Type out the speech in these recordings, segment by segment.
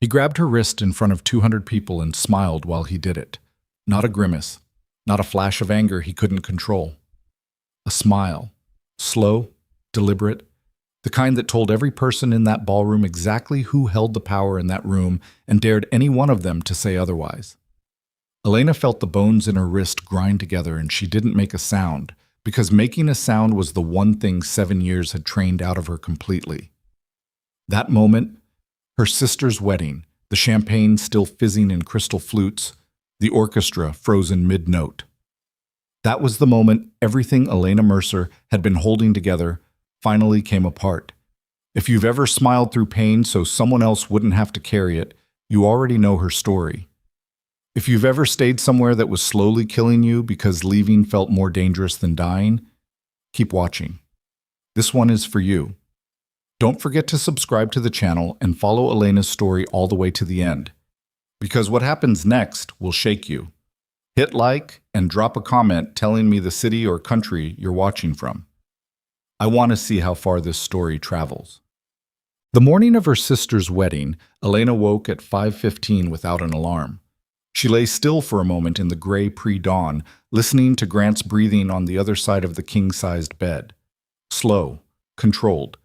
He grabbed her wrist in front of 200 people and smiled while he did it. Not a grimace, not a flash of anger he couldn't control. A smile, slow, deliberate, the kind that told every person in that ballroom exactly who held the power in that room and dared any one of them to say otherwise. Elena felt the bones in her wrist grind together, and she didn't make a sound, because making a sound was the one thing 7 years had trained out of her completely. That moment, her sister's wedding, the champagne still fizzing in crystal flutes, the orchestra frozen mid-note. That was the moment everything Elena Mercer had been holding together finally came apart. If you've ever smiled through pain so someone else wouldn't have to carry it, you already know her story. If you've ever stayed somewhere that was slowly killing you because leaving felt more dangerous than dying, keep watching. This one is for you. Don't forget to subscribe to the channel and follow Elena's story all the way to the end, because what happens next will shake you. Hit like and drop a comment telling me the city or country you're watching from. I want to see how far this story travels. The morning of her sister's wedding, Elena woke at 5:15 without an alarm. She lay still for a moment in the gray pre-dawn, listening to Grant's breathing on the other side of the king-sized bed. Slow, controlled.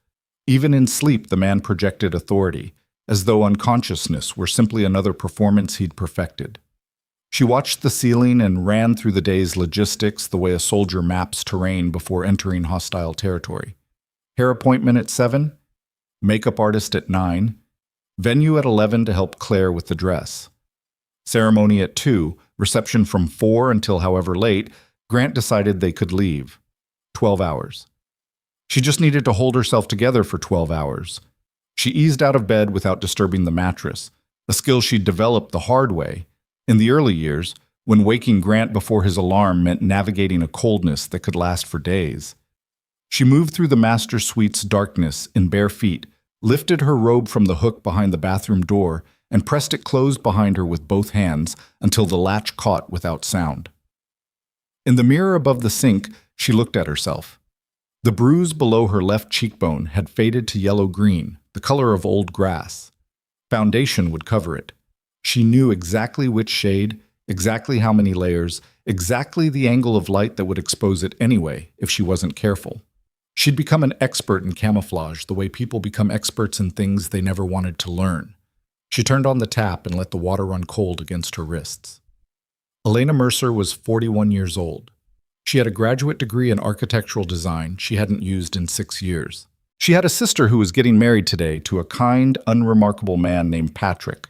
Even in sleep, the man projected authority, as though unconsciousness were simply another performance he'd perfected. She watched the ceiling and ran through the day's logistics the way a soldier maps terrain before entering hostile territory. Hair appointment at 7, makeup artist at 9, venue at 11 to help Claire with the dress. Ceremony at 2, reception from 4 until however late, Grant decided they could leave. 12 hours. She just needed to hold herself together for 12 hours. She eased out of bed without disturbing the mattress, a skill she'd developed the hard way, in the early years, when waking Grant before his alarm meant navigating a coldness that could last for days. She moved through the master suite's darkness in bare feet, lifted her robe from the hook behind the bathroom door, and pressed it closed behind her with both hands until the latch caught without sound. In the mirror above the sink, she looked at herself. The bruise below her left cheekbone had faded to yellow-green, the color of old grass. Foundation would cover it. She knew exactly which shade, exactly how many layers, exactly the angle of light that would expose it anyway if she wasn't careful. She'd become an expert in camouflage, the way people become experts in things they never wanted to learn. She turned on the tap and let the water run cold against her wrists. Elena Mercer was 41 years old. She had a graduate degree in architectural design she hadn't used in 6 years. She had a sister who was getting married today to a kind, unremarkable man named Patrick,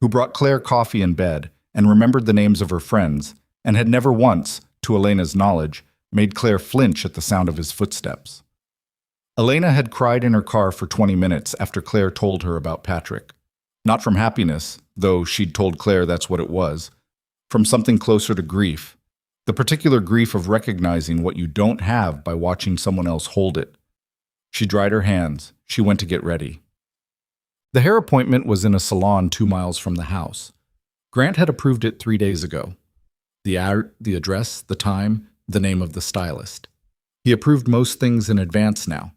who brought Claire coffee in bed and remembered the names of her friends, and had never once, to Elena's knowledge, made Claire flinch at the sound of his footsteps. Elena had cried in her car for 20 minutes after Claire told her about Patrick. Not from happiness, though she'd told Claire that's what it was, from something closer to grief, the particular grief of recognizing what you don't have by watching someone else hold it. She dried her hands. She went to get ready. The hair appointment was in a salon 2 miles from the house. Grant had approved it 3 days ago. The art, the address, the time, the name of the stylist. He approved most things in advance now.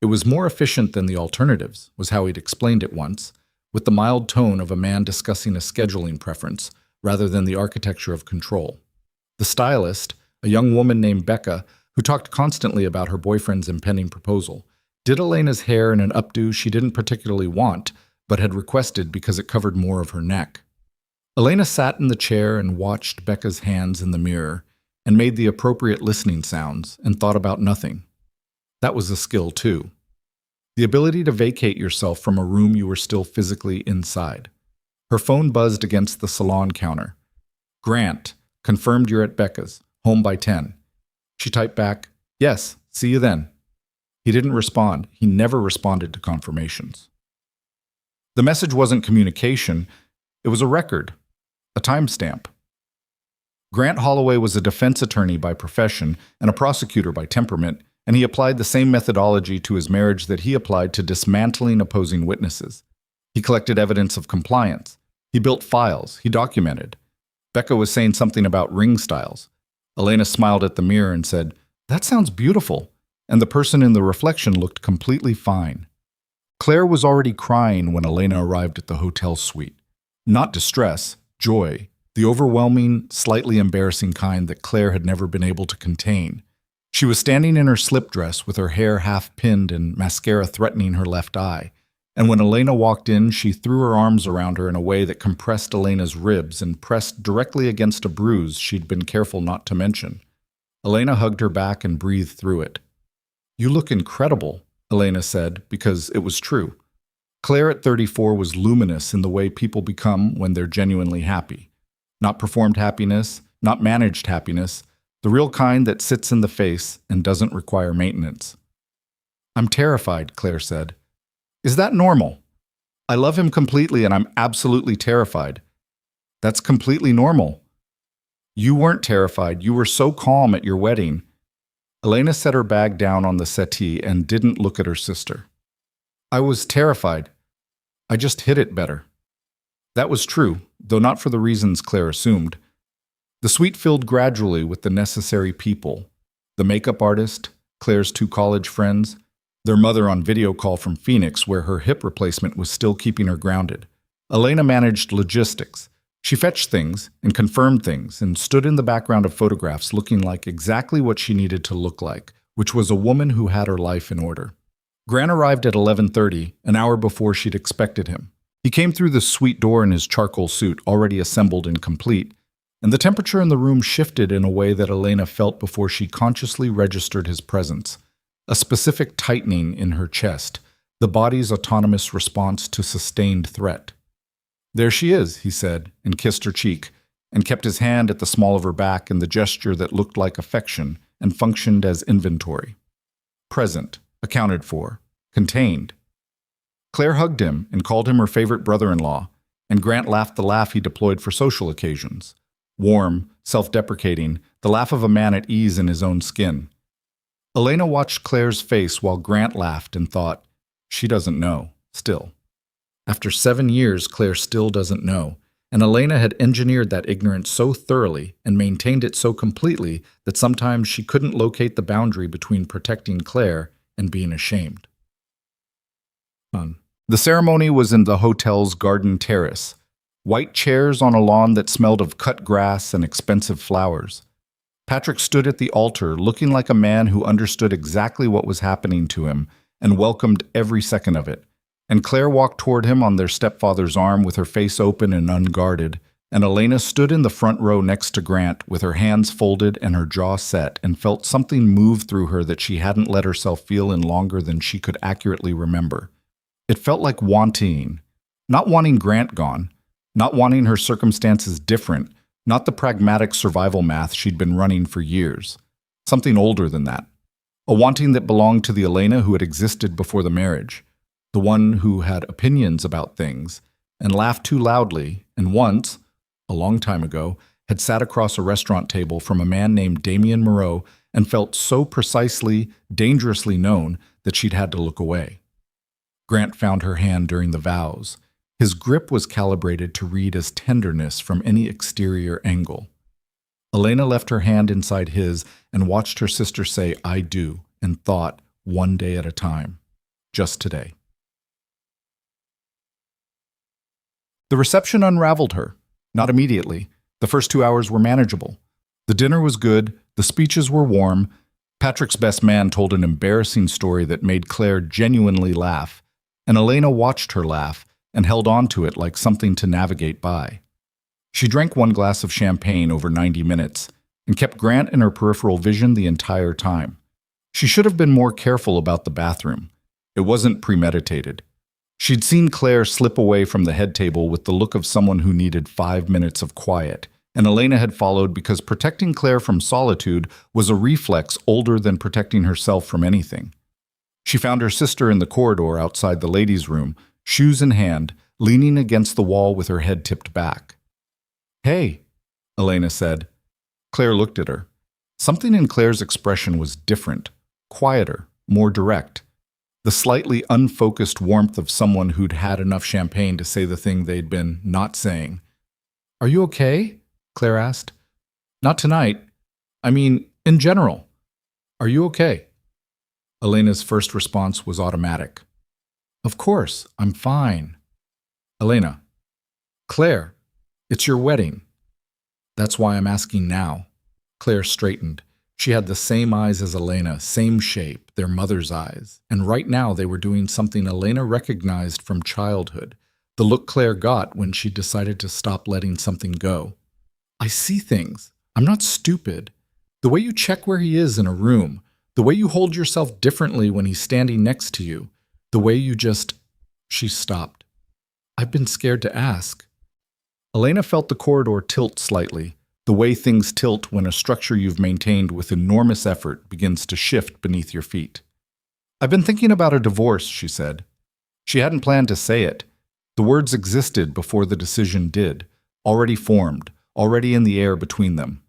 It was more efficient than the alternatives, was how he'd explained it once, with the mild tone of a man discussing a scheduling preference rather than the architecture of control. The stylist, a young woman named Becca, who talked constantly about her boyfriend's impending proposal, did Elena's hair in an updo she didn't particularly want, but had requested because it covered more of her neck. Elena sat in the chair and watched Becca's hands in the mirror, and made the appropriate listening sounds, and thought about nothing. That was a skill, too. The ability to vacate yourself from a room you were still physically inside. Her phone buzzed against the salon counter. Grant, confirmed you're at Becca's, home by 10. She typed back, yes, see you then. He didn't respond. He never responded to confirmations. The message wasn't communication. It was a record, a timestamp. Grant Holloway was a defense attorney by profession and a prosecutor by temperament, and he applied the same methodology to his marriage that he applied to dismantling opposing witnesses. He collected evidence of compliance. He built files. He documented. Becca was saying something about ring styles. Elena smiled at the mirror and said, "That sounds beautiful," and the person in the reflection looked completely fine. Claire was already crying when Elena arrived at the hotel suite. Not distress, joy, the overwhelming, slightly embarrassing kind that Claire had never been able to contain. She was standing in her slip dress with her hair half pinned and mascara threatening her left eye. And when Elena walked in, she threw her arms around her in a way that compressed Elena's ribs and pressed directly against a bruise she'd been careful not to mention. Elena hugged her back and breathed through it. "You look incredible," Elena said, because it was true. Claire at 34 was luminous in the way people become when they're genuinely happy. Not performed happiness, not managed happiness, the real kind that sits in the face and doesn't require maintenance. "I'm terrified," Claire said. "Is that normal?" "I love him completely and I'm absolutely terrified." "That's completely normal." "You weren't terrified. You were so calm at your wedding." Elena set her bag down on the settee and didn't look at her sister. "I was terrified. I just hid it better." That was true, though not for the reasons Claire assumed. The suite filled gradually with the necessary people. The makeup artist, Claire's 2 college friends, their mother on video call from Phoenix where her hip replacement was still keeping her grounded. Elena managed logistics. She fetched things and confirmed things and stood in the background of photographs looking like exactly what she needed to look like, which was a woman who had her life in order. Grant arrived at 11:30, an hour before she'd expected him. He came through the suite door in his charcoal suit, already assembled and complete, and the temperature in the room shifted in a way that Elena felt before she consciously registered his presence. A specific tightening in her chest, the body's autonomous response to sustained threat. "There she is," he said, and kissed her cheek, and kept his hand at the small of her back in the gesture that looked like affection and functioned as inventory. Present, accounted for, contained. Claire hugged him and called him her favorite brother-in-law, and Grant laughed the laugh he deployed for social occasions. Warm, self-deprecating, the laugh of a man at ease in his own skin. Elena watched Claire's face while Grant laughed and thought, she doesn't know, still. After 7 years, Claire still doesn't know, and Elena had engineered that ignorance so thoroughly and maintained it so completely that sometimes she couldn't locate the boundary between protecting Claire and being ashamed. The ceremony was in the hotel's garden terrace. White chairs on a lawn that smelled of cut grass and expensive flowers. Patrick stood at the altar looking like a man who understood exactly what was happening to him and welcomed every second of it. And Claire walked toward him on their stepfather's arm with her face open and unguarded, and Elena stood in the front row next to Grant with her hands folded and her jaw set and felt something move through her that she hadn't let herself feel in longer than she could accurately remember. It felt like wanting, not wanting Grant gone, not wanting her circumstances different, not the pragmatic survival math she'd been running for years. Something older than that. A wanting that belonged to the Elena who had existed before the marriage. The one who had opinions about things, and laughed too loudly, and once, a long time ago, had sat across a restaurant table from a man named Damien Moreau and felt so precisely, dangerously known that she'd had to look away. Grant found her hand during the vows. His grip was calibrated to read as tenderness from any exterior angle. Elena left her hand inside his and watched her sister say, "I do," and thought, one day at a time. Just today. The reception unraveled her. Not immediately. The first 2 hours were manageable. The dinner was good, the speeches were warm. Patrick's best man told an embarrassing story that made Claire genuinely laugh, and Elena watched her laugh and held on to it like something to navigate by. She drank 1 glass of champagne over 90 minutes and kept Grant in her peripheral vision the entire time. She should have been more careful about the bathroom. It wasn't premeditated. She'd seen Claire slip away from the head table with the look of someone who needed 5 minutes of quiet, and Elena had followed because protecting Claire from solitude was a reflex older than protecting herself from anything. She found her sister in the corridor outside the ladies' room, shoes in hand, leaning against the wall with her head tipped back. "Hey," Elena said. Claire looked at her. Something in Claire's expression was different, quieter, more direct. The slightly unfocused warmth of someone who'd had enough champagne to say the thing they'd been not saying. "Are you okay?" Claire asked. "Not tonight. I mean, in general. Are you okay?" Elena's first response was automatic. Of course, I'm fine. Elena. Claire, it's your wedding. That's why I'm asking now. Claire straightened. She had the same eyes as Elena, same shape, their mother's eyes. And right now they were doing something Elena recognized from childhood, the look Claire got when she decided to stop letting something go. I see things. I'm not stupid. The way you check where he is in a room, the way you hold yourself differently when he's standing next to you, the way you just... She stopped. I've been scared to ask. Elena felt the corridor tilt slightly, the way things tilt when a structure you've maintained with enormous effort begins to shift beneath your feet. I've been thinking about a divorce, she said. She hadn't planned to say it. The words existed before the decision did, already formed, already in the air between them.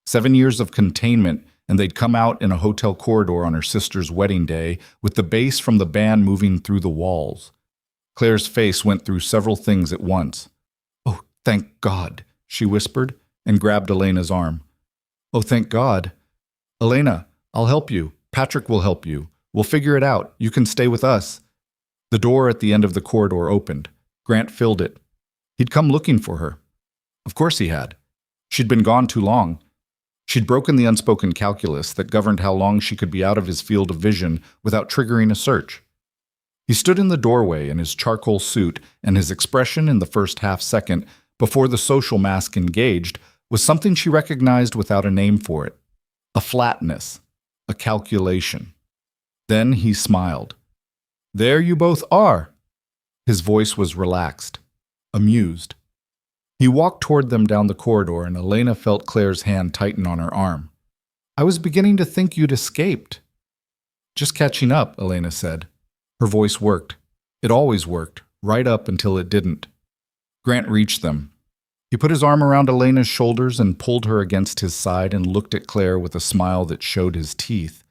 7 years of containment, and they'd come out in a hotel corridor on her sister's wedding day with the bass from the band moving through the walls. Claire's face went through several things at once. Oh, thank God, she whispered and grabbed Elena's arm. Oh, thank God. Elena, I'll help you. Patrick will help you. We'll figure it out. You can stay with us. The door at the end of the corridor opened. Grant filled it. He'd come looking for her. Of course he had. She'd been gone too long. She'd broken the unspoken calculus that governed how long she could be out of his field of vision without triggering a search. He stood in the doorway in his charcoal suit, and his expression in the first half-second before the social mask engaged was something she recognized without a name for it. A flatness. A calculation. Then he smiled. There you both are. His voice was relaxed, amused. He walked toward them down the corridor, and Elena felt Claire's hand tighten on her arm. I was beginning to think you'd escaped. Just catching up, Elena said. Her voice worked. It always worked, right up until it didn't. Grant reached them. He put his arm around Elena's shoulders and pulled her against his side and looked at Claire with a smile that showed his teeth.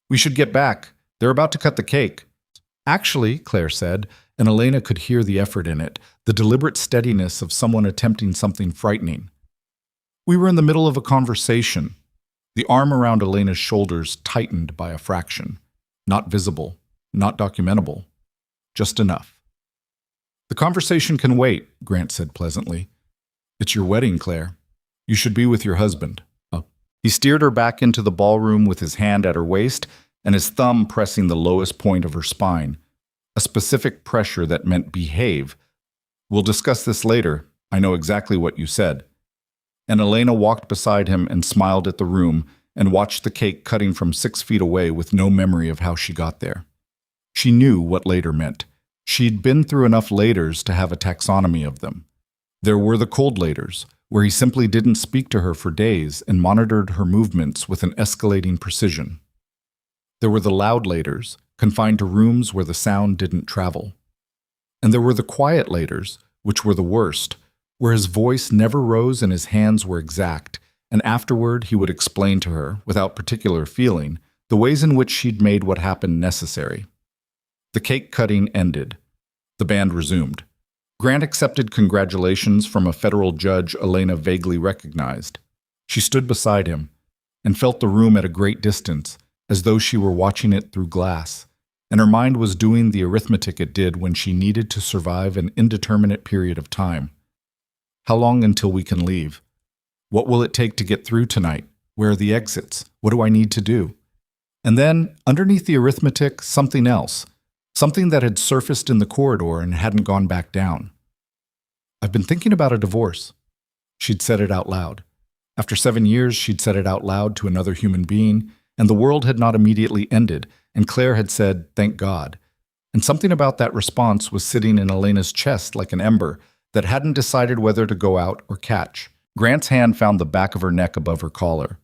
We should get back. They're about to cut the cake. Actually, Claire said, and Elena could hear the effort in it, the deliberate steadiness of someone attempting something frightening. We were in the middle of a conversation. The arm around Elena's shoulders tightened by a fraction. Not visible, not documentable, just enough. The conversation can wait, Grant said pleasantly. It's your wedding, Claire. You should be with your husband. Oh. He steered her back into the ballroom with his hand at her waist and his thumb pressing the lowest point of her spine. A specific pressure that meant behave. We'll discuss this later. I know exactly what you said. And Elena walked beside him and smiled at the room and watched the cake cutting from 6 feet away with no memory of how she got there. She knew what later meant. She'd been through enough laters to have a taxonomy of them. There were the cold laters, where he simply didn't speak to her for days and monitored her movements with an escalating precision. There were the loud laters, confined to rooms where the sound didn't travel. And there were the quiet laters, which were the worst, where his voice never rose and his hands were exact, and afterward he would explain to her, without particular feeling, the ways in which she'd made what happened necessary. The cake cutting ended. The band resumed. Grant accepted congratulations from a federal judge Elena vaguely recognized. She stood beside him and felt the room at a great distance, as though she were watching it through glass, and her mind was doing the arithmetic it did when she needed to survive an indeterminate period of time. How long until we can leave? What will it take to get through tonight? Where are the exits? What do I need to do? And then, underneath the arithmetic, something else. Something that had surfaced in the corridor and hadn't gone back down. I've been thinking about a divorce. She'd said it out loud. After 7 years, she'd said it out loud to another human being, and the world had not immediately ended, and Claire had said, thank God. And something about that response was sitting in Elena's chest like an ember that hadn't decided whether to go out or catch. Grant's hand found the back of her neck above her collar.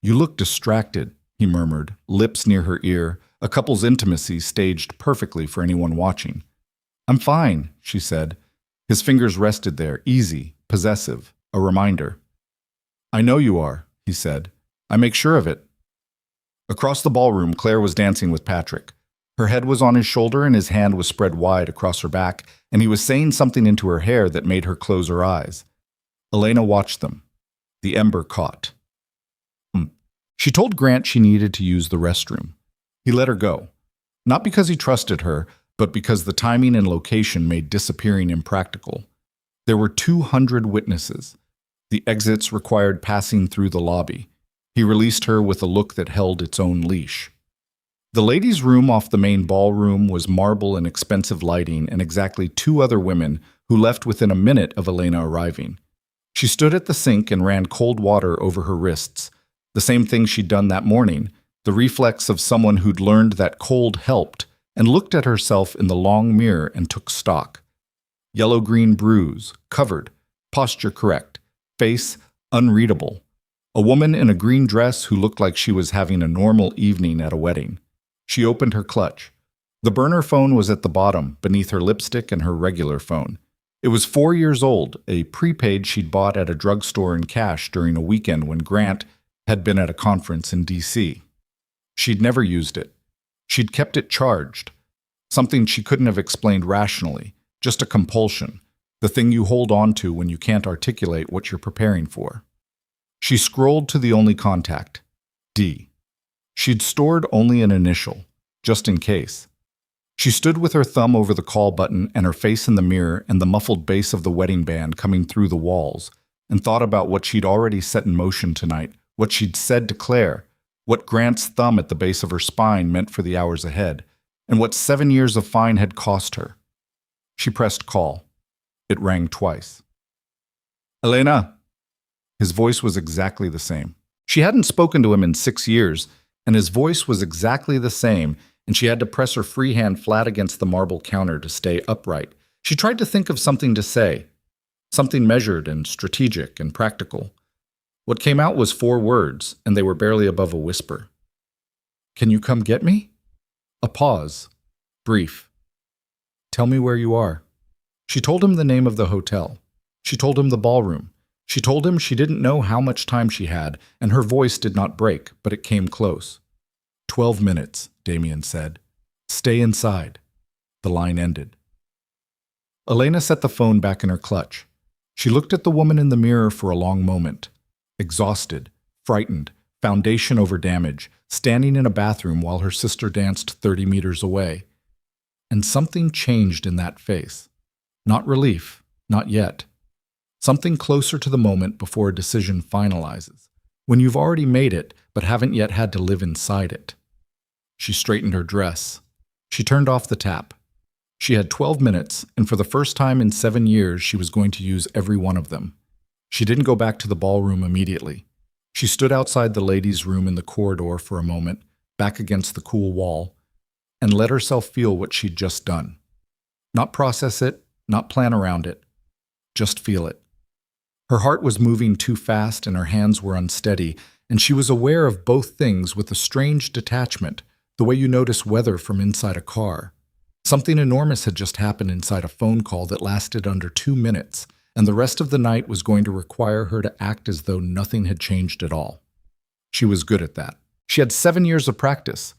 You look distracted, he murmured, lips near her ear, a couple's intimacy staged perfectly for anyone watching. I'm fine, she said. His fingers rested there, easy, possessive, a reminder. I know you are, he said. I make sure of it. Across the ballroom, Claire was dancing with Patrick. Her head was on his shoulder and his hand was spread wide across her back, and he was saying something into her hair that made her close her eyes. Elena watched them. The ember caught. She told Grant she needed to use the restroom. He let her go. Not because he trusted her, but because the timing and location made disappearing impractical. There were 200 witnesses. The exits required passing through the lobby. He released her with a look that held its own leash. The ladies' room off the main ballroom was marble and expensive lighting, and exactly 2 other women who left within a minute of Elena arriving. She stood at the sink and ran cold water over her wrists, the same thing she'd done that morning, the reflex of someone who'd learned that cold helped, and looked at herself in the long mirror and took stock. Yellow-green bruise, covered, posture correct, face unreadable. A woman in a green dress who looked like she was having a normal evening at a wedding. She opened her clutch. The burner phone was at the bottom, beneath her lipstick and her regular phone. It was 4 years old, a prepaid she'd bought at a drugstore in cash during a weekend when Grant had been at a conference in D.C. She'd never used it. She'd kept it charged. Something she couldn't have explained rationally, just a compulsion, the thing you hold on to when you can't articulate what you're preparing for. She scrolled to the only contact, D. She'd stored only an initial, just in case. She stood with her thumb over the call button and her face in the mirror and the muffled bass of the wedding band coming through the walls, and thought about what she'd already set in motion tonight, what she'd said to Claire, what Grant's thumb at the base of her spine meant for the hours ahead, and what 7 years of fine had cost her. She pressed call. It rang twice. Elena! His voice was exactly the same. She hadn't spoken to him in 6 years, and his voice was exactly the same, and she had to press her free hand flat against the marble counter to stay upright. She tried to think of something to say, something measured and strategic and practical. What came out was 4 words, and they were barely above a whisper. Can you come get me? A pause. Brief. Tell me where you are. She told him the name of the hotel. She told him the ballroom. She told him she didn't know how much time she had, and her voice did not break, but it came close. 12 minutes, Damien said. Stay inside. The line ended. Elena set the phone back in her clutch. She looked at the woman in the mirror for a long moment. Exhausted, frightened, foundation over damage, standing in a bathroom while her sister danced 30 meters away. And something changed in that face. Not relief, not yet. Something closer to the moment before a decision finalizes, when you've already made it but haven't yet had to live inside it. She straightened her dress. She turned off the tap. She had 12 minutes, and for the first time in 7 years, she was going to use every one of them. She didn't go back to the ballroom immediately. She stood outside the ladies' room in the corridor for a moment, back against the cool wall, and let herself feel what she'd just done. Not process it, not plan around it. Just feel it. Her heart was moving too fast and her hands were unsteady, and she was aware of both things with a strange detachment, the way you notice weather from inside a car. Something enormous had just happened inside a phone call that lasted under 2 minutes, and the rest of the night was going to require her to act as though nothing had changed at all. She was good at that. She had 7 years of practice.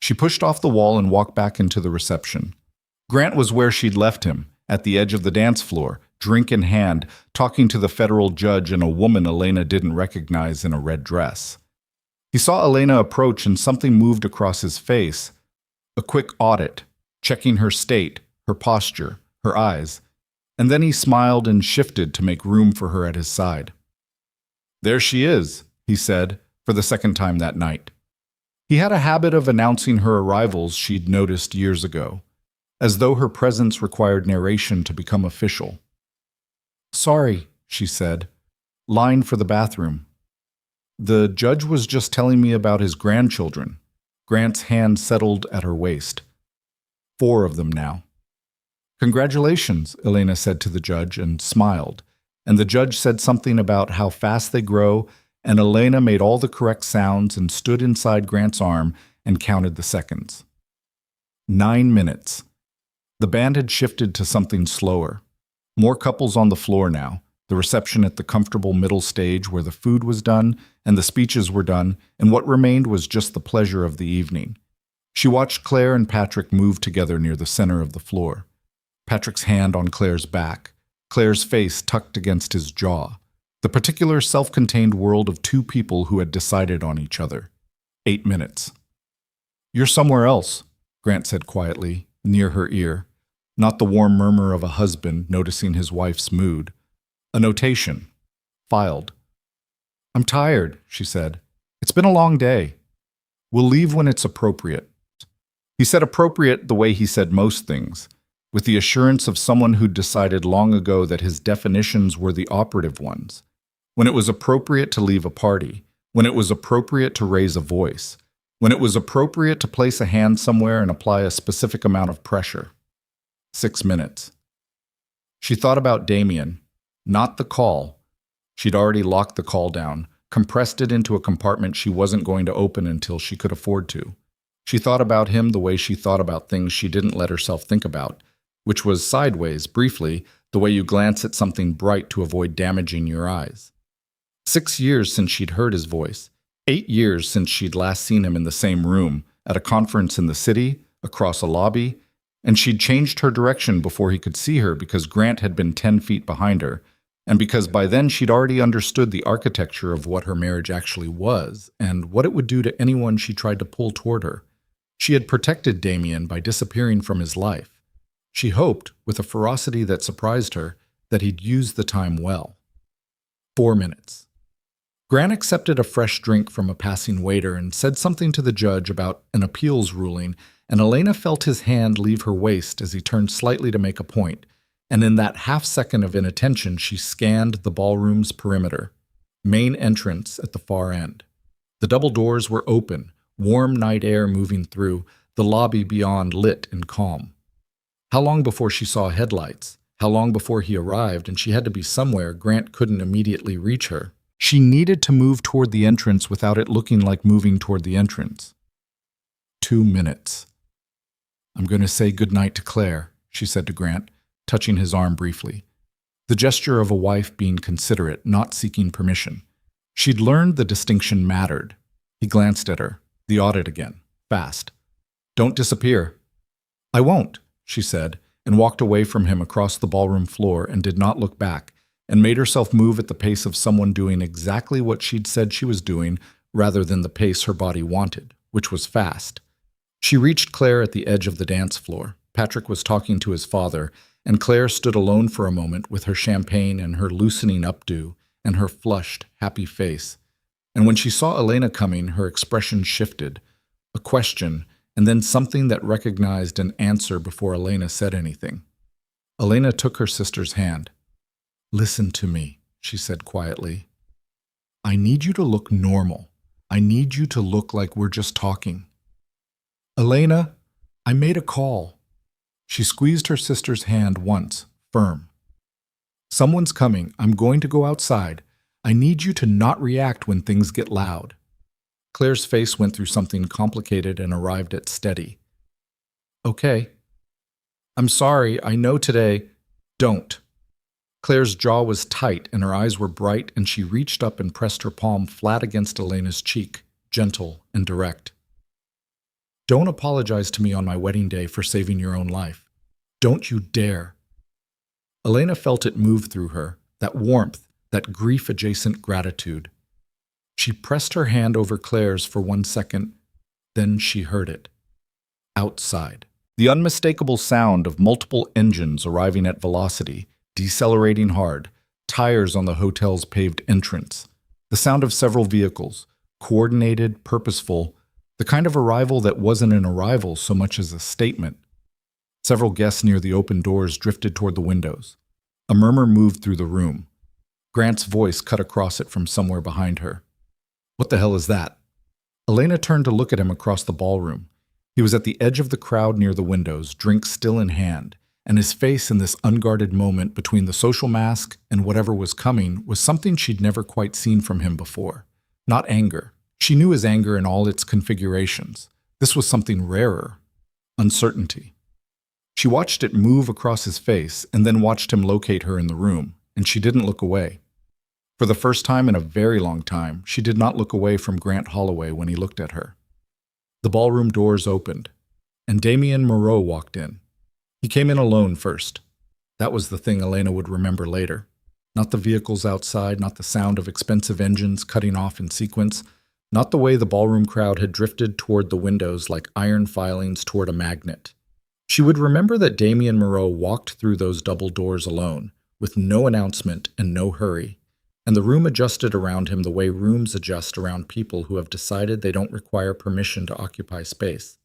She pushed off the wall and walked back into the reception. Grant was where she'd left him, at the edge of the dance floor, drink in hand, talking to the federal judge and a woman Elena didn't recognize in a red dress. He saw Elena approach and something moved across his face. A quick audit, checking her state, her posture, her eyes, and then he smiled and shifted to make room for her at his side. There she is, he said, for the second time that night. He had a habit of announcing her arrivals she'd noticed years ago, as though her presence required narration to become official. Sorry, she said. Line for the bathroom. The judge was just telling me about his grandchildren. Grant's hand settled at her waist. 4 of them now. Congratulations, Elena said to the judge and smiled, and the judge said something about how fast they grow, and Elena made all the correct sounds and stood inside Grant's arm and counted the seconds. 9 minutes. The band had shifted to something slower. More couples on the floor now, the reception at the comfortable middle stage where the food was done and the speeches were done, and what remained was just the pleasure of the evening. She watched Claire and Patrick move together near the center of the floor. Patrick's hand on Claire's back, Claire's face tucked against his jaw, the particular self-contained world of 2 people who had decided on each other. 8 minutes. You're somewhere else, Grant said quietly, near her ear, not the warm murmur of a husband noticing his wife's mood. A notation, filed. "I'm tired," she said. "It's been a long day. We'll leave when it's appropriate." He said appropriate the way he said most things, with the assurance of someone who'd decided long ago that his definitions were the operative ones. When it was appropriate to leave a party, when it was appropriate to raise a voice, when it was appropriate to place a hand somewhere and apply a specific amount of pressure. 6 minutes. She thought about Damien, not the call. She'd already locked the call down, compressed it into a compartment she wasn't going to open until she could afford to. She thought about him the way she thought about things she didn't let herself think about, which was sideways, briefly, the way you glance at something bright to avoid damaging your eyes. 6 years since she'd heard his voice. 8 years since she'd last seen him in the same room, at a conference in the city, across a lobby, and she'd changed her direction before he could see her because Grant had been 10 feet behind her, and because by then she'd already understood the architecture of what her marriage actually was and what it would do to anyone she tried to pull toward her. She had protected Damien by disappearing from his life. She hoped, with a ferocity that surprised her, that he'd use the time well. 4 minutes. Grant accepted a fresh drink from a passing waiter and said something to the judge about an appeals ruling, and Elena felt his hand leave her waist as he turned slightly to make a point, and in that half-second of inattention she scanned the ballroom's perimeter. Main entrance at the far end. The double doors were open, warm night air moving through, the lobby beyond lit and calm. How long before she saw headlights? How long before he arrived and she had to be somewhere Grant couldn't immediately reach her? She needed to move toward the entrance without it looking like moving toward the entrance. 2 minutes. "I'm going to say goodnight to Claire," she said to Grant, touching his arm briefly. The gesture of a wife being considerate, not seeking permission. She'd learned the distinction mattered. He glanced at her, the audit again, fast. "Don't disappear." "I won't," she said, and walked away from him across the ballroom floor and did not look back, and made herself move at the pace of someone doing exactly what she'd said she was doing rather than the pace her body wanted, which was fast. She reached Claire at the edge of the dance floor. Patrick was talking to his father, and Claire stood alone for a moment with her champagne and her loosening updo and her flushed, happy face. And when she saw Elena coming, her expression shifted, a question, and then something that recognized an answer before Elena said anything. Elena took her sister's hand. "Listen to me," she said quietly. "I need you to look normal. I need you to look like we're just talking." "Elena, I made a call." She squeezed her sister's hand once, firm. "Someone's coming. I'm going to go outside. I need you to not react when things get loud." Claire's face went through something complicated and arrived at steady. "Okay. I'm sorry, I know today." "Don't." Claire's jaw was tight and her eyes were bright, and she reached up and pressed her palm flat against Elena's cheek, gentle and direct. "Don't apologize to me on my wedding day for saving your own life. Don't you dare." Elena felt it move through her, that warmth, that grief-adjacent gratitude. She pressed her hand over Claire's for 1 second, then she heard it. Outside. The unmistakable sound of multiple engines arriving at velocity, decelerating hard, tires on the hotel's paved entrance. The sound of several vehicles, coordinated, purposeful, the kind of arrival that wasn't an arrival so much as a statement. Several guests near the open doors drifted toward the windows. A murmur moved through the room. Grant's voice cut across it from somewhere behind her. "What the hell is that?" Elena turned to look at him across the ballroom. He was at the edge of the crowd near the windows, drink still in hand, and his face in this unguarded moment between the social mask and whatever was coming was something she'd never quite seen from him before. Not anger. She knew his anger in all its configurations. This was something rarer. Uncertainty. She watched it move across his face and then watched him locate her in the room, and she didn't look away. For the first time in a very long time, she did not look away from Grant Holloway when he looked at her. The ballroom doors opened, and Damien Moreau walked in. He came in alone first. That was the thing Elena would remember later. Not the vehicles outside, not the sound of expensive engines cutting off in sequence, not the way the ballroom crowd had drifted toward the windows like iron filings toward a magnet. She would remember that Damien Moreau walked through those double doors alone, with no announcement and no hurry, and the room adjusted around him the way rooms adjust around people who have decided they don't require permission to occupy space.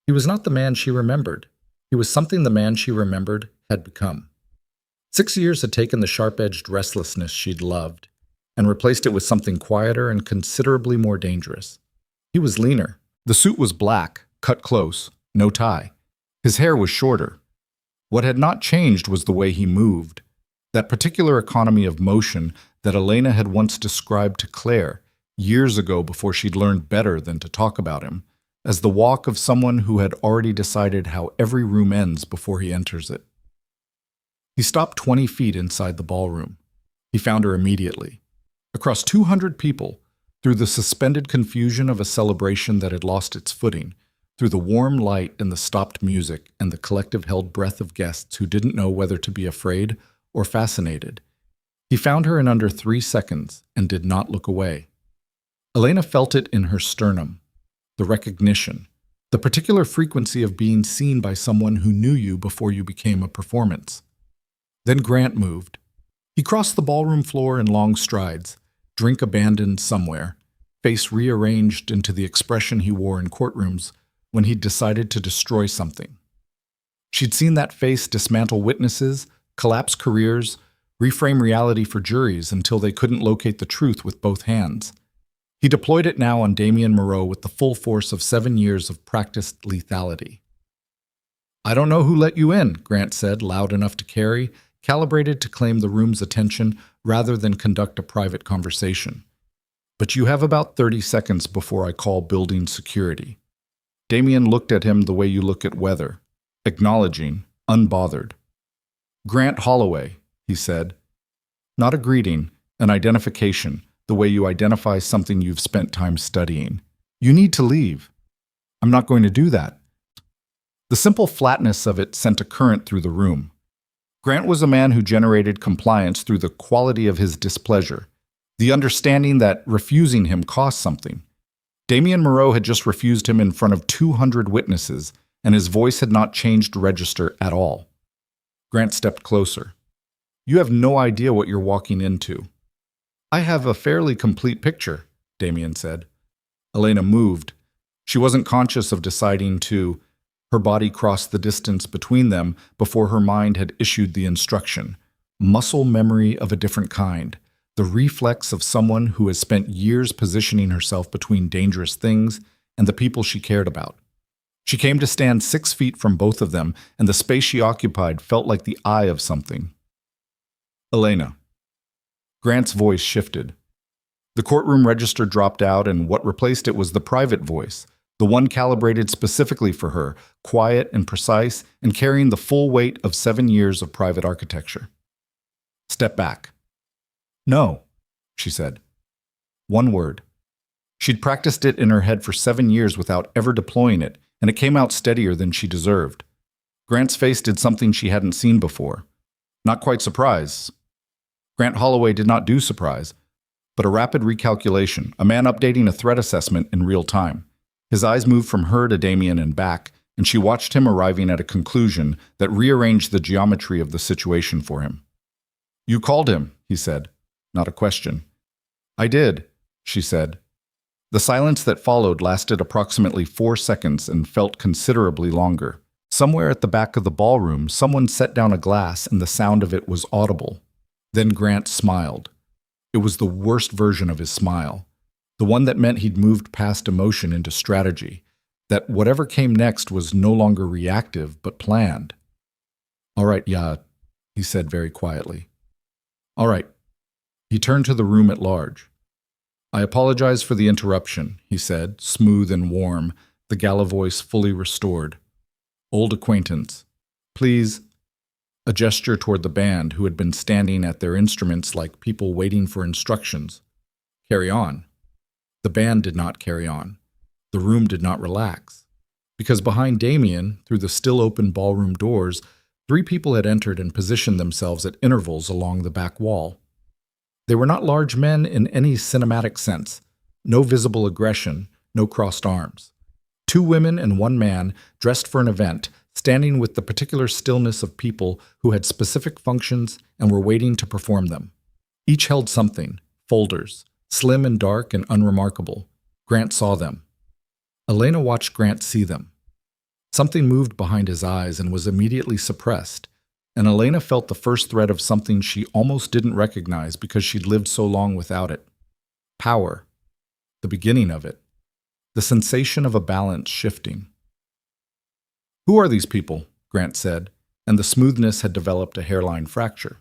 He was not the man she remembered. He was something the man she remembered had become. 6 years had taken the sharp-edged restlessness she'd loved and replaced it with something quieter and considerably more dangerous. He was leaner. The suit was black, cut close, no tie. His hair was shorter. What had not changed was the way he moved. That particular economy of motion that Elena had once described to Claire, years ago before she'd learned better than to talk about him, as the walk of someone who had already decided how every room ends before he enters it. He stopped 20 feet inside the ballroom. He found her immediately. Across 200 people, through the suspended confusion of a celebration that had lost its footing, through the warm light and the stopped music and the collective held breath of guests who didn't know whether to be afraid or fascinated. He found her in under 3 seconds and did not look away. Elena felt it in her sternum, the recognition, the particular frequency of being seen by someone who knew you before you became a performance. Then Grant moved. He crossed the ballroom floor in long strides, drink abandoned somewhere, face rearranged into the expression he wore in courtrooms when he'd decided to destroy something. She'd seen that face dismantle witnesses, collapse careers, reframe reality for juries until they couldn't locate the truth with both hands. He deployed it now on Damien Moreau with the full force of 7 years of practiced lethality. "I don't know who let you in," Grant said, loud enough to carry, calibrated to claim the room's attention rather than conduct a private conversation. "But you have about 30 seconds before I call building security." Damien looked at him the way you look at weather, acknowledging, unbothered. "Grant Holloway," he said. Not a greeting, an identification, the way you identify something you've spent time studying. "You need to leave." "I'm not going to do that." The simple flatness of it sent a current through the room. Grant was a man who generated compliance through the quality of his displeasure, the understanding that refusing him cost something. Damien Moreau had just refused him in front of 200 witnesses, and his voice had not changed register at all. Grant stepped closer. "You have no idea what you're walking into." "I have a fairly complete picture," Damien said. Elena moved. She wasn't conscious of deciding to. Her body crossed the distance between them before her mind had issued the instruction. Muscle memory of a different kind. The reflex of someone who has spent years positioning herself between dangerous things and the people she cared about. She came to stand 6 feet from both of them, and the space she occupied felt like the eye of something. "Elena." Grant's voice shifted. The courtroom register dropped out, and what replaced it was the private voice, the one calibrated specifically for her, quiet and precise, and carrying the full weight of 7 years of private architecture. "Step back." "No," she said. One word. She'd practiced it in her head for 7 years without ever deploying it, and it came out steadier than she deserved. Grant's face did something she hadn't seen before. Not quite surprise. Grant Holloway did not do surprise, but a rapid recalculation, a man updating a threat assessment in real time. His eyes moved from her to Damien and back, and she watched him arriving at a conclusion that rearranged the geometry of the situation for him. "You called him," he said. Not a question. "I did," she said. The silence that followed lasted approximately 4 seconds and felt considerably longer. Somewhere at the back of the ballroom, someone set down a glass and the sound of it was audible. Then Grant smiled. It was the worst version of his smile. The one that meant he'd moved past emotion into strategy. That whatever came next was no longer reactive, but planned. "All right, yeah," he said very quietly. "All right." He turned to the room at large. "I apologize for the interruption," he said, smooth and warm, the gala voice fully restored. "Old acquaintance. Please." A gesture toward the band, who had been standing at their instruments like people waiting for instructions. "Carry on." The band did not carry on. The room did not relax. Because behind Damien, through the still open ballroom doors, 3 people had entered and positioned themselves at intervals along the back wall. They were not large men in any cinematic sense. No visible aggression, no crossed arms. 2 women and 1 man, dressed for an event, standing with the particular stillness of people who had specific functions and were waiting to perform them. Each held something, folders, slim and dark and unremarkable. Grant saw them. Elena watched Grant see them. Something moved behind his eyes and was immediately suppressed, and Elena felt the first threat of something she almost didn't recognize because she'd lived so long without it. Power. The beginning of it. The sensation of a balance shifting. "Who are these people?" Grant said, and the smoothness had developed a hairline fracture.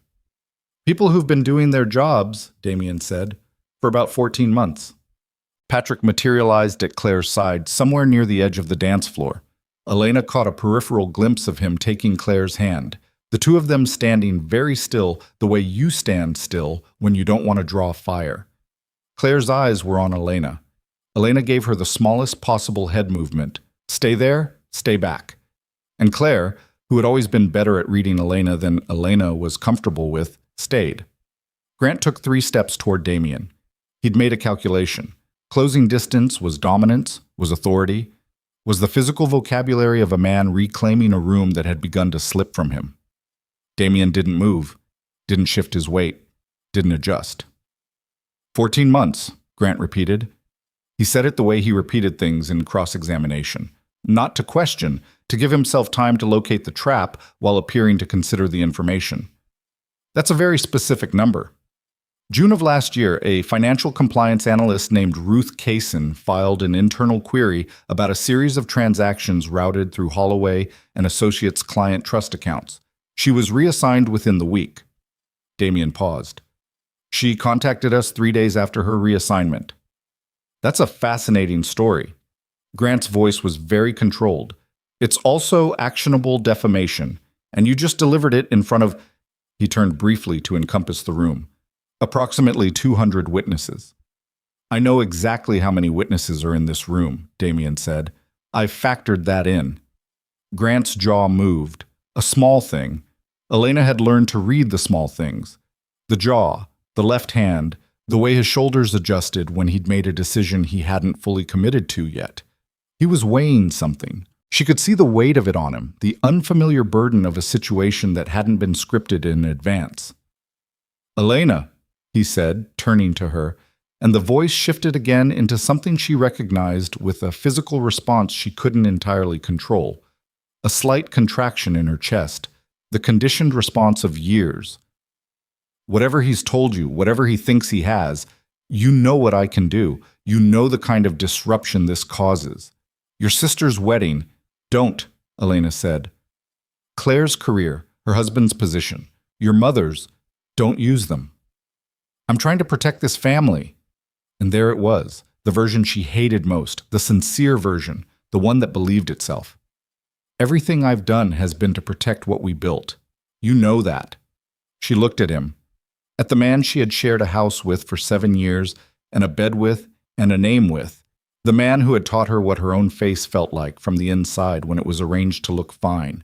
"People who've been doing their jobs," Damien said, "for about 14 months. Patrick materialized at Claire's side, somewhere near the edge of the dance floor. Elena caught a peripheral glimpse of him taking Claire's hand, the two of them standing very still, the way you stand still when you don't want to draw fire. Claire's eyes were on Elena. Elena gave her the smallest possible head movement. Stay there, stay back. And Claire, who had always been better at reading Elena than Elena was comfortable with, stayed. Grant took 3 steps toward Damien. He'd made a calculation. Closing distance was dominance, was authority, was the physical vocabulary of a man reclaiming a room that had begun to slip from him. Damien didn't move, didn't shift his weight, didn't adjust. 14 months, Grant repeated. He said it the way he repeated things in cross-examination. Not to question, to give himself time to locate the trap while appearing to consider the information. That's a very specific number. June of last year, a financial compliance analyst named Ruth Kaysen filed an internal query about a series of transactions routed through Holloway and Associates' client trust accounts. She was reassigned within the week. Damien paused. She contacted us 3 days after her reassignment. That's a fascinating story. Grant's voice was very controlled. It's also actionable defamation, and you just delivered it in front of... He turned briefly to encompass the room. Approximately 200 witnesses. I know exactly how many witnesses are in this room, Damien said. I've factored that in. Grant's jaw moved. A small thing. Elena had learned to read the small things. The jaw, the left hand, the way his shoulders adjusted when he'd made a decision he hadn't fully committed to yet. He was weighing something. She could see the weight of it on him, the unfamiliar burden of a situation that hadn't been scripted in advance. Elena, he said, turning to her, and the voice shifted again into something she recognized with a physical response she couldn't entirely control. A slight contraction in her chest, the conditioned response of years. Whatever he's told you, whatever he thinks he has, you know what I can do. You know the kind of disruption this causes. Your sister's wedding. Don't, Elena said. Claire's career, her husband's position, your mother's, don't use them. I'm trying to protect this family. And there it was, the version she hated most, the sincere version, the one that believed itself. Everything I've done has been to protect what we built. You know that. She looked at him, at the man she had shared a house with for 7 years, and a bed with, and a name with, the man who had taught her what her own face felt like from the inside when it was arranged to look fine.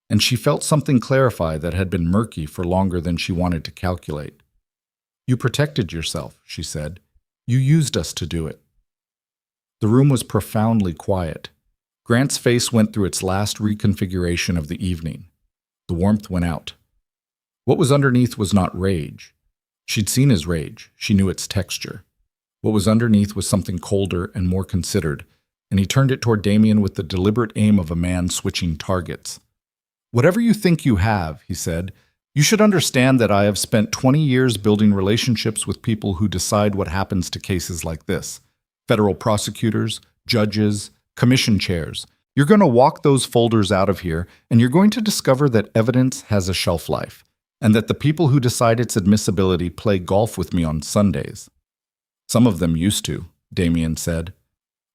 And she felt something clarify that had been murky for longer than she wanted to calculate. You protected yourself, she said. You used us to do it. The room was profoundly quiet. Grant's face went through its last reconfiguration of the evening. The warmth went out. What was underneath was not rage. She'd seen his rage. She knew its texture. What was underneath was something colder and more considered, and he turned it toward Damien with the deliberate aim of a man switching targets. Whatever you think you have, he said, you should understand that I have spent 20 years building relationships with people who decide what happens to cases like this. Federal prosecutors, judges, commission chairs. You're going to walk those folders out of here, and you're going to discover that evidence has a shelf life, and that the people who decide its admissibility play golf with me on Sundays. Some of them used to, Damien said.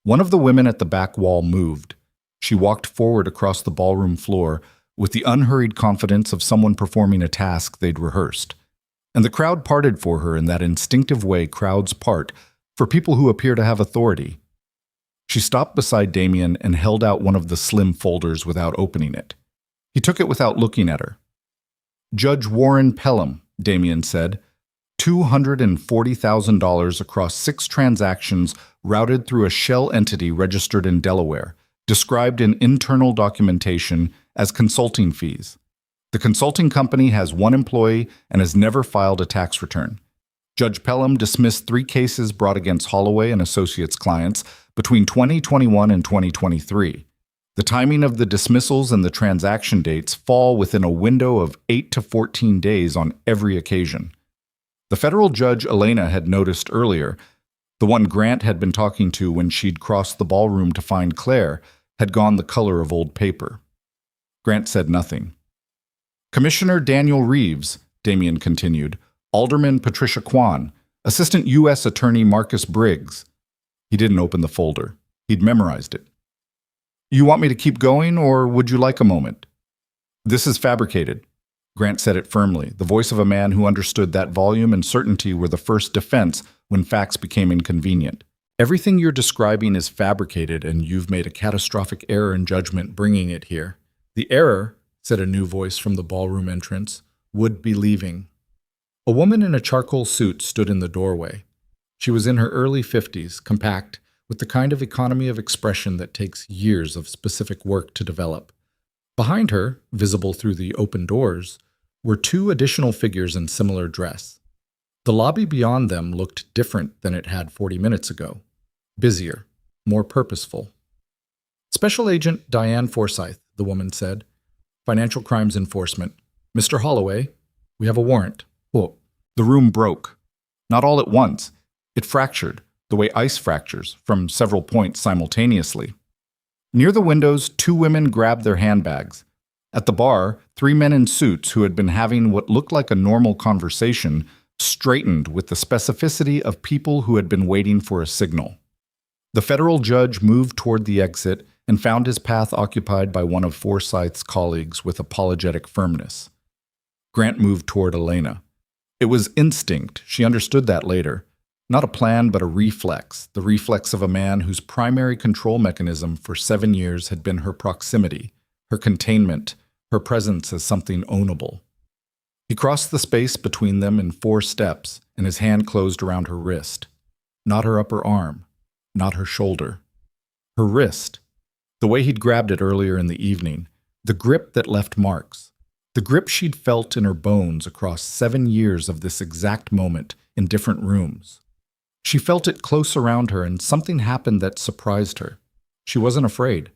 One of the women at the back wall moved. She walked forward across the ballroom floor with the unhurried confidence of someone performing a task they'd rehearsed. And the crowd parted for her in that instinctive way crowds part for people who appear to have authority. She stopped beside Damien and held out one of the slim folders without opening it. He took it without looking at her. Judge Warren Pelham, Damien said, $240,000 across 6 transactions routed through a shell entity registered in Delaware, described in internal documentation as consulting fees. The consulting company has one employee and has never filed a tax return. Judge Pelham dismissed 3 cases brought against Holloway and Associates clients between 2021 and 2023. The timing of the dismissals and the transaction dates fall within a window of 8 to 14 days on every occasion. The federal judge Elena had noticed earlier, the one Grant had been talking to when she'd crossed the ballroom to find Claire, had gone the color of old paper. Grant said nothing. Commissioner Daniel Reeves, Damien continued, Alderman Patricia Kwan, Assistant U.S. Attorney Marcus Briggs. He didn't open the folder. He'd memorized it. You want me to keep going, or would you like a moment? This is fabricated. Grant said it firmly, the voice of a man who understood that volume and certainty were the first defense when facts became inconvenient. Everything you're describing is fabricated, and you've made a catastrophic error in judgment bringing it here. The error, said a new voice from the ballroom entrance, would be leaving. A woman in a charcoal suit stood in the doorway. She was in her early 50s, compact, with the kind of economy of expression that takes years of specific work to develop. Behind her, visible through the open doors, were 2 additional figures in similar dress. The lobby beyond them looked different than it had 40 minutes ago. Busier, more purposeful. Special Agent Diane Forsyth, the woman said. Financial Crimes Enforcement. Mr. Holloway, we have a warrant. Whoa. The room broke. Not all at once. It fractured, the way ice fractures, from several points simultaneously. Near the windows, 2 women grabbed their handbags. At the bar, 3 men in suits who had been having what looked like a normal conversation straightened with the specificity of people who had been waiting for a signal. The federal judge moved toward the exit and found his path occupied by one of Forsyth's colleagues with apologetic firmness. Grant moved toward Elena. It was instinct, she understood that later. Not a plan, but a reflex, the reflex of a man whose primary control mechanism for 7 years had been her proximity, her containment, her presence as something ownable. He crossed the space between them in 4 steps, and his hand closed around her wrist. Not her upper arm, not her shoulder. Her wrist, the way he'd grabbed it earlier in the evening, the grip that left marks, the grip she'd felt in her bones across 7 years of this exact moment in different rooms. She felt it close around her, and something happened that surprised her. She wasn't afraid.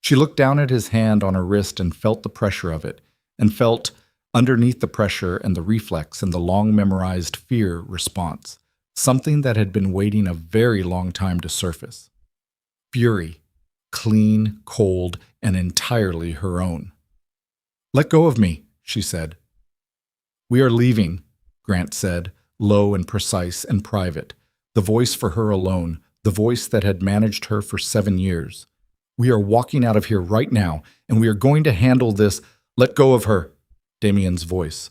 She looked down at his hand on her wrist and felt the pressure of it, and felt, underneath the pressure and the reflex and the long-memorized fear response, something that had been waiting a very long time to surface. Fury, clean, cold, and entirely her own. "Let go of me," she said. "We are leaving," Grant said, low and precise and private, the voice for her alone, the voice that had managed her for 7 years. "We are walking out of here right now, and we are going to handle this. Let go of her." Damien's voice.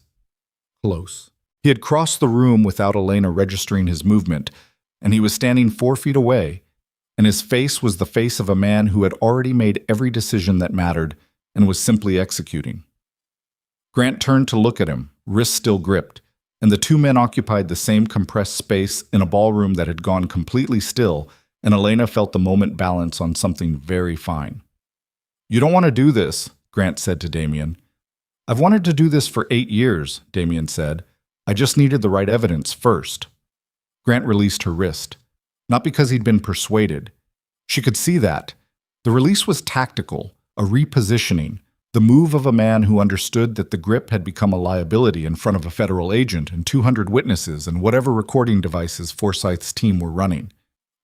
Close. He had crossed the room without Elena registering his movement, and he was standing 4 feet away, and his face was the face of a man who had already made every decision that mattered and was simply executing. Grant turned to look at him, wrists still gripped, and the 2 men occupied the same compressed space in a ballroom that had gone completely still, and Elena felt the moment balance on something very fine. "You don't want to do this," Grant said to Damien. "I've wanted to do this for 8 years, Damien said. "I just needed the right evidence first." Grant released her wrist. Not because he'd been persuaded. She could see that. The release was tactical, a repositioning, the move of a man who understood that the grip had become a liability in front of a federal agent and 200 witnesses and whatever recording devices Forsyth's team were running.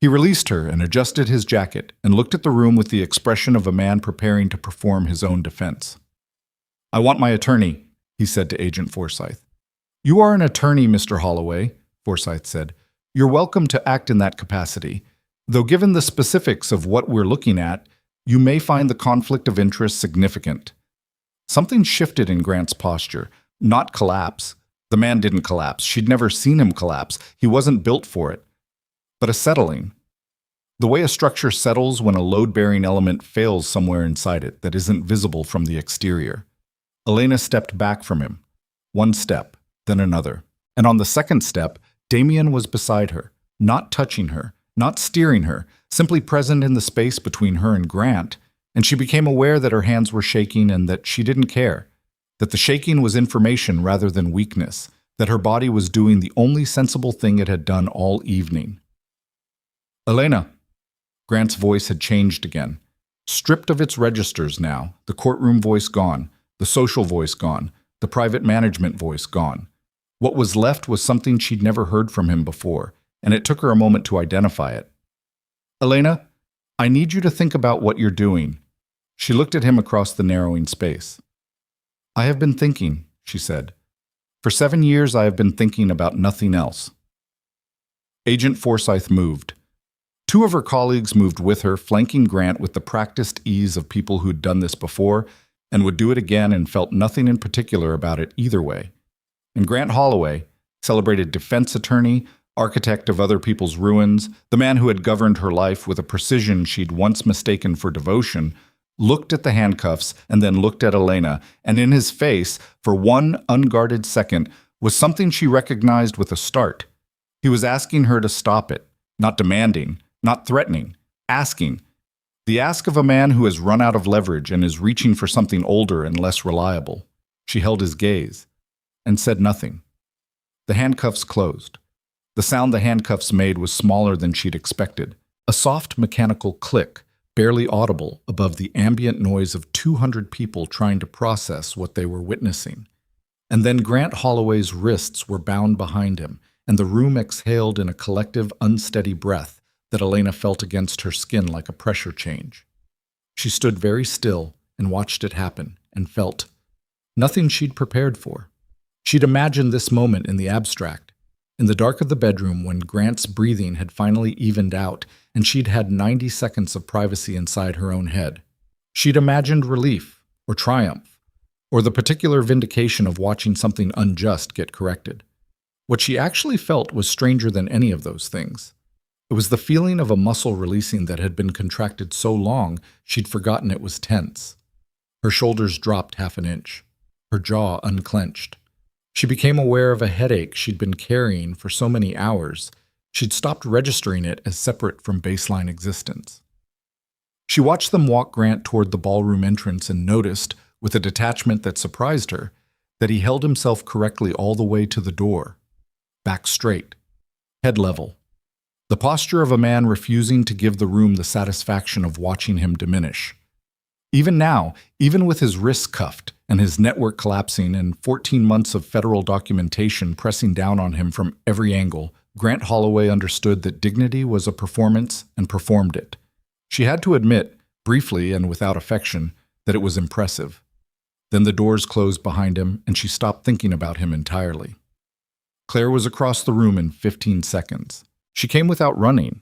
He released her and adjusted his jacket and looked at the room with the expression of a man preparing to perform his own defense. "I want my attorney," he said to Agent Forsyth. "You are an attorney, Mr. Holloway," Forsyth said. "You're welcome to act in that capacity, though given the specifics of what we're looking at, you may find the conflict of interest significant." Something shifted in Grant's posture. Not collapse. The man didn't collapse. She'd never seen him collapse. He wasn't built for it. But a settling. The way a structure settles when a load-bearing element fails somewhere inside it that isn't visible from the exterior. Elena stepped back from him. 1 step, then another. And on the 2nd step, Damien was beside her, not touching her, not steering her, simply present in the space between her and Grant, and she became aware that her hands were shaking and that she didn't care, that the shaking was information rather than weakness, that her body was doing the only sensible thing it had done all evening. "Elena." Grant's voice had changed again. Stripped of its registers now, the courtroom voice gone, the social voice gone, the private management voice gone. What was left was something she'd never heard from him before, and it took her a moment to identify it. "Elena, I need you to think about what you're doing." She looked at him across the narrowing space. "I have been thinking," she said. "For 7 years I have been thinking about nothing else." Agent Forsyth moved. 2 of her colleagues moved with her, flanking Grant with the practiced ease of people who'd done this before and would do it again and felt nothing in particular about it either way. And Grant Holloway, celebrated defense attorney, architect of other people's ruins, the man who had governed her life with a precision she'd once mistaken for devotion, looked at the handcuffs and then looked at Elena, and in his face, for one unguarded second, was something she recognized with a start. He was asking her to stop it, not demanding, not threatening, asking. The ask of a man who has run out of leverage and is reaching for something older and less reliable. She held his gaze and said nothing. The handcuffs closed. The sound the handcuffs made was smaller than she'd expected. A soft mechanical click, barely audible above the ambient noise of 200 people trying to process what they were witnessing. And then Grant Holloway's wrists were bound behind him, and the room exhaled in a collective, unsteady breath that Elena felt against her skin like a pressure change. She stood very still and watched it happen, and felt nothing she'd prepared for. She'd imagined this moment in the abstract, in the dark of the bedroom when Grant's breathing had finally evened out and she'd had 90 seconds of privacy inside her own head. She'd imagined relief, or triumph, or the particular vindication of watching something unjust get corrected. What she actually felt was stranger than any of those things. It was the feeling of a muscle releasing that had been contracted so long she'd forgotten it was tense. Her shoulders dropped half an inch. Her jaw unclenched. She became aware of a headache she'd been carrying for so many hours, she'd stopped registering it as separate from baseline existence. She watched them walk Grant toward the ballroom entrance and noticed, with a detachment that surprised her, that he held himself correctly all the way to the door. Back straight. Head level. The posture of a man refusing to give the room the satisfaction of watching him diminish. Even now, even with his wrists cuffed and his network collapsing and 14 months of federal documentation pressing down on him from every angle, Grant Holloway understood that dignity was a performance and performed it. She had to admit, briefly and without affection, that it was impressive. Then the doors closed behind him and she stopped thinking about him entirely. Claire was across the room in 15 seconds. She came without running.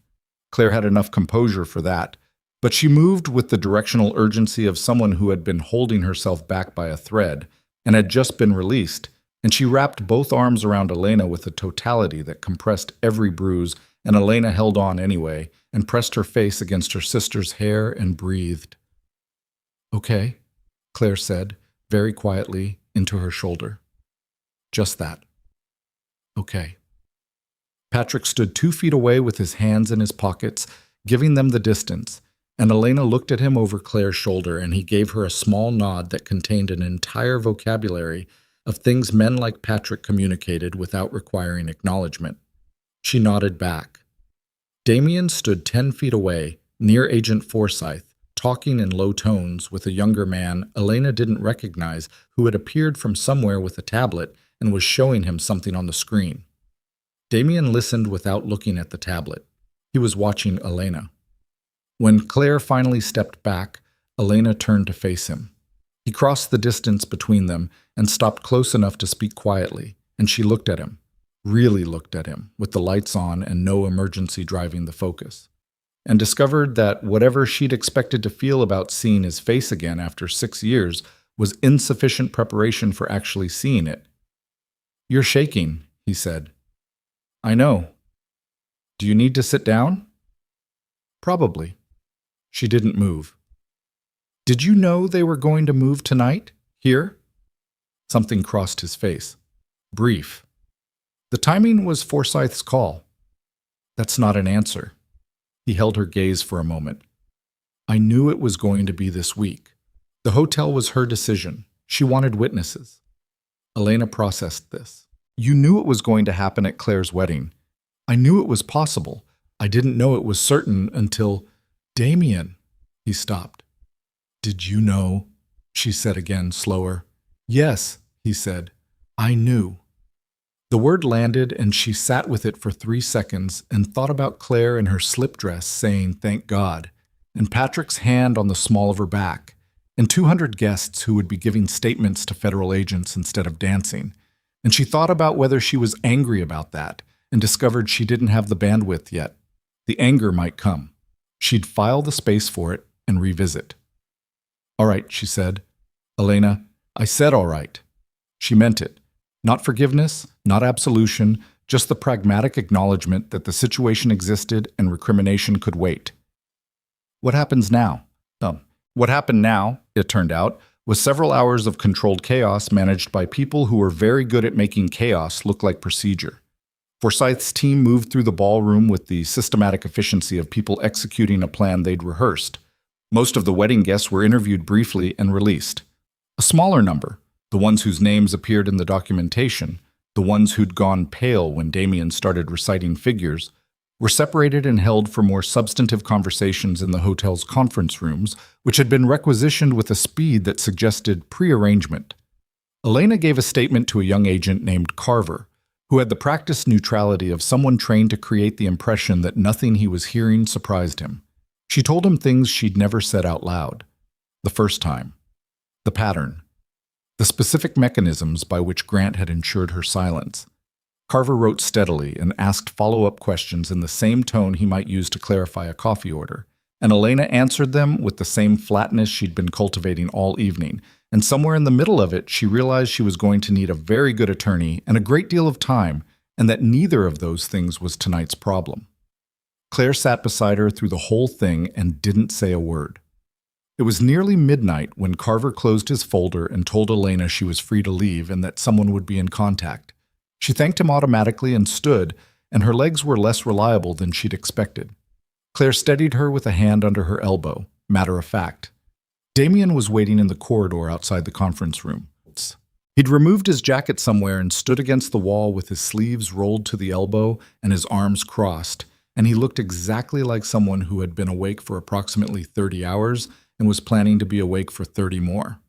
Claire had enough composure for that. But she moved with the directional urgency of someone who had been holding herself back by a thread and had just been released, and she wrapped both arms around Elena with a totality that compressed every bruise, and Elena held on anyway and pressed her face against her sister's hair and breathed. "Okay," Claire said, very quietly, into her shoulder. Just that. "Okay." Patrick stood 2 feet away with his hands in his pockets, giving them the distance, and Elena looked at him over Claire's shoulder, and he gave her a small nod that contained an entire vocabulary of things men like Patrick communicated without requiring acknowledgement. She nodded back. Damien stood 10 feet away, near Agent Forsyth, talking in low tones with a younger man Elena didn't recognize who had appeared from somewhere with a tablet and was showing him something on the screen. Damien listened without looking at the tablet. He was watching Elena. When Claire finally stepped back, Elena turned to face him. He crossed the distance between them and stopped close enough to speak quietly, and she looked at him, really looked at him, with the lights on and no emergency driving the focus, and discovered that whatever she'd expected to feel about seeing his face again after 6 years was insufficient preparation for actually seeing it. "You're shaking," he said. "I know. Do you need to sit down?" "Probably." She didn't move. "Did you know they were going to move tonight? Here?" Something crossed his face. Brief. The timing was Forsyth's call. That's not an answer. He held her gaze for a moment. I knew it was going to be this week. The hotel was her decision. She wanted witnesses. Elena processed this. You knew it was going to happen at Claire's wedding. I knew it was possible. I didn't know it was certain until… Damien. He stopped. Did you know? She said again, slower. Yes, he said. I knew. The word landed and she sat with it for 3 seconds and thought about Claire in her slip dress saying, thank God, and Patrick's hand on the small of her back, and 200 guests who would be giving statements to federal agents instead of dancing. And she thought about whether she was angry about that and discovered she didn't have the bandwidth yet. The anger might come. She'd file the space for it and revisit. All right, she said. Elena, I said all right. She meant it. Not forgiveness, not absolution, just the pragmatic acknowledgement that the situation existed and recrimination could wait. What happens now? What happened now, it turned out, was several hours of controlled chaos managed by people who were very good at making chaos look like procedure. Forsyth's team moved through the ballroom with the systematic efficiency of people executing a plan they'd rehearsed. Most of the wedding guests were interviewed briefly and released. A smaller number, the ones whose names appeared in the documentation, the ones who'd gone pale when Damien started reciting figures, were separated and held for more substantive conversations in the hotel's conference rooms, which had been requisitioned with a speed that suggested prearrangement. Elena gave a statement to a young agent named Carver, who had the practiced neutrality of someone trained to create the impression that nothing he was hearing surprised him. She told him things she'd never said out loud. The first time. The pattern. The specific mechanisms by which Grant had ensured her silence. Carver wrote steadily and asked follow-up questions in the same tone he might use to clarify a coffee order, and Elena answered them with the same flatness she'd been cultivating all evening, and somewhere in the middle of it she realized she was going to need a very good attorney and a great deal of time, and that neither of those things was tonight's problem. Claire sat beside her through the whole thing and didn't say a word. It was nearly midnight when Carver closed his folder and told Elena she was free to leave and that someone would be in contact. She thanked him automatically and stood, and her legs were less reliable than she'd expected. Claire steadied her with a hand under her elbow, matter of fact. Damien was waiting in the corridor outside the conference room. He'd removed his jacket somewhere and stood against the wall with his sleeves rolled to the elbow and his arms crossed, and he looked exactly like someone who had been awake for approximately 30 hours and was planning to be awake for 30 more.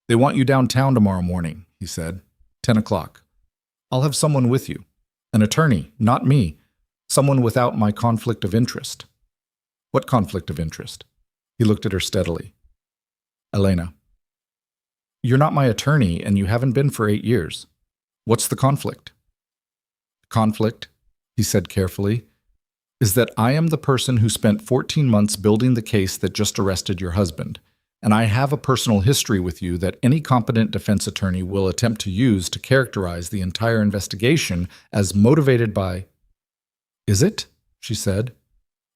They want you downtown tomorrow morning, he said. 10 o'clock. I'll have someone with you. An attorney, not me. Someone without my conflict of interest. What conflict of interest? He looked at her steadily. Elena. You're not my attorney and you haven't been for 8 years. What's the conflict? Conflict, he said carefully, is that I am the person who spent 14 months building the case that just arrested your husband, and I have a personal history with you that any competent defense attorney will attempt to use to characterize the entire investigation as motivated by… Is it? She said.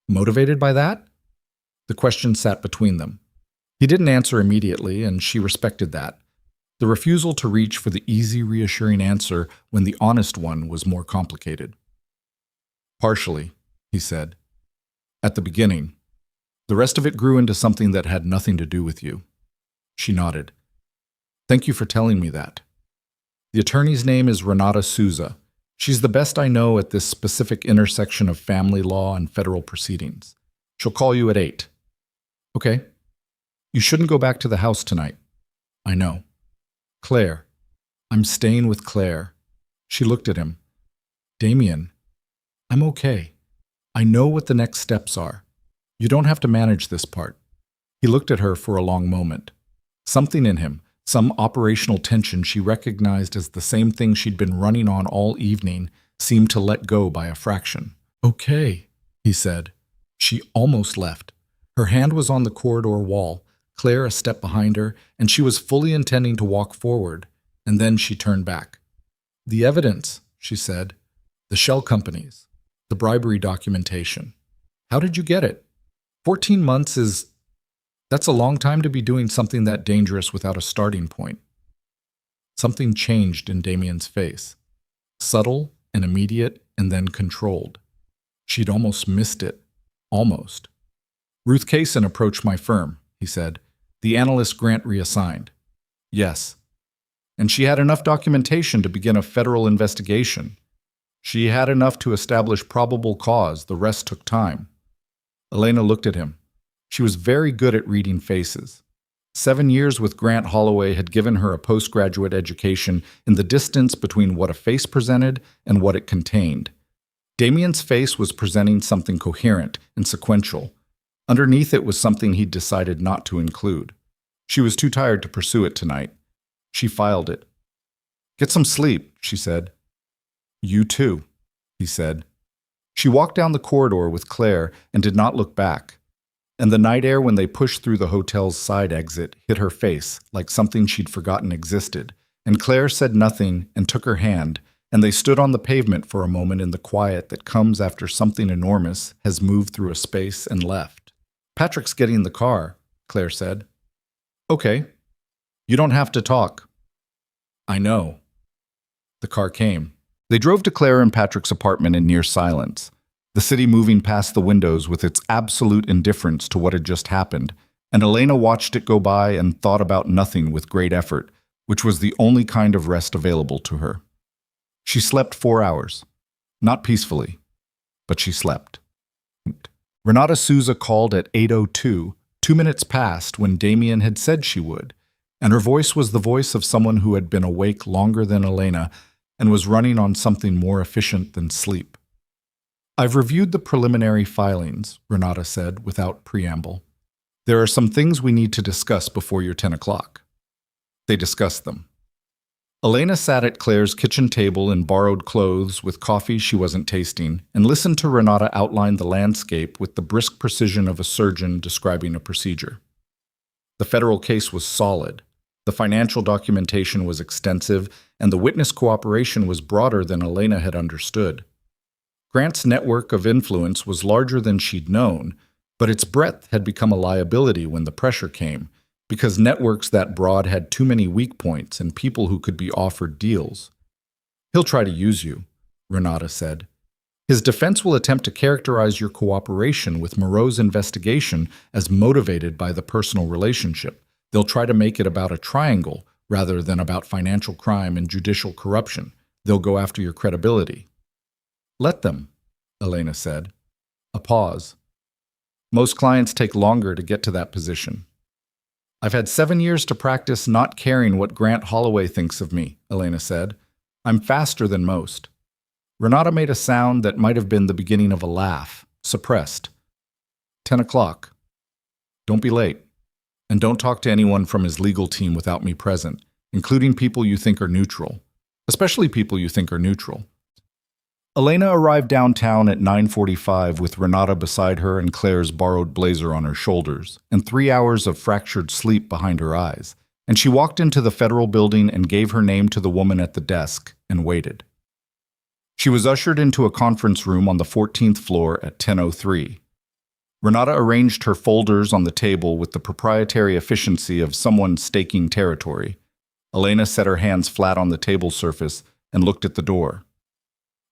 Motivated by that? The question sat between them. He didn't answer immediately, and she respected that. The refusal to reach for the easy, reassuring answer when the honest one was more complicated. Partially, he said. At the beginning. The rest of it grew into something that had nothing to do with you. She nodded. Thank you for telling me that. The attorney's name is Renata Souza. She's the best I know at this specific intersection of family law and federal proceedings. She'll call you at 8. Okay. You shouldn't go back to the house tonight. I know. Claire. I'm staying with Claire. She looked at him. Damien. I'm okay. I know what the next steps are. You don't have to manage this part. He looked at her for a long moment. Something in him, some operational tension she recognized as the same thing she'd been running on all evening, seemed to let go by a fraction. Okay, he said. She almost left. Her hand was on the corridor wall, Claire a step behind her, and she was fully intending to walk forward, and then she turned back. The evidence, she said. The shell companies. The bribery documentation. How did you get it? 14 months that's a long time to be doing something that dangerous without a starting point. Something changed in Damien's face. Subtle and immediate and then controlled. She'd almost missed it. Almost. Ruth Kaysen approached my firm, he said. The analyst Grant reassigned. Yes. And she had enough documentation to begin a federal investigation. She had enough to establish probable cause. The rest took time. Elena looked at him. She was very good at reading faces. 7 years with Grant Holloway had given her a postgraduate education in the distance between what a face presented and what it contained. Damien's face was presenting something coherent and sequential. Underneath it was something he'd decided not to include. She was too tired to pursue it tonight. She filed it. Get some sleep, she said. You too, he said. She walked down the corridor with Claire and did not look back. And the night air when they pushed through the hotel's side exit hit her face like something she'd forgotten existed. And Claire said nothing and took her hand, and they stood on the pavement for a moment in the quiet that comes after something enormous has moved through a space and left. Patrick's getting the car, Claire said. Okay. You don't have to talk. I know. The car came. They drove to Claire and Patrick's apartment in near silence, the city moving past the windows with its absolute indifference to what had just happened, and Elena watched it go by and thought about nothing with great effort, which was the only kind of rest available to her. She slept 4 hours. Not peacefully, but she slept. Renata Souza called at 8:02, 2 minutes past when Damien had said she would, and her voice was the voice of someone who had been awake longer than Elena and was running on something more efficient than sleep. I've reviewed the preliminary filings, Renata said without preamble. There are some things we need to discuss before your 10 o'clock. They discussed them. Elena sat at Claire's kitchen table in borrowed clothes with coffee she wasn't tasting and listened to Renata outline the landscape with the brisk precision of a surgeon describing a procedure. The federal case was solid. The financial documentation was extensive, and the witness cooperation was broader than Elena had understood. Grant's network of influence was larger than she'd known, but its breadth had become a liability when the pressure came, because networks that broad had too many weak points and people who could be offered deals. He'll try to use you, Renata said. His defense will attempt to characterize your cooperation with Moreau's investigation as motivated by the personal relationship. They'll try to make it about a triangle rather than about financial crime and judicial corruption. They'll go after your credibility. Let them, Elena said. A pause. Most clients take longer to get to that position. I've had 7 years to practice not caring what Grant Holloway thinks of me, Elena said. I'm faster than most. Renata made a sound that might have been the beginning of a laugh, suppressed. 10 o'clock. Don't be late. And don't talk to anyone from his legal team without me present, including people you think are neutral, especially people you think are neutral. Elena arrived downtown at 9:45 with Renata beside her and Claire's borrowed blazer on her shoulders, and 3 hours of fractured sleep behind her eyes, and she walked into the federal building and gave her name to the woman at the desk and waited. She was ushered into a conference room on the 14th floor at 10:03. Renata arranged her folders on the table with the proprietary efficiency of someone staking territory. Elena set her hands flat on the table surface and looked at the door.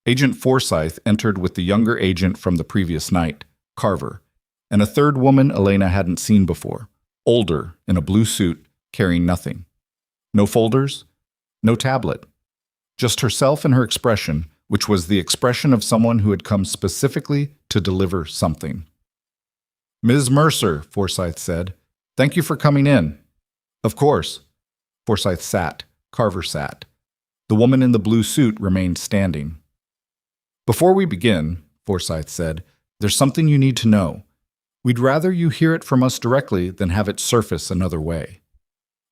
Agent Forsyth entered with the younger agent from the previous night, Carver, and a third woman Elena hadn't seen before, older, in a blue suit, carrying nothing. No folders, no tablet. Just herself and her expression, which was the expression of someone who had come specifically to deliver something. Ms. Mercer, Forsyth said, thank you for coming in. Of course. Forsyth sat. Carver sat. The woman in the blue suit remained standing. Before we begin, Forsyth said, there's something you need to know. We'd rather you hear it from us directly than have it surface another way.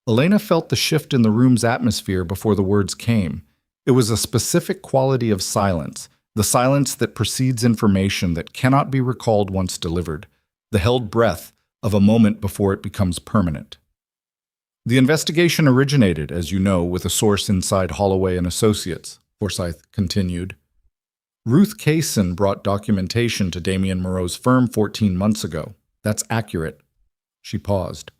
Elena felt the shift in the room's atmosphere before the words came. It was a specific quality of silence, the silence that precedes information that cannot be recalled once delivered, the held breath of a moment before it becomes permanent. The investigation originated, as you know, with a source inside Holloway and Associates, Forsyth continued. Ruth Kaysen brought documentation to Damien Moreau's firm 14 months ago. That's accurate. She paused.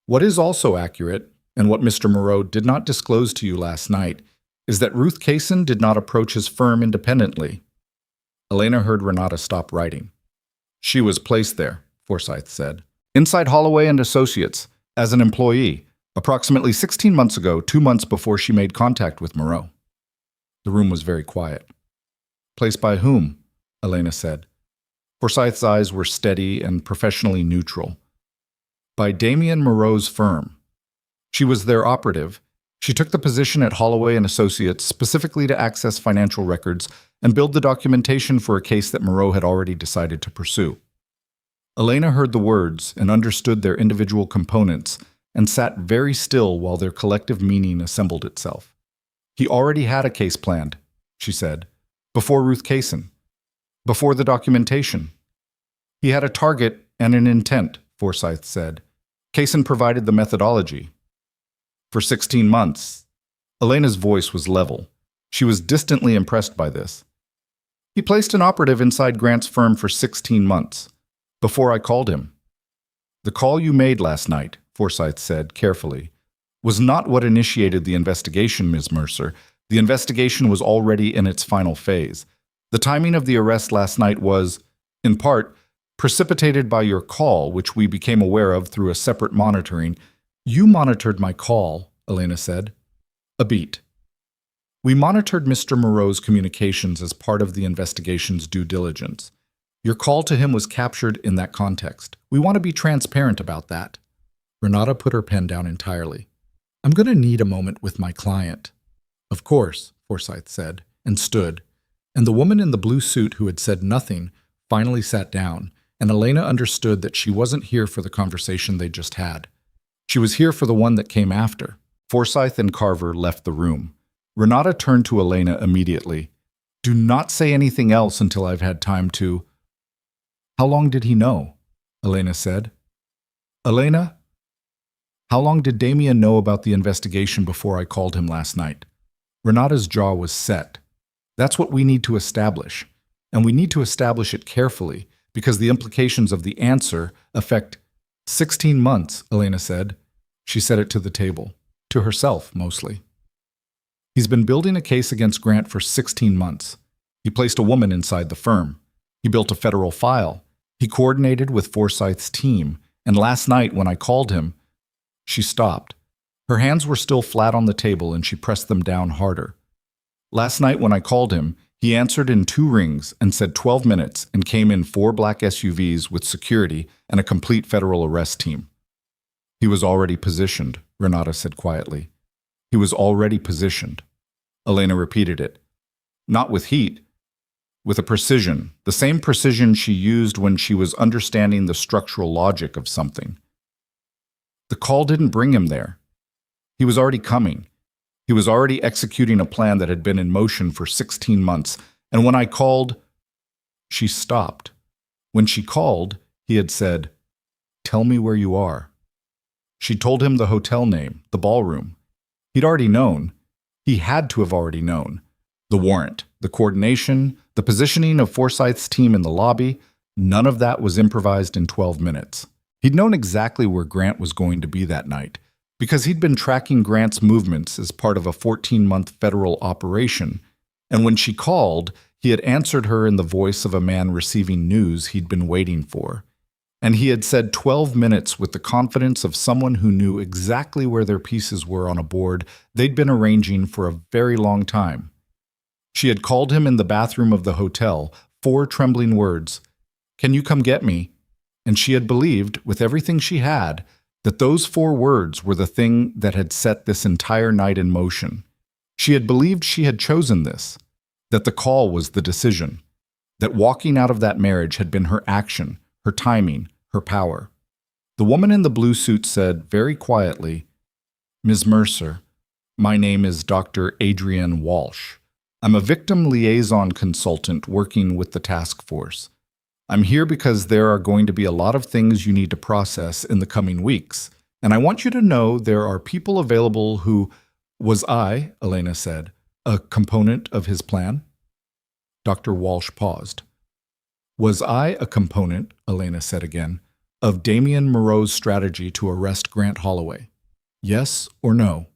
What is also accurate, and what Mr. Moreau did not disclose to you last night, is that Ruth Kaysen did not approach his firm independently. Elena heard Renata stop writing. She was placed there, Forsyth said. Inside Holloway and Associates, as an employee, approximately 16 months ago, 2 months before she made contact with Moreau. The room was very quiet. Placed by whom? Elena said. Forsyth's eyes were steady and professionally neutral. By Damien Moreau's firm. She was their operative. She took the position at Holloway and Associates specifically to access financial records and build the documentation for a case that Moreau had already decided to pursue. Elena heard the words and understood their individual components and sat very still while their collective meaning assembled itself. He already had a case planned, she said, before Ruth Kaysen, before the documentation. He had a target and an intent, Forsyth said. Kaysen provided the methodology. For 16 months, Elena's voice was level. She was distantly impressed by this. He placed an operative inside Grant's firm for 16 months, before I called him. The call you made last night, Forsyth said carefully, was not what initiated the investigation, Ms. Mercer. The investigation was already in its final phase. The timing of the arrest last night was, in part, precipitated by your call, which we became aware of through a separate monitoring. You monitored my call, Elena said. A beat. We monitored Mr. Moreau's communications as part of the investigation's due diligence. Your call to him was captured in that context. We want to be transparent about that. Renata put her pen down entirely. I'm going to need a moment with my client. Of course, Forsyth said, and stood. And the woman in the blue suit who had said nothing finally sat down, and Elena understood that she wasn't here for the conversation they just had. She was here for the one that came after. Forsyth and Carver left the room. Renata turned to Elena immediately. Do not say anything else until I've had time to... How long did he know? Elena said. Elena? How long did Damien know about the investigation before I called him last night? Renata's jaw was set. That's what we need to establish. And we need to establish it carefully, because the implications of the answer affect 16 months, Elena said. She said it to the table. To herself, mostly. He's been building a case against Grant for 16 months. He placed a woman inside the firm. He built a federal file. He coordinated with Forsyth's team. And last night, when I called him, she stopped. Her hands were still flat on the table and she pressed them down harder. Last night when I called him, he answered in 2 rings and said 12 minutes and came in 4 black SUVs with security and a complete federal arrest team. He was already positioned, Renata said quietly. He was already positioned. Elena repeated it. Not with heat, with a precision, the same precision she used when she was understanding the structural logic of something. The call didn't bring him there. He was already coming. He was already executing a plan that had been in motion for 16 months, and when I called, she stopped. When she called, he had said, "Tell me where you are." She told him the hotel name, the ballroom. He'd already known. He had to have already known. The warrant, the coordination, the positioning of Forsyth's team in the lobby, none of that was improvised in 12 minutes. He'd known exactly where Grant was going to be that night, because he'd been tracking Grant's movements as part of a 14-month federal operation, and when she called, he had answered her in the voice of a man receiving news he'd been waiting for. And he had said 12 minutes with the confidence of someone who knew exactly where their pieces were on a board they'd been arranging for a very long time. She had called him in the bathroom of the hotel, 4 trembling words, "Can you come get me?" And she had believed, with everything she had, that those 4 words were the thing that had set this entire night in motion. She had believed she had chosen this, that the call was the decision, that walking out of that marriage had been her action, her timing, her power. The woman in the blue suit said very quietly, "Ms. Mercer, my name is Dr. Adrienne Walsh. I'm a victim liaison consultant working with the task force. I'm here because there are going to be a lot of things you need to process in the coming weeks, and I want you to know there are people available who..." Was I, Elena said, a component of his plan? Dr. Walsh paused. Was I a component, Elena said again, of Damien Moreau's strategy to arrest Grant Holloway? Yes or no?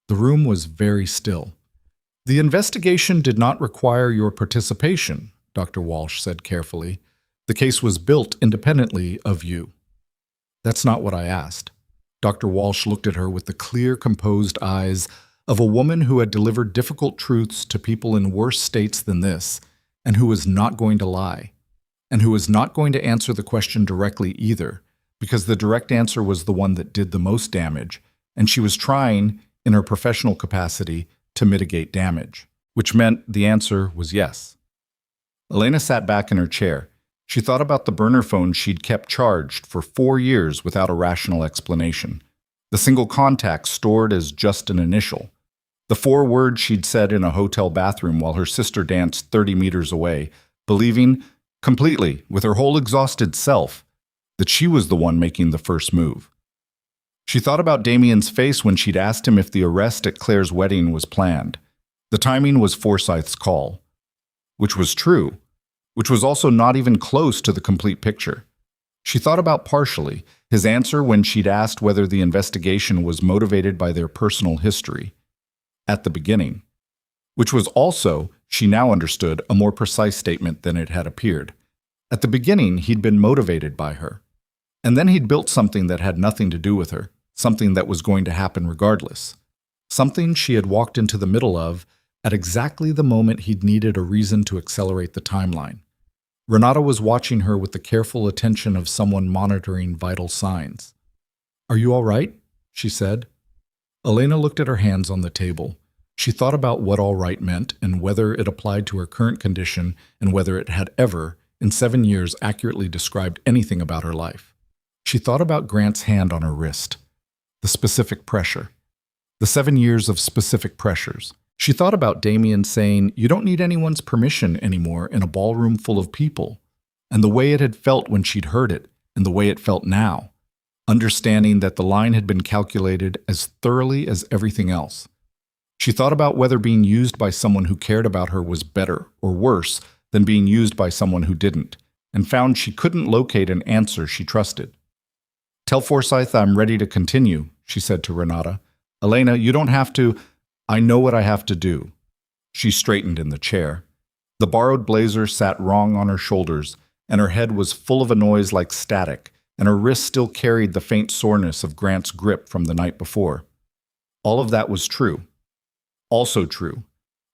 The room was very still. The investigation did not require your participation, Dr. Walsh said carefully. The case was built independently of you. That's not what I asked. Dr. Walsh looked at her with the clear, composed eyes of a woman who had delivered difficult truths to people in worse states than this, and who was not going to lie, and who was not going to answer the question directly either, because the direct answer was the one that did the most damage, and she was trying, in her professional capacity, to mitigate damage, which meant the answer was yes. Elena sat back in her chair. She thought about the burner phone she'd kept charged for 4 years without a rational explanation. The single contact stored as just an initial. The 4 words she'd said in a hotel bathroom while her sister danced 30 meters away, believing, completely, with her whole exhausted self, that she was the one making the first move. She thought about Damien's face when she'd asked him if the arrest at Claire's wedding was planned. The timing was Forsyth's call. Which was true. Which was also not even close to the complete picture. She thought about partially his answer when she'd asked whether the investigation was motivated by their personal history. At the beginning. Which was also, she now understood, a more precise statement than it had appeared. At the beginning, he'd been motivated by her. And then he'd built something that had nothing to do with her, something that was going to happen regardless. Something she had walked into the middle of at exactly the moment he'd needed a reason to accelerate the timeline. Renata was watching her with the careful attention of someone monitoring vital signs. "Are you all right?" she said. Elena looked at her hands on the table. She thought about what all right meant and whether it applied to her current condition and whether it had ever, in 7 years, accurately described anything about her life. She thought about Grant's hand on her wrist. The specific pressure. The 7 years of specific pressures. She thought about Damien saying, "You don't need anyone's permission anymore in a ballroom full of people," and the way it had felt when she'd heard it, and the way it felt now, understanding that the line had been calculated as thoroughly as everything else. She thought about whether being used by someone who cared about her was better or worse than being used by someone who didn't, and found she couldn't locate an answer she trusted. "Tell Forsyth I'm ready to continue," she said to Renata. "Elena, you don't have to. I know what I have to do." She straightened in the chair. The borrowed blazer sat wrong on her shoulders, and her head was full of a noise like static, and her wrist still carried the faint soreness of Grant's grip from the night before. All of that was true. Also true.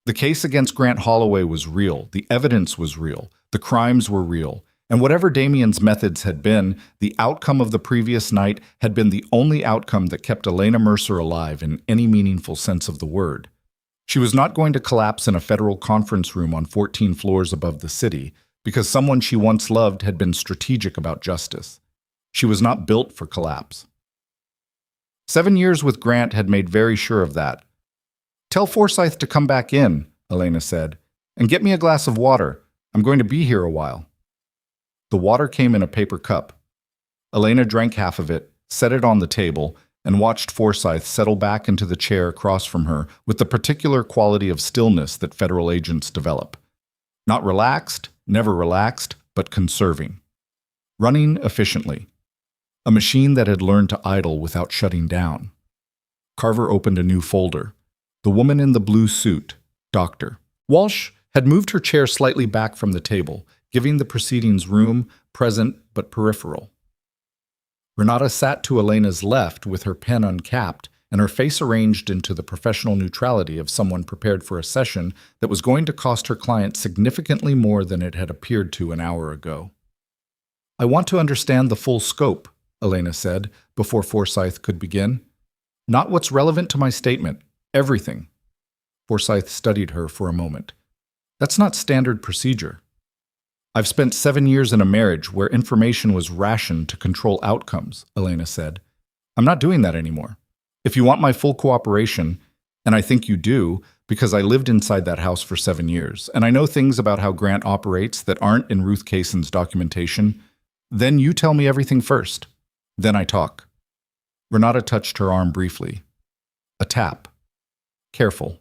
The case against Grant Holloway was real, the evidence was real, the crimes were real, and whatever Damien's methods had been, the outcome of the previous night had been the only outcome that kept Elena Mercer alive in any meaningful sense of the word. She was not going to collapse in a federal conference room on 14 floors above the city because someone she once loved had been strategic about justice. She was not built for collapse. 7 years with Grant had made very sure of that. "Tell Forsyth to come back in," Elena said, "and get me a glass of water. I'm going to be here a while." The water came in a paper cup. Elena drank half of it, set it on the table, and watched Forsyth settle back into the chair across from her with the particular quality of stillness that federal agents develop. Not relaxed, never relaxed, but conserving. Running efficiently. A machine that had learned to idle without shutting down. Carver opened a new folder. The woman in the blue suit, Doctor. Walsh had moved her chair slightly back from the table, giving the proceedings room, present but peripheral. Renata sat to Elena's left with her pen uncapped and her face arranged into the professional neutrality of someone prepared for a session that was going to cost her client significantly more than it had appeared to an hour ago. "I want to understand the full scope," Elena said, before Forsyth could begin. "Not what's relevant to my statement. Everything." Forsyth studied her for a moment. "That's not standard procedure." "I've spent 7 years in a marriage where information was rationed to control outcomes," Elena said. "I'm not doing that anymore. If you want my full cooperation, and I think you do, because I lived inside that house for 7 years, and I know things about how Grant operates that aren't in Ruth Kayson's documentation, then you tell me everything first. Then I talk." Renata touched her arm briefly. A tap. Careful.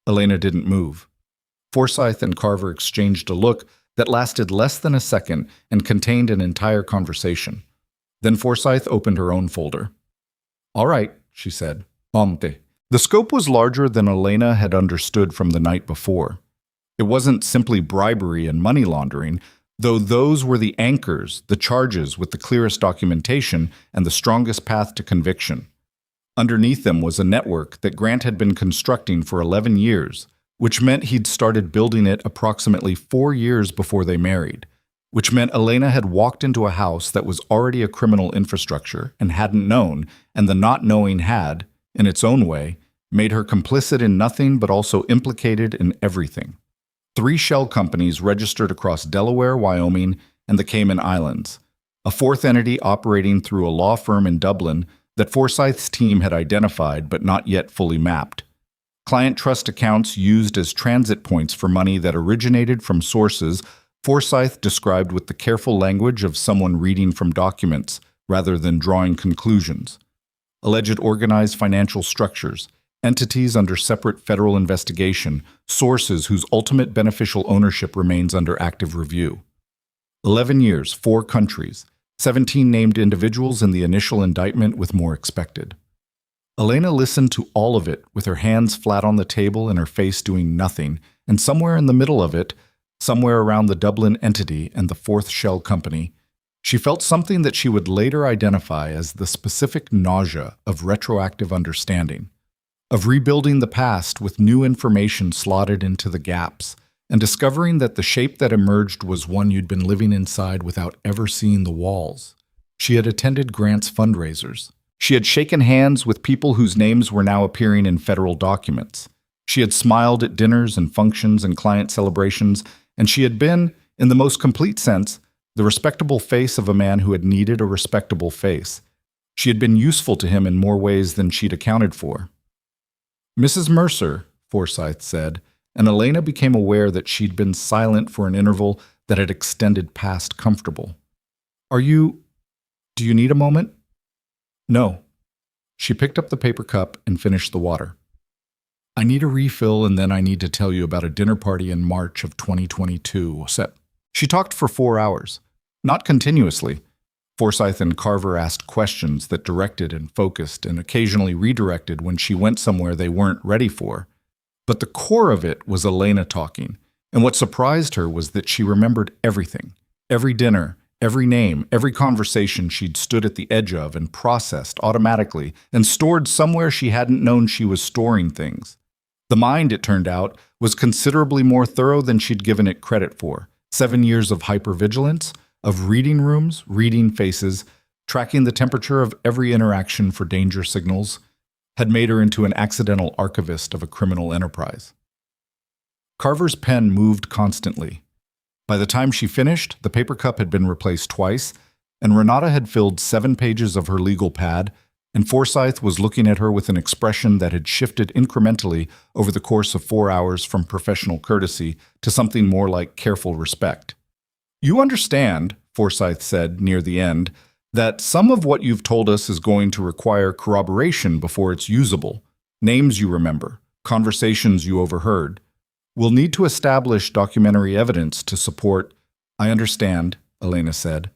Elena didn't move. Forsyth and Carver exchanged a look that lasted less than a second and contained an entire conversation. Then Forsyth opened her own folder. "All right," she said. "Ponte." The scope was larger than Elena had understood from the night before. It wasn't simply bribery and money laundering, though those were the anchors, the charges with the clearest documentation and the strongest path to conviction. Underneath them was a network that Grant had been constructing for 11 years, which meant he'd started building it approximately 4 years before they married, which meant Elena had walked into a house that was already a criminal infrastructure and hadn't known, and the not knowing had, in its own way, made her complicit in nothing but also implicated in everything. 3 shell companies registered across Delaware, Wyoming, and the Cayman Islands, a 4th entity operating through a law firm in Dublin that Forsyth's team had identified but not yet fully mapped. Client trust accounts used as transit points for money that originated from sources Forsyth described with the careful language of someone reading from documents rather than drawing conclusions. Alleged organized financial structures, entities under separate federal investigation, sources whose ultimate beneficial ownership remains under active review. 11 years, 4 countries, 17 named individuals in the initial indictment with more expected. Elena listened to all of it with her hands flat on the table and her face doing nothing, and somewhere in the middle of it, somewhere around the Dublin entity and the 4th shell company, she felt something that she would later identify as the specific nausea of retroactive understanding, of rebuilding the past with new information slotted into the gaps, and discovering that the shape that emerged was one you'd been living inside without ever seeing the walls. She had attended Grant's fundraisers. She had shaken hands with people whose names were now appearing in federal documents. She had smiled at dinners and functions and client celebrations, and she had been, in the most complete sense, the respectable face of a man who had needed a respectable face. She had been useful to him in more ways than she'd accounted for. "Mrs. Mercer," Forsyth said, and Elena became aware that she'd been silent for an interval that had extended past comfortable. Do you need a moment?" "No." She picked up the paper cup and finished the water. "I need a refill, and then I need to tell you about a dinner party in March of 2022. She talked for 4 hours. Not continuously. Forsyth and Carver asked questions that directed and focused and occasionally redirected when she went somewhere they weren't ready for. But the core of it was Elena talking, and what surprised her was that she remembered everything. Every dinner, every name, every conversation she'd stood at the edge of and processed automatically and stored somewhere she hadn't known she was storing things. The mind, it turned out, was considerably more thorough than she'd given it credit for. 7 years of hypervigilance, of reading rooms, reading faces, tracking the temperature of every interaction for danger signals, had made her into an accidental archivist of a criminal enterprise. Carver's pen moved constantly. By the time she finished, the paper cup had been replaced twice, and Renata had filled 7 pages of her legal pad, and Forsyth was looking at her with an expression that had shifted incrementally over the course of 4 hours from professional courtesy to something more like careful respect. "You understand," Forsyth said near the end, "that some of what you've told us is going to require corroboration before it's usable. Names you remember, conversations you overheard. We'll need to establish documentary evidence to support—" "I understand," Elena said.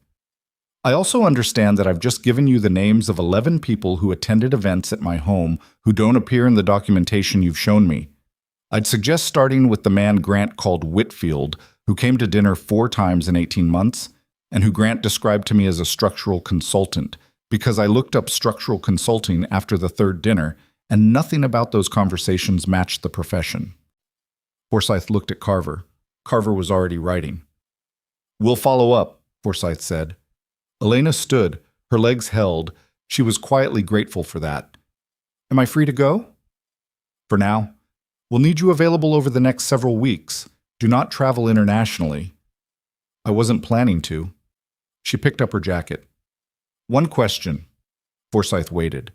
"I also understand that I've just given you the names of 11 people who attended events at my home who don't appear in the documentation you've shown me. I'd suggest starting with the man Grant called Whitfield, who came to dinner 4 times in 18 months, and who Grant described to me as a structural consultant, because I looked up structural consulting after the 3rd dinner, and nothing about those conversations matched the profession." Forsyth looked at Carver. Carver was already writing. "We'll follow up," Forsyth said. Elena stood, her legs held. She was quietly grateful for that. "Am I free to go?" "For now. We'll need you available over the next several weeks. Do not travel internationally." "I wasn't planning to." She picked up her jacket. "One question." Forsyth waited.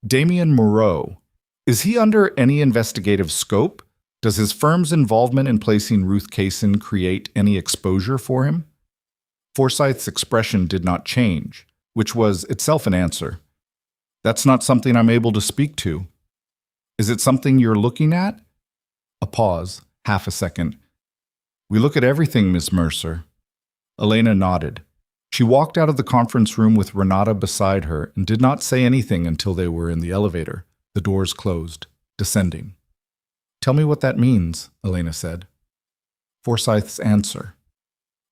"Damien Moreau, is he under any investigative scope? Does his firm's involvement in placing Ruth Kaysen create any exposure for him?" Forsyth's expression did not change, which was itself an answer. "That's not something I'm able to speak to." "Is it something you're looking at?" A pause, half a second. "We look at everything, Miss Mercer." Elena nodded. She walked out of the conference room with Renata beside her and did not say anything until they were in the elevator, the doors closed, descending. "Tell me what that means," Elena said. Forsyth's answer.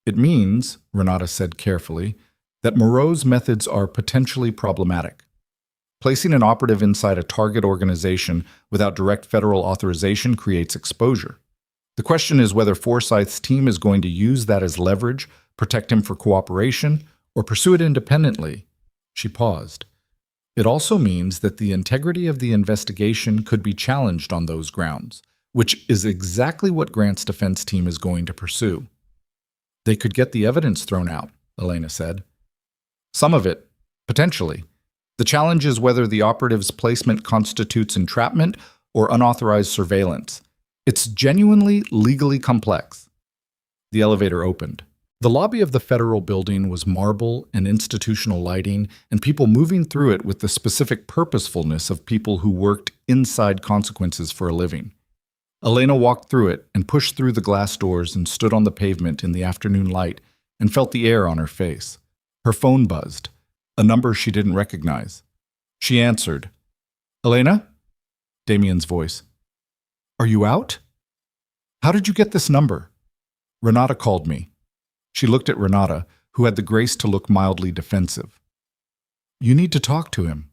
It means, Renata said carefully, that Moreau's methods are potentially problematic. Placing an operative inside a target organization without direct federal authorization creates exposure. The question is whether Forsyth's team is going to use that as leverage, protect him for cooperation, or pursue it independently. She paused. It also means that the integrity of the investigation could be challenged on those grounds, which is exactly what Grant's defense team is going to pursue. They could get the evidence thrown out, Elena said. Some of it, potentially. The challenge is whether the operative's placement constitutes entrapment or unauthorized surveillance. It's genuinely legally complex. The elevator opened. The lobby of the federal building was marble and institutional lighting, and people moving through it with the specific purposefulness of people who worked inside consequences for a living. Elena walked through it and pushed through the glass doors and stood on the pavement in the afternoon light and felt the air on her face. Her phone buzzed, a number she didn't recognize. She answered. "Elena?" Damien's voice. "Are you out? How did you get this number?" "Renata called me." She looked at Renata, who had the grace to look mildly defensive. "You need to talk to him,"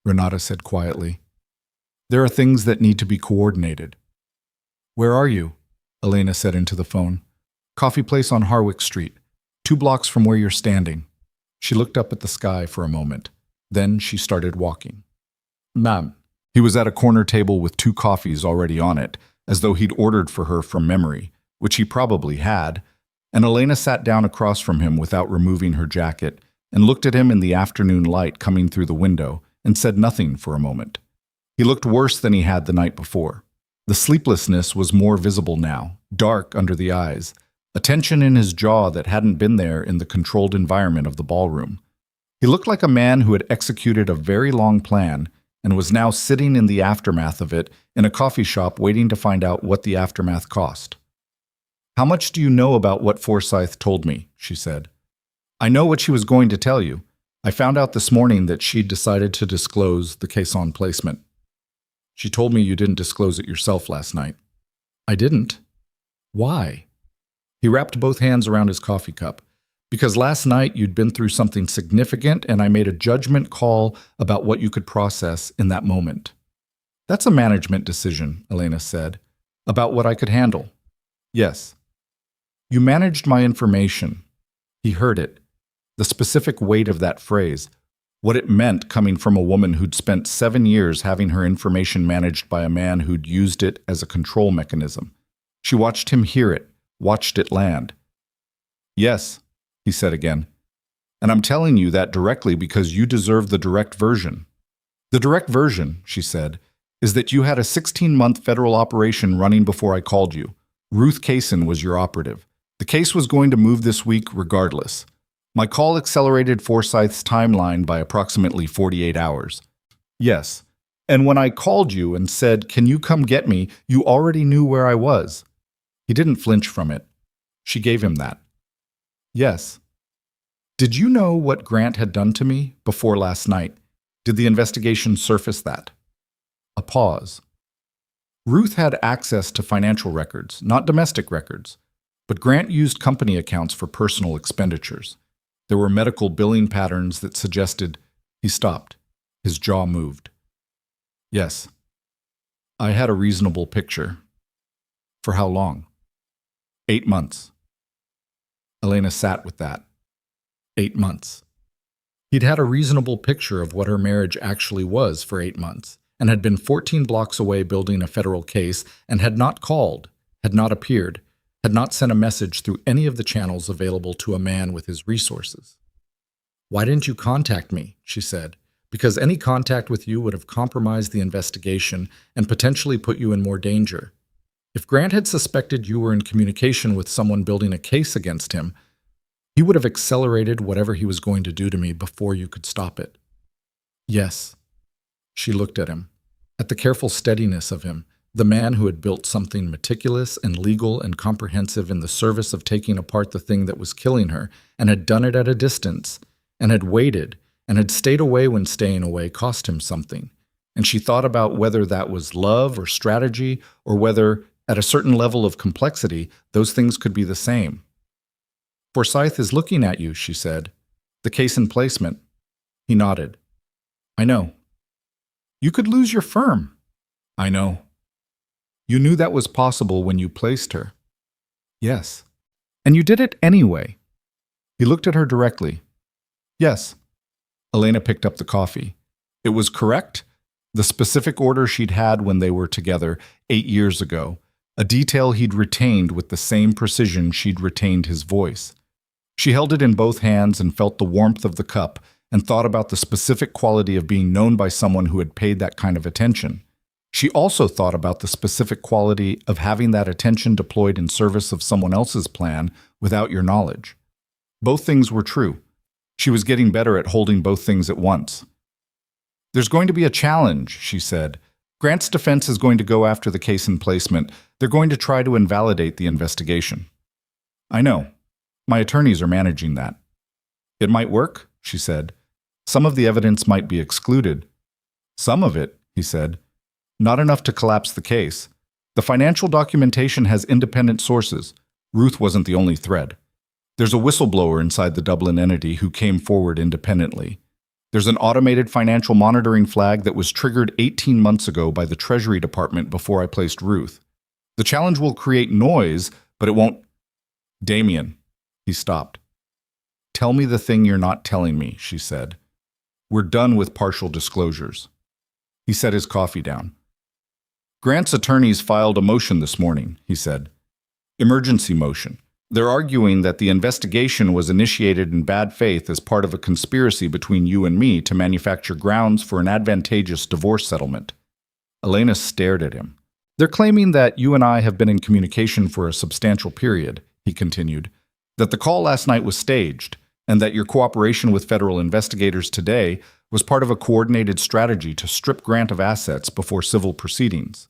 Renata said quietly. "There are things that need to be coordinated." "Where are you?" Elena said into the phone. "Coffee place on Harwick Street, 2 blocks from where you're standing." She looked up at the sky for a moment. Then she started walking. "Ma'am." He was at a corner table with 2 coffees already on it, as though he'd ordered for her from memory, which he probably had, and Elena sat down across from him without removing her jacket and looked at him in the afternoon light coming through the window and said nothing for a moment. He looked worse than he had the night before. The sleeplessness was more visible now, dark under the eyes, a tension in his jaw that hadn't been there in the controlled environment of the ballroom. He looked like a man who had executed a very long plan and was now sitting in the aftermath of it in a coffee shop waiting to find out what the aftermath cost. "How much do you know about what Forsyth told me?" she said. "I know what she was going to tell you. I found out this morning that she'd decided to disclose the caisson placement. She told me you didn't disclose it yourself last night." "I didn't." "Why?" He wrapped both hands around his coffee cup. "Because last night you'd been through something significant and I made a judgment call about what you could process in that moment." "That's a management decision," Elena said. "About what I could handle." "Yes." "You managed my information." He heard it. The specific weight of that phrase. What it meant coming from a woman who'd spent 7 years having her information managed by a man who'd used it as a control mechanism. She watched him hear it, watched it land. "Yes," he said again. "And I'm telling you that directly because you deserve the direct version." "The direct version," she said, "is that you had a 16-month federal operation running before I called you. Ruth Kaysen was your operative. The case was going to move this week regardless. My call accelerated Forsyth's timeline by approximately 48 hours. Yes. And when I called you and said, 'Can you come get me?' you already knew where I was." He didn't flinch from it. She gave him that. "Yes." "Did you know what Grant had done to me before last night? Did the investigation surface that?" A pause. "Ruth had access to financial records, not domestic records. But Grant used company accounts for personal expenditures. There were medical billing patterns that suggested—" He stopped. His jaw moved. "Yes. I had a reasonable picture." "For how long?" 8 months. Elena sat with that. 8 months. He'd had a reasonable picture of what her marriage actually was for 8 months, and had been 14 blocks away building a federal case, and had not called, had not appeared, had not sent a message through any of the channels available to a man with his resources. "Why didn't you contact me?" she said. "Because any contact with you would have compromised the investigation and potentially put you in more danger. If Grant had suspected you were in communication with someone building a case against him, he would have accelerated whatever he was going to do to me before you could stop it." "Yes." She looked at him, at the careful steadiness of him, the man who had built something meticulous and legal and comprehensive in the service of taking apart the thing that was killing her, and had done it at a distance, and had waited, and had stayed away when staying away cost him something. And she thought about whether that was love or strategy, or whether, at a certain level of complexity, those things could be the same. Forsyth is looking at you, she said. The case in placement. He nodded. I know. You could lose your firm. I know. You knew that was possible when you placed her. Yes. And you did it anyway. He looked at her directly. Yes. Elena picked up the coffee. It was correct. The specific order she'd had when they were together 8 years ago. A detail he'd retained with the same precision she'd retained his voice. She held it in both hands and felt the warmth of the cup and thought about the specific quality of being known by someone who had paid that kind of attention. She also thought about the specific quality of having that attention deployed in service of someone else's plan without your knowledge. Both things were true. She was getting better at holding both things at once. There's going to be a challenge, she said. Grant's defense is going to go after the case in placement. They're going to try to invalidate the investigation. I know. My attorneys are managing that. It might work, she said. Some of the evidence might be excluded. Some of it, he said. Not enough to collapse the case. The financial documentation has independent sources. Ruth wasn't the only thread. There's a whistleblower inside the Dublin entity who came forward independently. There's an automated financial monitoring flag that was triggered 18 months ago by the Treasury Department before I placed Ruth. The challenge will create noise, but it won't... Damien. He stopped. Tell me the thing you're not telling me, she said. We're done with partial disclosures. He set his coffee down. Grant's attorneys filed a motion this morning, he said. Emergency motion. They're arguing that the investigation was initiated in bad faith as part of a conspiracy between you and me to manufacture grounds for an advantageous divorce settlement. Elena stared at him. They're claiming that you and I have been in communication for a substantial period, he continued, that the call last night was staged, and that your cooperation with federal investigators today was part of a coordinated strategy to strip Grant of assets before civil proceedings.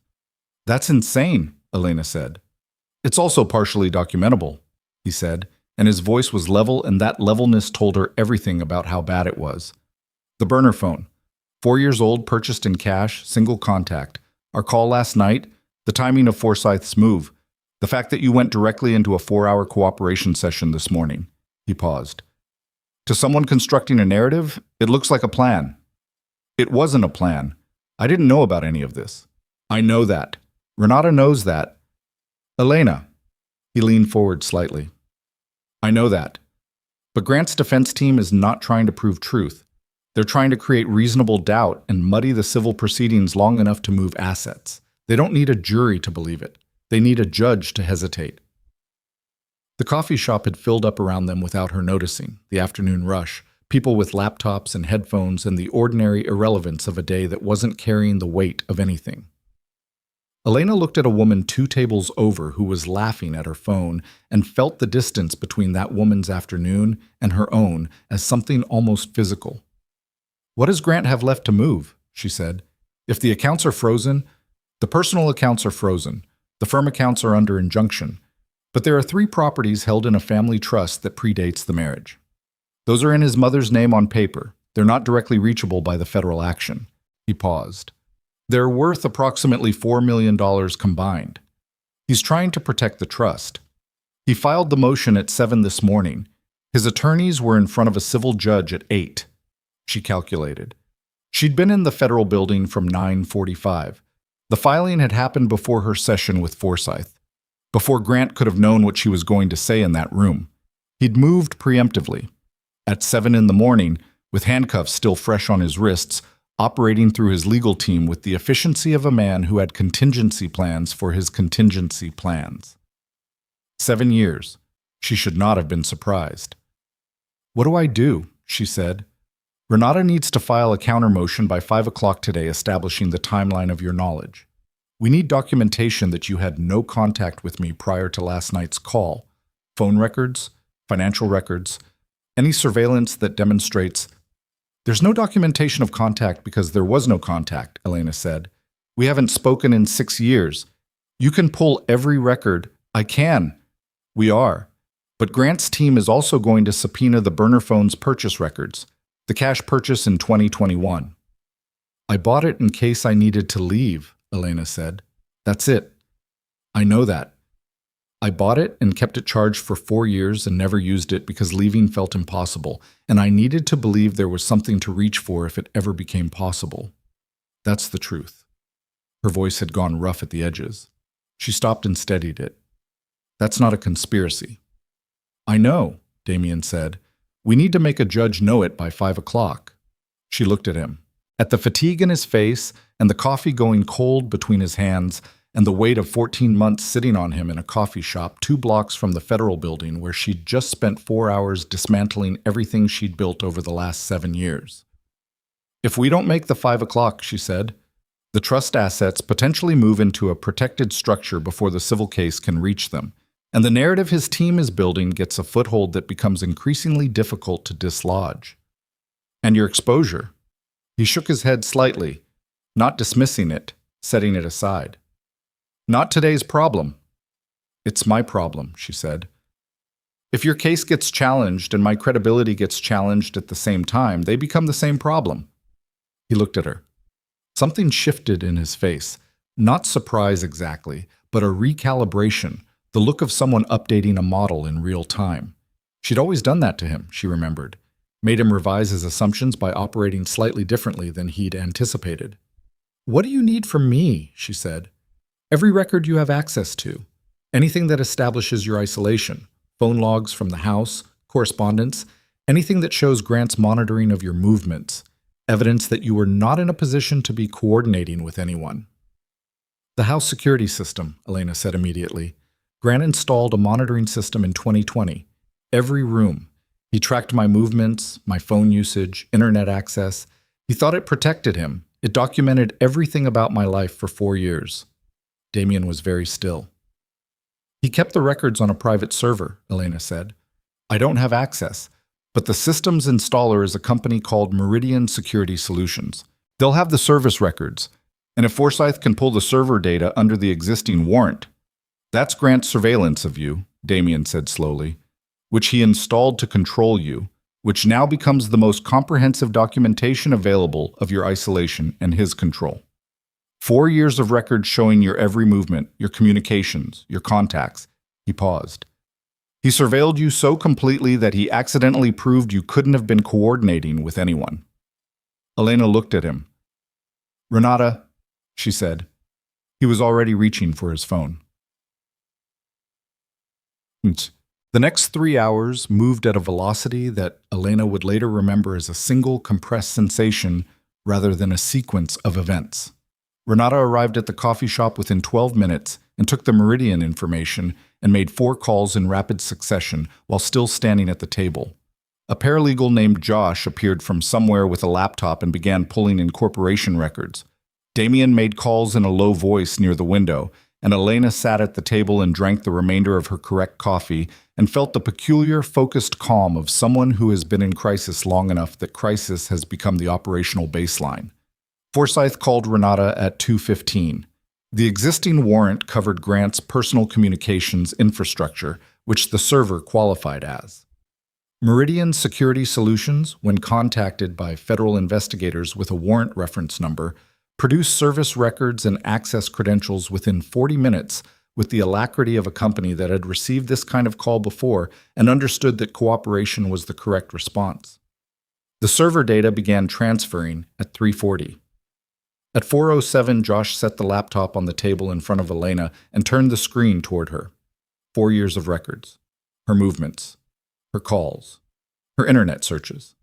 That's insane, Elena said. It's also partially documentable, he said, and his voice was level, and that levelness told her everything about how bad it was. The burner phone, 4 years old, purchased in cash, single contact. Our call last night, the timing of Forsyth's move, the fact that you went directly into a 4-hour cooperation session this morning. He paused. To someone constructing a narrative, it looks like a plan. It wasn't a plan. I didn't know about any of this. I know that. Renata knows that. Elena. He leaned forward slightly. I know that. But Grant's defense team is not trying to prove truth. They're trying to create reasonable doubt and muddy the civil proceedings long enough to move assets. They don't need a jury to believe it. They need a judge to hesitate. The coffee shop had filled up around them without her noticing, the afternoon rush, people with laptops and headphones, and the ordinary irrelevance of a day that wasn't carrying the weight of anything. Elena looked at a woman 2 tables over who was laughing at her phone and felt the distance between that woman's afternoon and her own as something almost physical. What does Grant have left to move? She said. If the accounts are frozen, the personal accounts are frozen. The firm accounts are under injunction. But there are 3 properties held in a family trust that predates the marriage. Those are in his mother's name on paper. They're not directly reachable by the federal action. He paused. They're worth approximately $4 million combined. He's trying to protect the trust. He filed the motion at 7 this morning. His attorneys were in front of a civil judge at 8. She calculated. She'd been in the federal building from 9:45. The filing had happened before her session with Forsyth, before Grant could have known what she was going to say in that room. He'd moved preemptively. At 7 in the morning, with handcuffs still fresh on his wrists, operating through his legal team with the efficiency of a man who had contingency plans for his contingency plans. 7 years. She should not have been surprised. What do I do? She said. Renata needs to file a counter motion by 5 o'clock today establishing the timeline of your knowledge. We need documentation that you had no contact with me prior to last night's call. Phone records, financial records, any surveillance that demonstrates... There's no documentation of contact because there was no contact, Elena said. We haven't spoken in 6 years. You can pull every record. I can. We are. But Grant's team is also going to subpoena the burner phone's purchase records, the cash purchase in 2021. I bought it in case I needed to leave, Elena said. That's it. I know that. I bought it and kept it charged for 4 years and never used it because leaving felt impossible, and I needed to believe there was something to reach for if it ever became possible. That's the truth. Her voice had gone rough at the edges. She stopped and steadied it. That's not a conspiracy. I know, Damien said. We need to make a judge know it by 5 o'clock. She looked at him. At the fatigue in his face and the coffee going cold between his hands and the weight of 14 months sitting on him in a coffee shop 2 blocks from the federal building where she'd just spent 4 hours dismantling everything she'd built over the last 7 years. If we don't make the 5 o'clock, she said, the trust assets potentially move into a protected structure before the civil case can reach them, and the narrative his team is building gets a foothold that becomes increasingly difficult to dislodge. And your exposure? He shook his head slightly, not dismissing it, setting it aside. Not today's problem. It's my problem, she said. If your case gets challenged and my credibility gets challenged at the same time, they become the same problem. He looked at her. Something shifted in his face, not surprise exactly, but a recalibration, the look of someone updating a model in real time. She'd always done that to him, she remembered, made him revise his assumptions by operating slightly differently than he'd anticipated. What do you need from me? She said. Every record you have access to. Anything that establishes your isolation. Phone logs from the house, correspondence, anything that shows Grant's monitoring of your movements. Evidence that you were not in a position to be coordinating with anyone. The house security system, Elena said immediately. Grant installed a monitoring system in 2020. Every room. He tracked my movements, my phone usage, internet access. He thought it protected him. It documented everything about my life for 4 years. Damien was very still. He kept the records on a private server, Elena said. I don't have access, but the system's installer is a company called Meridian Security Solutions. They'll have the service records, and if Forsyth can pull the server data under the existing warrant, that's Grant's surveillance of you, Damien said slowly, which he installed to control you, which now becomes the most comprehensive documentation available of your isolation and his control. 4 years of records showing your every movement, your communications, your contacts. He paused. He surveilled you so completely that he accidentally proved you couldn't have been coordinating with anyone. Elena looked at him. Renata, she said. He was already reaching for his phone. The next 3 hours moved at a velocity that Elena would later remember as a single compressed sensation rather than a sequence of events. Renata arrived at the coffee shop within 12 minutes and took the Meridian information and made 4 calls in rapid succession while still standing at the table. A paralegal named Josh appeared from somewhere with a laptop and began pulling in corporation records. Damien made calls in a low voice near the window, and Elena sat at the table and drank the remainder of her correct coffee and felt the peculiar, focused calm of someone who has been in crisis long enough that crisis has become the operational baseline. Forsyth called Renata at 2:15. The existing warrant covered Grant's personal communications infrastructure, which the server qualified as. Meridian Security Solutions, when contacted by federal investigators with a warrant reference number, produced service records and access credentials within 40 minutes with the alacrity of a company that had received this kind of call before and understood that cooperation was the correct response. The server data began transferring at 3:40. At 4:07, Josh set the laptop on the table in front of Elena and turned the screen toward her. 4 years of records. Her movements. Her calls. Her internet searches.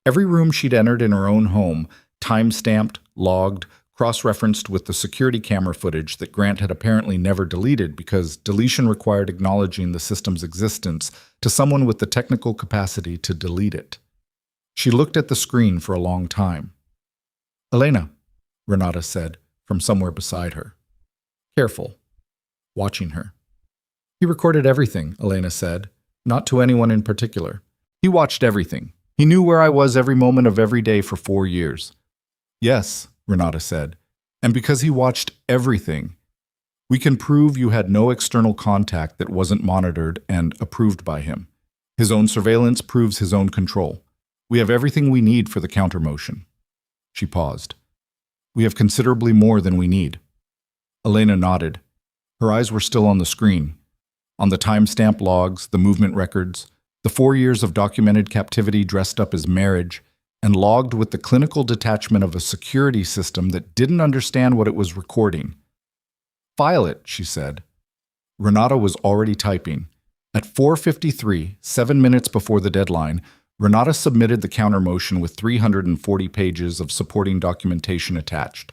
Every room she'd entered in her own home, time-stamped, logged, cross-referenced with the security camera footage that Grant had apparently never deleted because deletion required acknowledging the system's existence to someone with the technical capacity to delete it. She looked at the screen for a long time. Elena, Renata said, from somewhere beside her. Careful. Watching her. He recorded everything, Elena said, not to anyone in particular. He watched everything. He knew where I was every moment of every day for 4 years. Yes, Renata said, and because he watched everything, we can prove you had no external contact that wasn't monitored and approved by him. His own surveillance proves his own control. We have everything we need for the countermotion. She paused. We have considerably more than we need. Elena nodded. Her eyes were still on the screen. On the timestamp logs, the movement records, the 4 years of documented captivity dressed up as marriage, and logged with the clinical detachment of a security system that didn't understand what it was recording. "File it," she said. Renata was already typing. At 4:53, 7 minutes before the deadline, Renata submitted the counter-motion with 340 pages of supporting documentation attached.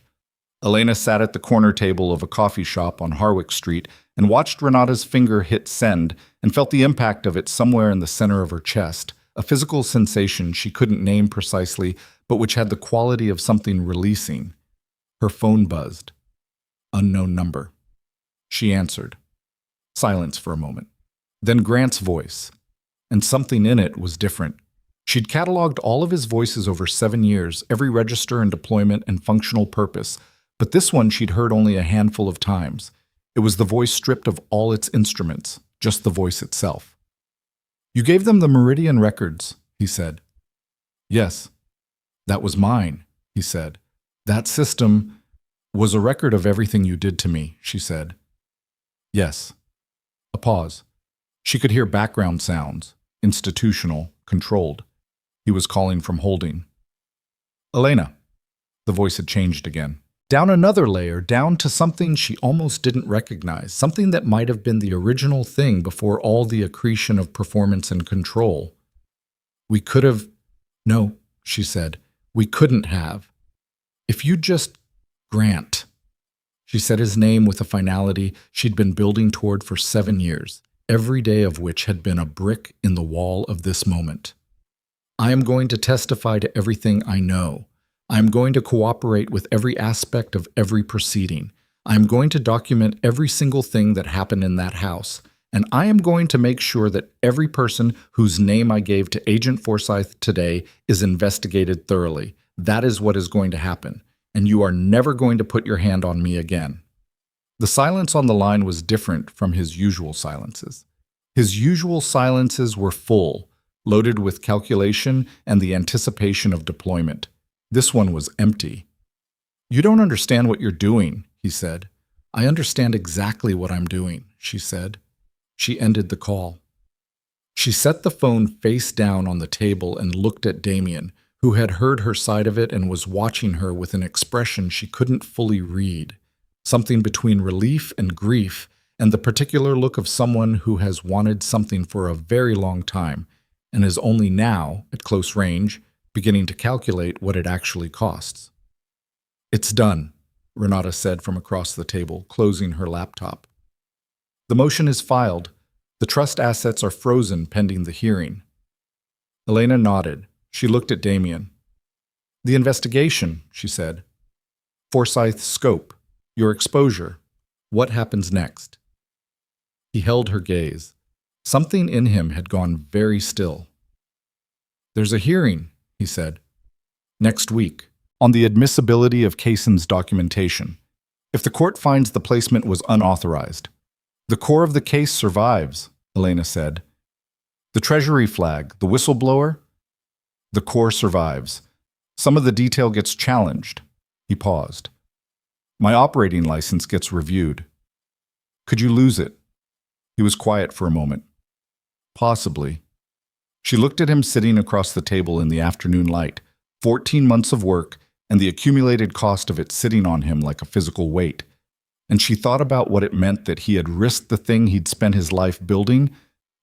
Elena sat at the corner table of a coffee shop on Harwick Street and watched Renata's finger hit send and felt the impact of it somewhere in the center of her chest, a physical sensation she couldn't name precisely, but which had the quality of something releasing. Her phone buzzed. Unknown number. She answered. Silence for a moment. Then Grant's voice. And something in it was different. She'd cataloged all of his voices over 7 years, every register and deployment and functional purpose, but this one she'd heard only a handful of times. It was the voice stripped of all its instruments, just the voice itself. "You gave them the Meridian records," he said. "Yes. That was mine," he said. "That system was a record of everything you did to me," she said. "Yes." A pause. She could hear background sounds, institutional, controlled. He was calling from holding. "Elena." The voice had changed again. Down another layer, down to something she almost didn't recognize, something that might have been the original thing before all the accretion of performance and control. "We could have—" "No," she said. "We couldn't have. If you just— Grant." She said his name with a finality she'd been building toward for 7 years, every day of which had been a brick in the wall of this moment. "I am going to testify to everything I know. I am going to cooperate with every aspect of every proceeding. I am going to document every single thing that happened in that house. And I am going to make sure that every person whose name I gave to Agent Forsyth today is investigated thoroughly. That is what is going to happen. And you are never going to put your hand on me again." The silence on the line was different from his usual silences. His usual silences were full, loaded with calculation and the anticipation of deployment. This one was empty. "You don't understand what you're doing," he said. "I understand exactly what I'm doing," she said. She ended the call. She set the phone face down on the table and looked at Damien, who had heard her side of it and was watching her with an expression she couldn't fully read, something between relief and grief, and the particular look of someone who has wanted something for a very long time and is only now, at close range, beginning to calculate what it actually costs. "It's done," Renata said from across the table, closing her laptop. "The motion is filed. The trust assets are frozen pending the hearing." Elena nodded. She looked at Damien. "The investigation," she said. "Forsyth's scope. Your exposure. What happens next?" He held her gaze. Something in him had gone very still. "There's a hearing," he said. "Next week, on the admissibility of Kayson's documentation. If the court finds the placement was unauthorized." "The core of the case survives," Elena said. "The Treasury flag, the whistleblower?" "The core survives. Some of the detail gets challenged." He paused. "My operating license gets reviewed." "Could you lose it?" He was quiet for a moment. "Possibly." She looked at him sitting across the table in the afternoon light, 14 months of work and the accumulated cost of it sitting on him like a physical weight. And she thought about what it meant that he had risked the thing he'd spent his life building,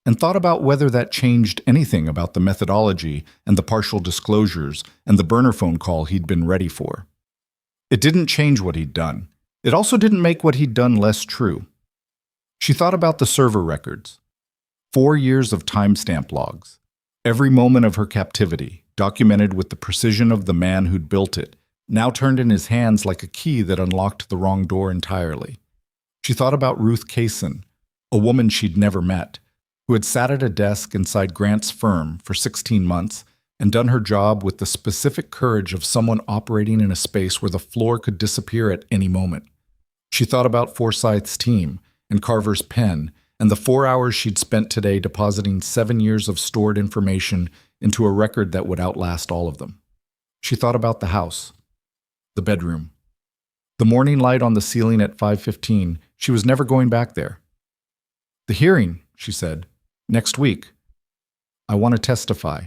and thought about whether that changed anything about the methodology and the partial disclosures and the burner phone call he'd been ready for. It didn't change what he'd done. It also didn't make what he'd done less true. She thought about the server records. 4 years of timestamp logs. Every moment of her captivity, documented with the precision of the man who'd built it, now turned in his hands like a key that unlocked the wrong door entirely. She thought about Ruth Kayson, a woman she'd never met, who had sat at a desk inside Grant's firm for 16 months and done her job with the specific courage of someone operating in a space where the floor could disappear at any moment. She thought about Forsyth's team and Carver's pen and the 4 hours she'd spent today depositing 7 years of stored information into a record that would outlast all of them. She thought about the house, the bedroom, the morning light on the ceiling at 5:15. She was never going back there. The hearing, she said. Next week. I want to testify.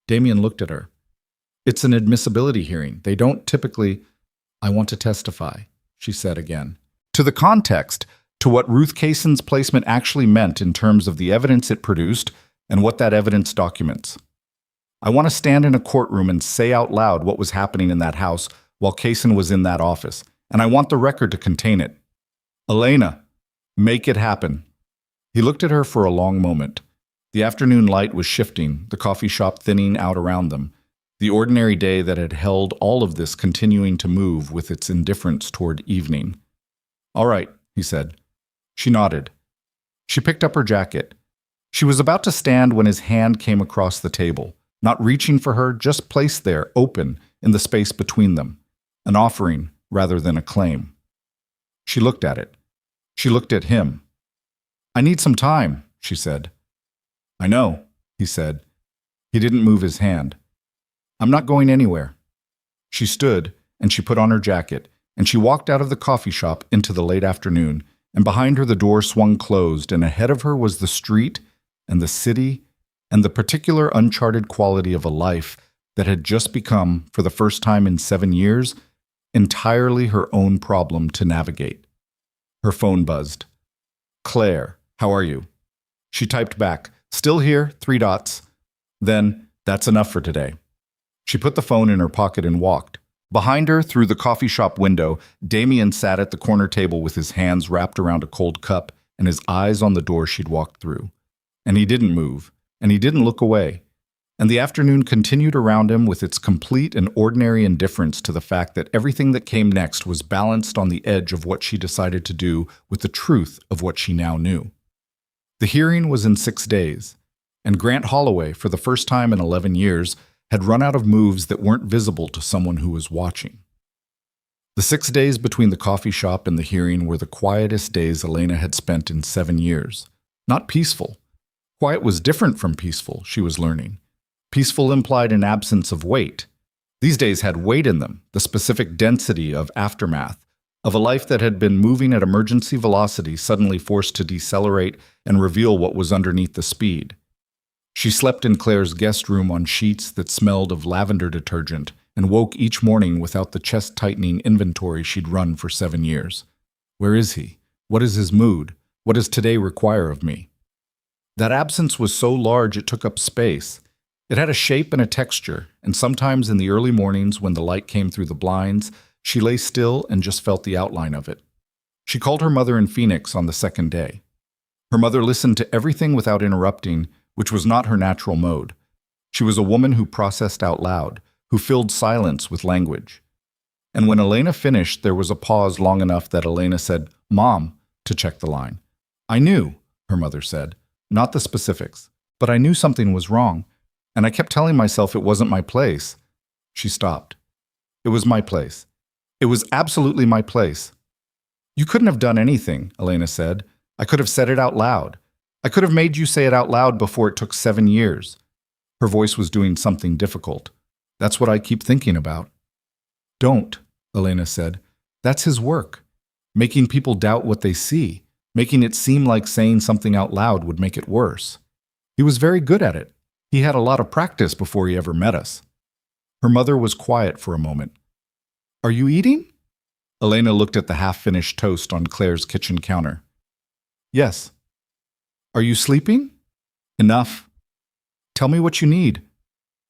Damien looked at her. It's an admissibility hearing. They don't typically. I want to testify, she said again. To the context, to what Ruth Kayson's placement actually meant in terms of the evidence it produced and what that evidence documents. I want to stand in a courtroom and say out loud what was happening in that house while Kayson was in that office, and I want the record to contain it. Elena, make it happen. He looked at her for a long moment. The afternoon light was shifting, the coffee shop thinning out around them, the ordinary day that had held all of this continuing to move with its indifference toward evening. All right, he said. She nodded. She picked up her jacket. She was about to stand when his hand came across the table, not reaching for her, just placed there, open, in the space between them, an offering rather than a claim. She looked at it. She looked at him. I need some time, she said. I know, he said. He didn't move his hand. I'm not going anywhere. She stood, and she put on her jacket, and she walked out of the coffee shop into the late afternoon, and behind her the door swung closed, and ahead of her was the street and the city and the particular uncharted quality of a life that had just become, for the first time in 7 years, entirely her own problem to navigate. Her phone buzzed. Claire, how are you? She typed back, still here, 3 dots. Then, that's enough for today. She put the phone in her pocket and walked. Behind her, through the coffee shop window, Damien sat at the corner table with his hands wrapped around a cold cup and his eyes on the door she'd walked through. And he didn't move, and he didn't look away. And the afternoon continued around him with its complete and ordinary indifference to the fact that everything that came next was balanced on the edge of what she decided to do with the truth of what she now knew. The hearing was in 6 days, and Grant Holloway, for the first time in 11 years, had run out of moves that weren't visible to someone who was watching. The 6 days between the coffee shop and the hearing were the quietest days Elena had spent in 7 years. Not peaceful. Quiet was different from peaceful, she was learning. Peaceful implied an absence of weight. These days had weight in them, the specific density of aftermath, of a life that had been moving at emergency velocity suddenly forced to decelerate and reveal what was underneath the speed. She slept in Claire's guest room on sheets that smelled of lavender detergent and woke each morning without the chest-tightening inventory she'd run for 7 years. Where is he? What is his mood? What does today require of me? That absence was so large it took up space. It had a shape and a texture, and sometimes in the early mornings when the light came through the blinds, she lay still and just felt the outline of it. She called her mother in Phoenix on the 2nd day. Her mother listened to everything without interrupting, which was not her natural mode. She was a woman who processed out loud, who filled silence with language. And when Elena finished, there was a pause long enough that Elena said, "Mom," to check the line. "I knew," her mother said, "not the specifics, but I knew something was wrong, and I kept telling myself it wasn't my place." She stopped. "It was my place. It was absolutely my place." "You couldn't have done anything," Elena said. "I could have said it out loud. I could have made you say it out loud before it took 7 years. Her voice was doing something difficult. "That's what I keep thinking about." "Don't," Elena said. "That's his work. Making people doubt what they see, making it seem like saying something out loud would make it worse. He was very good at it. He had a lot of practice before he ever met us." Her mother was quiet for a moment. "Are you eating?" Elena looked at the half-finished toast on Claire's kitchen counter. "Yes." "Are you sleeping?" "Enough." "Tell me what you need."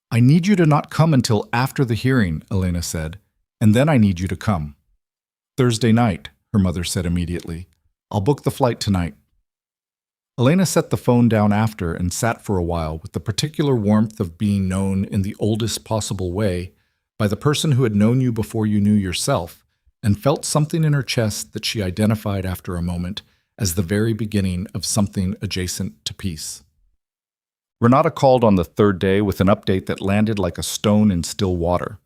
"I need you to not come until after the hearing," Elena said, "and then I need you to come." "Thursday night," her mother said immediately. "I'll book the flight tonight." Elena set the phone down after and sat for a while with the particular warmth of being known in the oldest possible way by the person who had known you before you knew yourself, and felt something in her chest that she identified after a moment as the very beginning of something adjacent to peace. Renata called on the 3rd day with an update that landed like a stone in still water.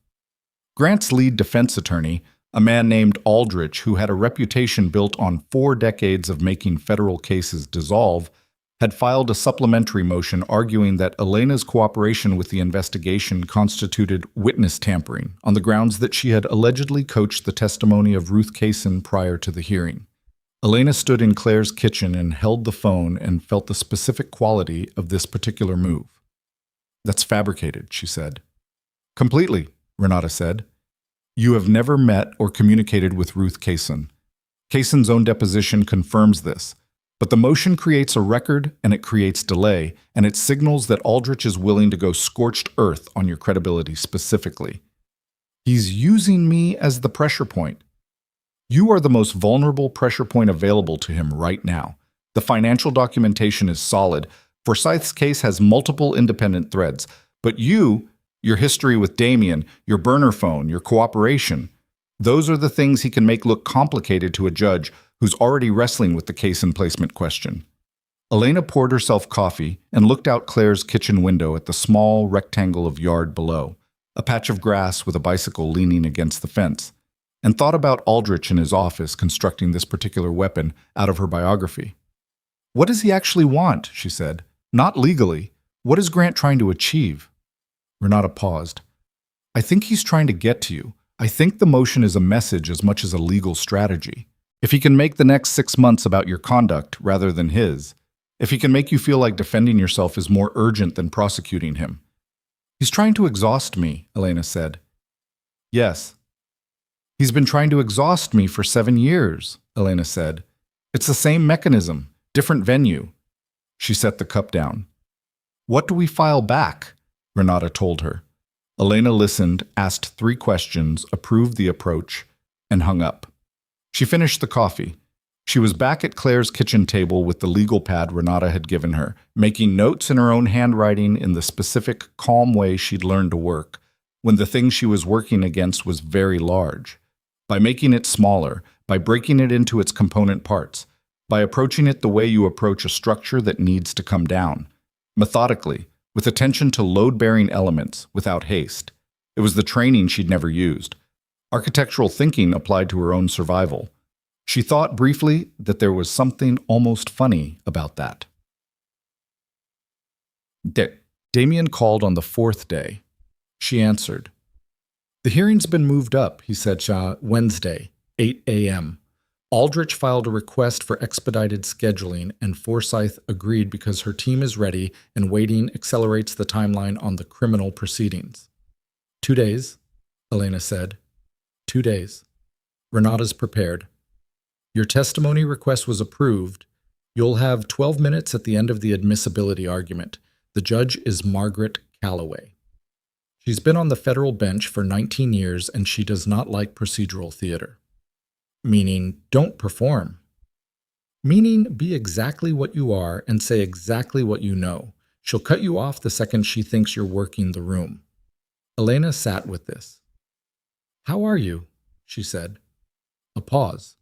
Grant's lead defense attorney, a man named Aldrich who had a reputation built on 4 decades of making federal cases dissolve, had filed a supplementary motion arguing that Elena's cooperation with the investigation constituted witness tampering on the grounds that she had allegedly coached the testimony of Ruth Kayson prior to the hearing. Elena stood in Claire's kitchen and held the phone and felt the specific quality of this particular move. "That's fabricated," she said. "Completely," Renata said. "You have never met or communicated with Ruth Kaysen. Kaysen's own deposition confirms this. But the motion creates a record, and it creates delay, and it signals that Aldrich is willing to go scorched earth on your credibility specifically. He's using me as the pressure point. You are the most vulnerable pressure point available to him right now. The financial documentation is solid. Forsyth's case has multiple independent threads. But you, your history with Damien, your burner phone, your cooperation, those are the things he can make look complicated to a judge who's already wrestling with the case and placement question." Elena poured herself coffee and looked out Claire's kitchen window at the small rectangle of yard below, a patch of grass with a bicycle leaning against the fence, and thought about Aldrich in his office constructing this particular weapon out of her biography. "What does he actually want?" she said. "Not legally. What is Grant trying to achieve?" Renata paused. "I think he's trying to get to you. I think the motion is a message as much as a legal strategy. If he can make the next 6 months about your conduct rather than his, if he can make you feel like defending yourself is more urgent than prosecuting him." "He's trying to exhaust me," Elena said. "Yes. He's been trying to exhaust me for 7 years, Elena said. "It's the same mechanism, different venue." She set the cup down. "What do we file back?" Renata told her. Elena listened, asked 3 questions, approved the approach, and hung up. She finished the coffee. She was back at Claire's kitchen table with the legal pad Renata had given her, making notes in her own handwriting in the specific, calm way she'd learned to work, when the thing she was working against was very large. By making it smaller, by breaking it into its component parts, by approaching it the way you approach a structure that needs to come down, methodically, with attention to load-bearing elements, without haste. It was the training she'd never used. Architectural thinking applied to her own survival. She thought briefly that there was something almost funny about that. Damien called on the 4th day. She answered. "The hearing's been moved up," he said, Wednesday, 8 a.m. Aldrich filed a request for expedited scheduling, and Forsyth agreed because her team is ready and waiting accelerates the timeline on the criminal proceedings. 2 days, Elena said. 2 days. Renata's prepared. Your testimony request was approved. You'll have 12 minutes at the end of the admissibility argument. The judge is Margaret Calloway. She's been on the federal bench for 19 years and she does not like procedural theater. Meaning, don't perform. Meaning, be exactly what you are and say exactly what you know. She'll cut you off the second she thinks you're working the room. Elena sat with this. "How are you?" she said. A pause.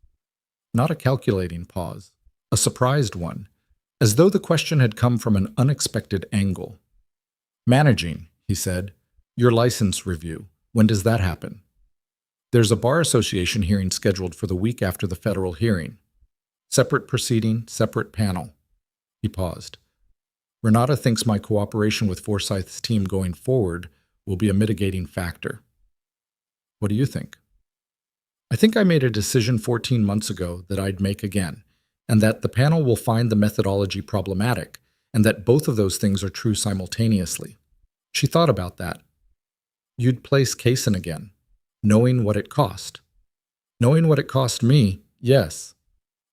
Not a calculating pause. A surprised one, as though the question had come from an unexpected angle. "Managing," he said. "Your license review. When does that happen?" "There's a bar association hearing scheduled for the week after the federal hearing. Separate proceeding, separate panel." He paused. "Renata thinks my cooperation with Forsyth's team going forward will be a mitigating factor. What do you think?" "I think I made a decision 14 months ago that I'd make again, and that the panel will find the methodology problematic, and that both of those things are true simultaneously." She thought about that. "You'd place Kaysen again, knowing what it cost." "Knowing what it cost me, yes."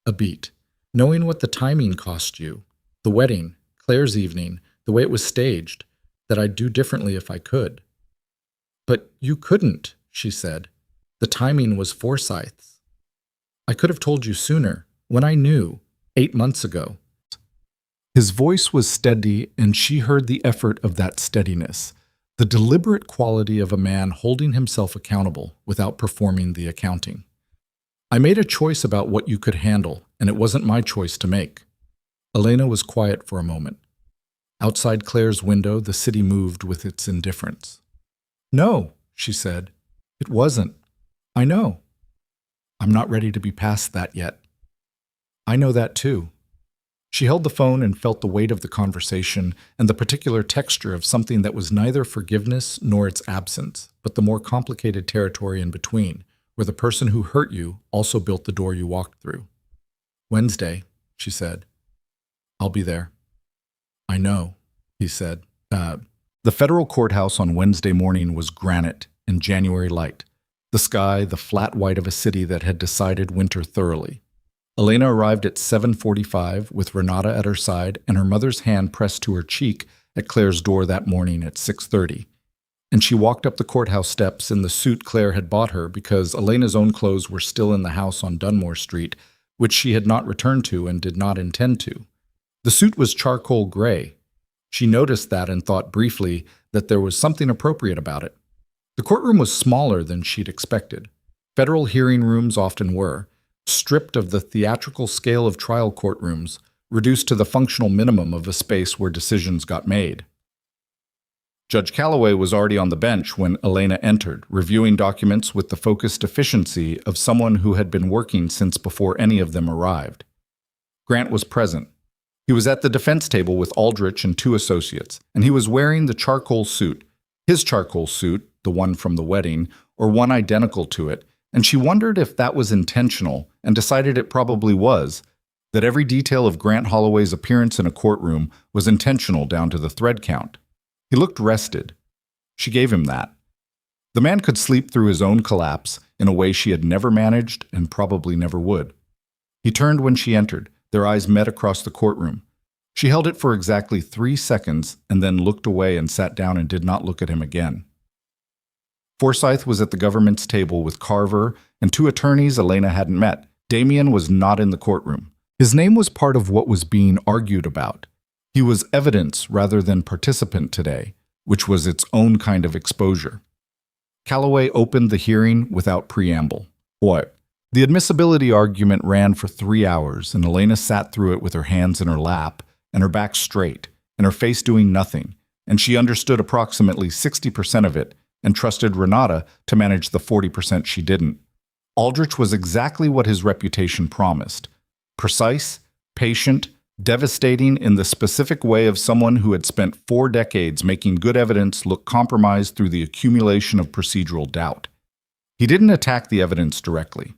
A beat. "Knowing what the timing cost you, the wedding, Claire's evening, the way it was staged, that I'd do differently if I could." "But you couldn't," she said. "The timing was Forsyth's. I could have told you sooner, when I knew, 8 months ago." His voice was steady, and she heard the effort of that steadiness, the deliberate quality of a man holding himself accountable without performing the accounting. "I made a choice about what you could handle, and it wasn't my choice to make." Elena was quiet for a moment. Outside Claire's window, the city moved with its indifference. "No," she said. "It wasn't. I know. I'm not ready to be past that yet." "I know that too." She held the phone and felt the weight of the conversation and the particular texture of something that was neither forgiveness nor its absence, but the more complicated territory in between, where the person who hurt you also built the door you walked through. Wednesday, she said. I'll be there. I know, he said. The federal courthouse on Wednesday morning was granite and January light. The sky, the flat white of a city that had decided winter thoroughly. Elena arrived at 7:45 with Renata at her side and her mother's hand pressed to her cheek at Claire's door that morning at 6:30. And she walked up the courthouse steps in the suit Claire had bought her because Elena's own clothes were still in the house on Dunmore Street, which she had not returned to and did not intend to. The suit was charcoal gray. She noticed that and thought briefly that there was something appropriate about it. The courtroom was smaller than she'd expected. Federal hearing rooms often were, stripped of the theatrical scale of trial courtrooms, reduced to the functional minimum of a space where decisions got made. Judge Calloway was already on the bench when Elena entered, reviewing documents with the focused efficiency of someone who had been working since before any of them arrived. Grant was present. He was at the defense table with Aldrich and two associates, and he was wearing the charcoal suit, his charcoal suit, the one from the wedding, or one identical to it, and she wondered if that was intentional and decided it probably was, that every detail of Grant Holloway's appearance in a courtroom was intentional down to the thread count. He looked rested. She gave him that. The man could sleep through his own collapse in a way she had never managed and probably never would. He turned when she entered. Their eyes met across the courtroom. She held it for exactly 3 seconds and then looked away and sat down and did not look at him again. Forsyth was at the government's table with Carver and two attorneys Elena hadn't met. Damien was not in the courtroom. His name was part of what was being argued about. He was evidence rather than participant today, which was its own kind of exposure. Calloway opened the hearing without preamble. What? The admissibility argument ran for 3 hours, and Elena sat through it with her hands in her lap and her back straight and her face doing nothing, and she understood approximately 60% of it and trusted Renata to manage the 40% she didn't. Aldrich was exactly what his reputation promised. Precise, patient, devastating in the specific way of someone who had spent 4 decades making good evidence look compromised through the accumulation of procedural doubt. He didn't attack the evidence directly.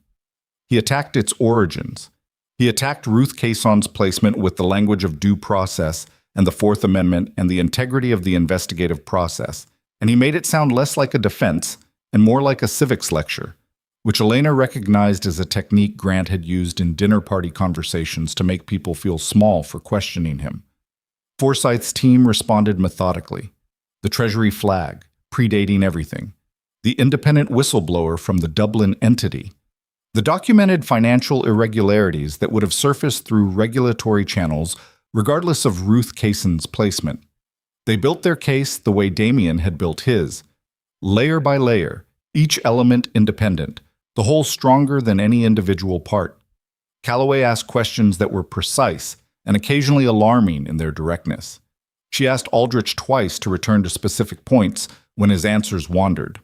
He attacked its origins. He attacked Ruth Caisson's placement with the language of due process and the Fourth Amendment and the integrity of the investigative process, and he made it sound less like a defense and more like a civics lecture, which Elena recognized as a technique Grant had used in dinner party conversations to make people feel small for questioning him. Forsyth's team responded methodically. The Treasury flag, predating everything. The independent whistleblower from the Dublin entity. The documented financial irregularities that would have surfaced through regulatory channels regardless of Ruth Caisson's placement. They built their case the way Damien had built his. Layer by layer, each element independent, the whole stronger than any individual part. Calloway asked questions that were precise and occasionally alarming in their directness. She asked Aldrich twice to return to specific points when his answers wandered.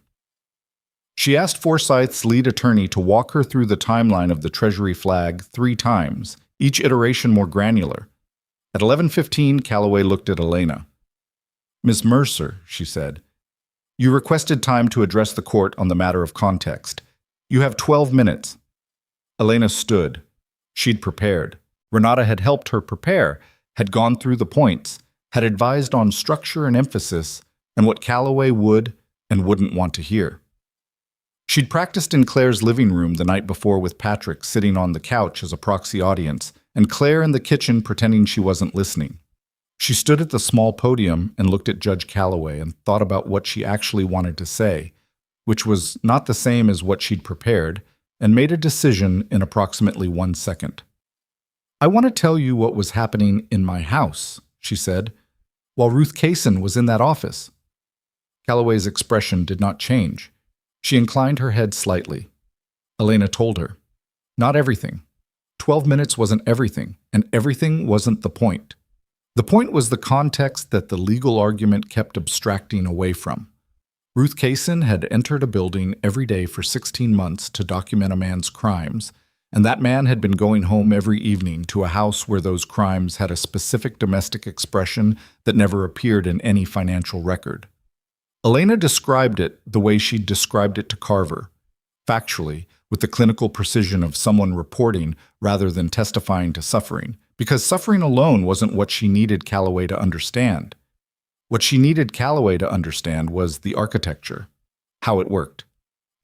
She asked Forsyth's lead attorney to walk her through the timeline of the Treasury flag 3 times, each iteration more granular. At 11:15, Calloway looked at Elena. "Miss Mercer," she said, "you requested time to address the court on the matter of context. You have 12 minutes. Elena stood. She'd prepared. Renata had helped her prepare, had gone through the points, had advised on structure and emphasis, and what Calloway would and wouldn't want to hear. She'd practiced in Claire's living room the night before with Patrick sitting on the couch as a proxy audience, and Claire in the kitchen pretending she wasn't listening. She stood at the small podium and looked at Judge Calloway and thought about what she actually wanted to say, which was not the same as what she'd prepared, and made a decision in approximately 1 second. "I want to tell you what was happening in my house," she said, "while Ruth Caisson was in that office." Calloway's expression did not change. She inclined her head slightly. Elena told her, "Not everything. 12 minutes wasn't everything, and everything wasn't the point. The point was the context that the legal argument kept abstracting away from. Ruth Caisson had entered a building every day for 16 months to document a man's crimes, and that man had been going home every evening to a house where those crimes had a specific domestic expression that never appeared in any financial record. Elena described it the way she'd described it to Carver, factually, with the clinical precision of someone reporting rather than testifying to suffering, because suffering alone wasn't what she needed Calloway to understand. What she needed Calloway to understand was the architecture, how it worked,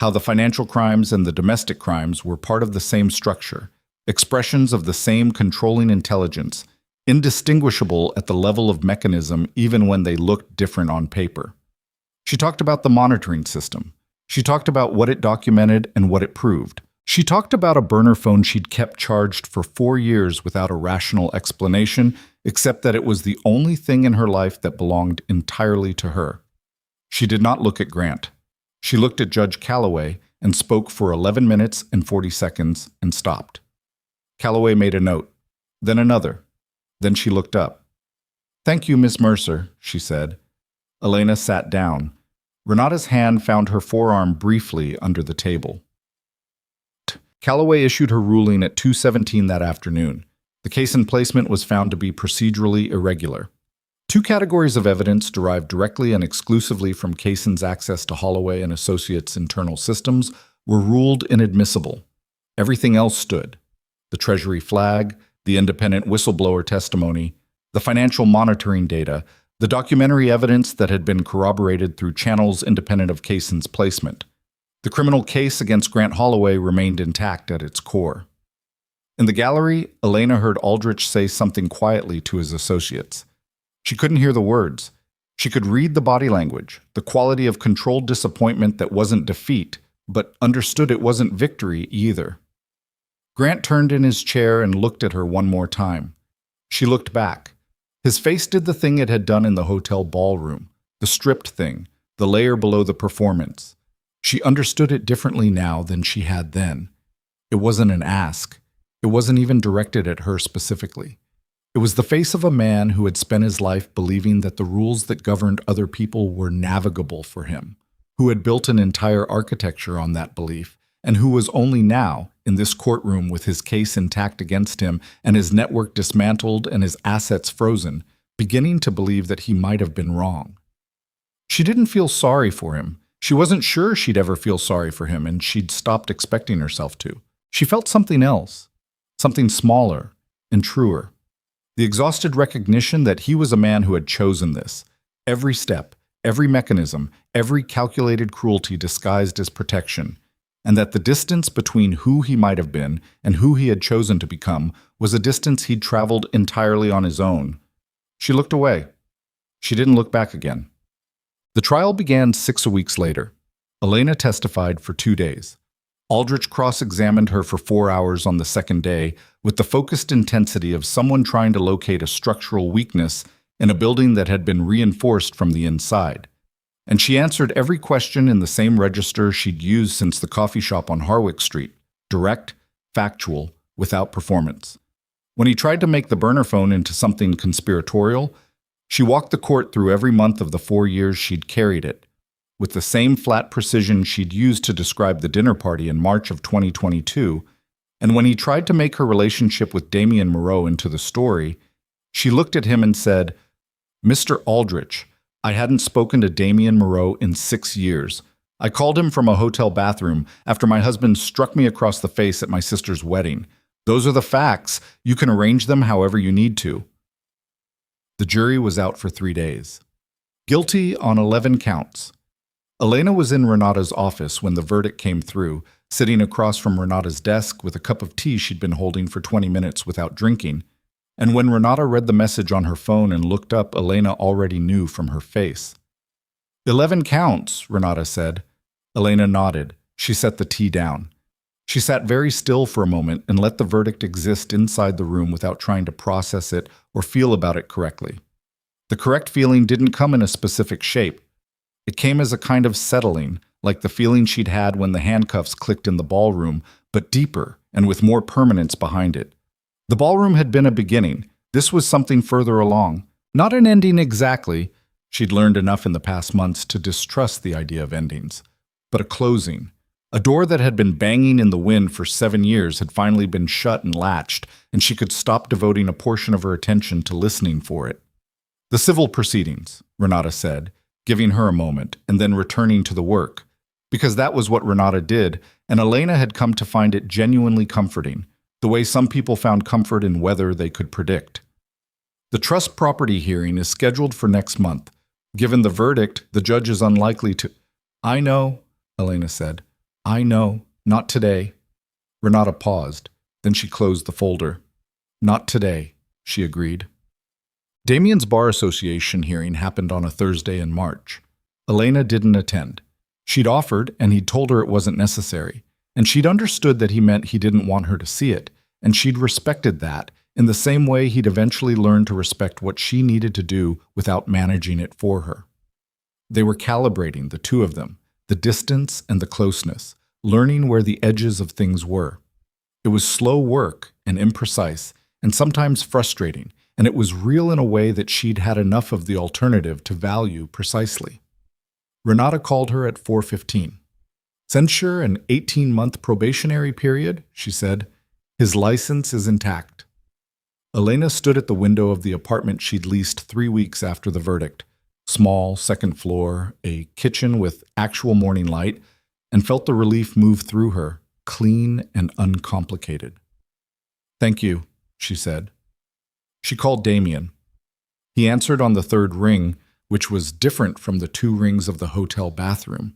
how the financial crimes and the domestic crimes were part of the same structure, expressions of the same controlling intelligence, indistinguishable at the level of mechanism even when they looked different on paper. She talked about the monitoring system. She talked about what it documented and what it proved. She talked about a burner phone she'd kept charged for 4 years without a rational explanation, except that it was the only thing in her life that belonged entirely to her. She did not look at Grant. She looked at Judge Calloway and spoke for 11 minutes and 40 seconds and stopped. Calloway made a note, then another. Then she looked up. "Thank you, Miss Mercer," she said. Elena sat down. Renata's hand found her forearm briefly under the table. Calloway issued her ruling at 2:17 that afternoon. The case in placement was found to be procedurally irregular. 2 categories of evidence derived directly and exclusively from Kaysen's access to Holloway and Associates' internal systems were ruled inadmissible. Everything else stood. The Treasury flag, the independent whistleblower testimony, the financial monitoring data, the documentary evidence that had been corroborated through channels independent of Kaysen's placement. The criminal case against Grant Holloway remained intact at its core. In the gallery, Elena heard Aldrich say something quietly to his associates. She couldn't hear the words. She could read the body language, the quality of controlled disappointment that wasn't defeat, but understood it wasn't victory either. Grant turned in his chair and looked at her one more time. She looked back. His face did the thing it had done in the hotel ballroom, the stripped thing, the layer below the performance. She understood it differently now than she had then. It wasn't an ask. It wasn't even directed at her specifically. It was the face of a man who had spent his life believing that the rules that governed other people were navigable for him, who had built an entire architecture on that belief, and who was only now, in this courtroom with his case intact against him and his network dismantled and his assets frozen, beginning to believe that he might have been wrong. She didn't feel sorry for him. She wasn't sure she'd ever feel sorry for him, and she'd stopped expecting herself to. She felt something else, something smaller and truer. The exhausted recognition that he was a man who had chosen this. Every step, every mechanism, every calculated cruelty disguised as protection, and that the distance between who he might have been and who he had chosen to become was a distance he'd traveled entirely on his own. She looked away. She didn't look back again. The trial began 6 weeks later. Elena testified for 2 days. Aldrich cross-examined her for 4 hours on the second day with the focused intensity of someone trying to locate a structural weakness in a building that had been reinforced from the inside. And she answered every question in the same register she'd used since the coffee shop on Harwick Street, direct, factual, without performance. When he tried to make the burner phone into something conspiratorial, she walked the court through every month of the 4 years she'd carried it, with the same flat precision she'd used to describe the dinner party in March of 2022, and when he tried to make her relationship with Damien Moreau into the story, she looked at him and said, "Mr. Aldrich, I hadn't spoken to Damien Moreau in 6 years. I called him from a hotel bathroom after my husband struck me across the face at my sister's wedding. Those are the facts. You can arrange them however you need to." The jury was out for 3 days. Guilty on 11 counts. Elena was in Renata's office when the verdict came through, sitting across from Renata's desk with a cup of tea she'd been holding for 20 minutes without drinking. And when Renata read the message on her phone and looked up, Elena already knew from her face. 11 counts, Renata said. Elena nodded. She set the tea down. She sat very still for a moment and let the verdict exist inside the room without trying to process it or feel about it correctly. The correct feeling didn't come in a specific shape. It came as a kind of settling, like the feeling she'd had when the handcuffs clicked in the ballroom, but deeper and with more permanence behind it. The ballroom had been a beginning. This was something further along. Not an ending exactly. She'd learned enough in the past months to distrust the idea of endings. But a closing. A door that had been banging in the wind for 7 years had finally been shut and latched, and she could stop devoting a portion of her attention to listening for it. "The civil proceedings," Renata said, giving her a moment, and then returning to the work. Because that was what Renata did, and Elena had come to find it genuinely comforting, the way some people found comfort in weather they could predict. The trust property hearing is scheduled for next month. Given the verdict, the judge is unlikely to— I know, Elena said. I know. Not today. Renata paused. Then she closed the folder. Not today, she agreed. Damien's Bar Association hearing happened on a Thursday in March. Elena didn't attend. She'd offered, and he'd told her it wasn't necessary. And she'd understood that he meant he didn't want her to see it, and she'd respected that, in the same way he'd eventually learned to respect what she needed to do without managing it for her. They were calibrating, the two of them, the distance and the closeness, learning where the edges of things were. It was slow work and imprecise, and sometimes frustrating, and it was real in a way that she'd had enough of the alternative to value precisely. Renata called her at 4:15. Censure an 18-month probationary period, she said. His license is intact. Elena stood at the window of the apartment she'd leased 3 weeks after the verdict. Small, second floor, a kitchen with actual morning light, and felt the relief move through her, clean and uncomplicated. Thank you, she said. She called Damien. He answered on the third ring, which was different from the 2 rings of the hotel bathroom,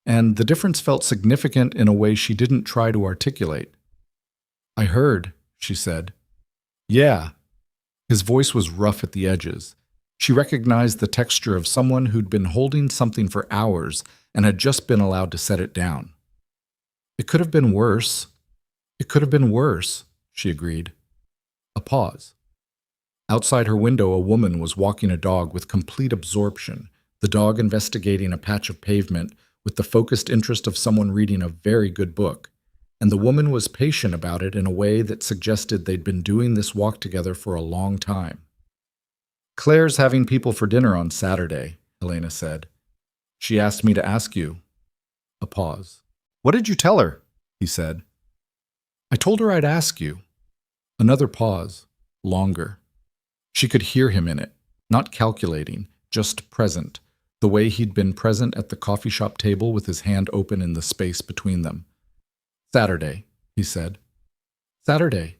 and the difference felt significant in a way she didn't try to articulate. I heard, she said. Yeah. His voice was rough at the edges. She recognized the texture of someone who'd been holding something for hours and had just been allowed to set it down. It could have been worse. It could have been worse, she agreed. A pause. Outside her window, a woman was walking a dog with complete absorption, the dog investigating a patch of pavement with the focused interest of someone reading a very good book, and the woman was patient about it in a way that suggested they'd been doing this walk together for a long time. Claire's having people for dinner on Saturday, Elena said. She asked me to ask you. A pause. What did you tell her? He said. I told her I'd ask you. Another pause. Longer. She could hear him in it, not calculating, just present, the way he'd been present at the coffee shop table with his hand open in the space between them. Saturday, he said. Saturday,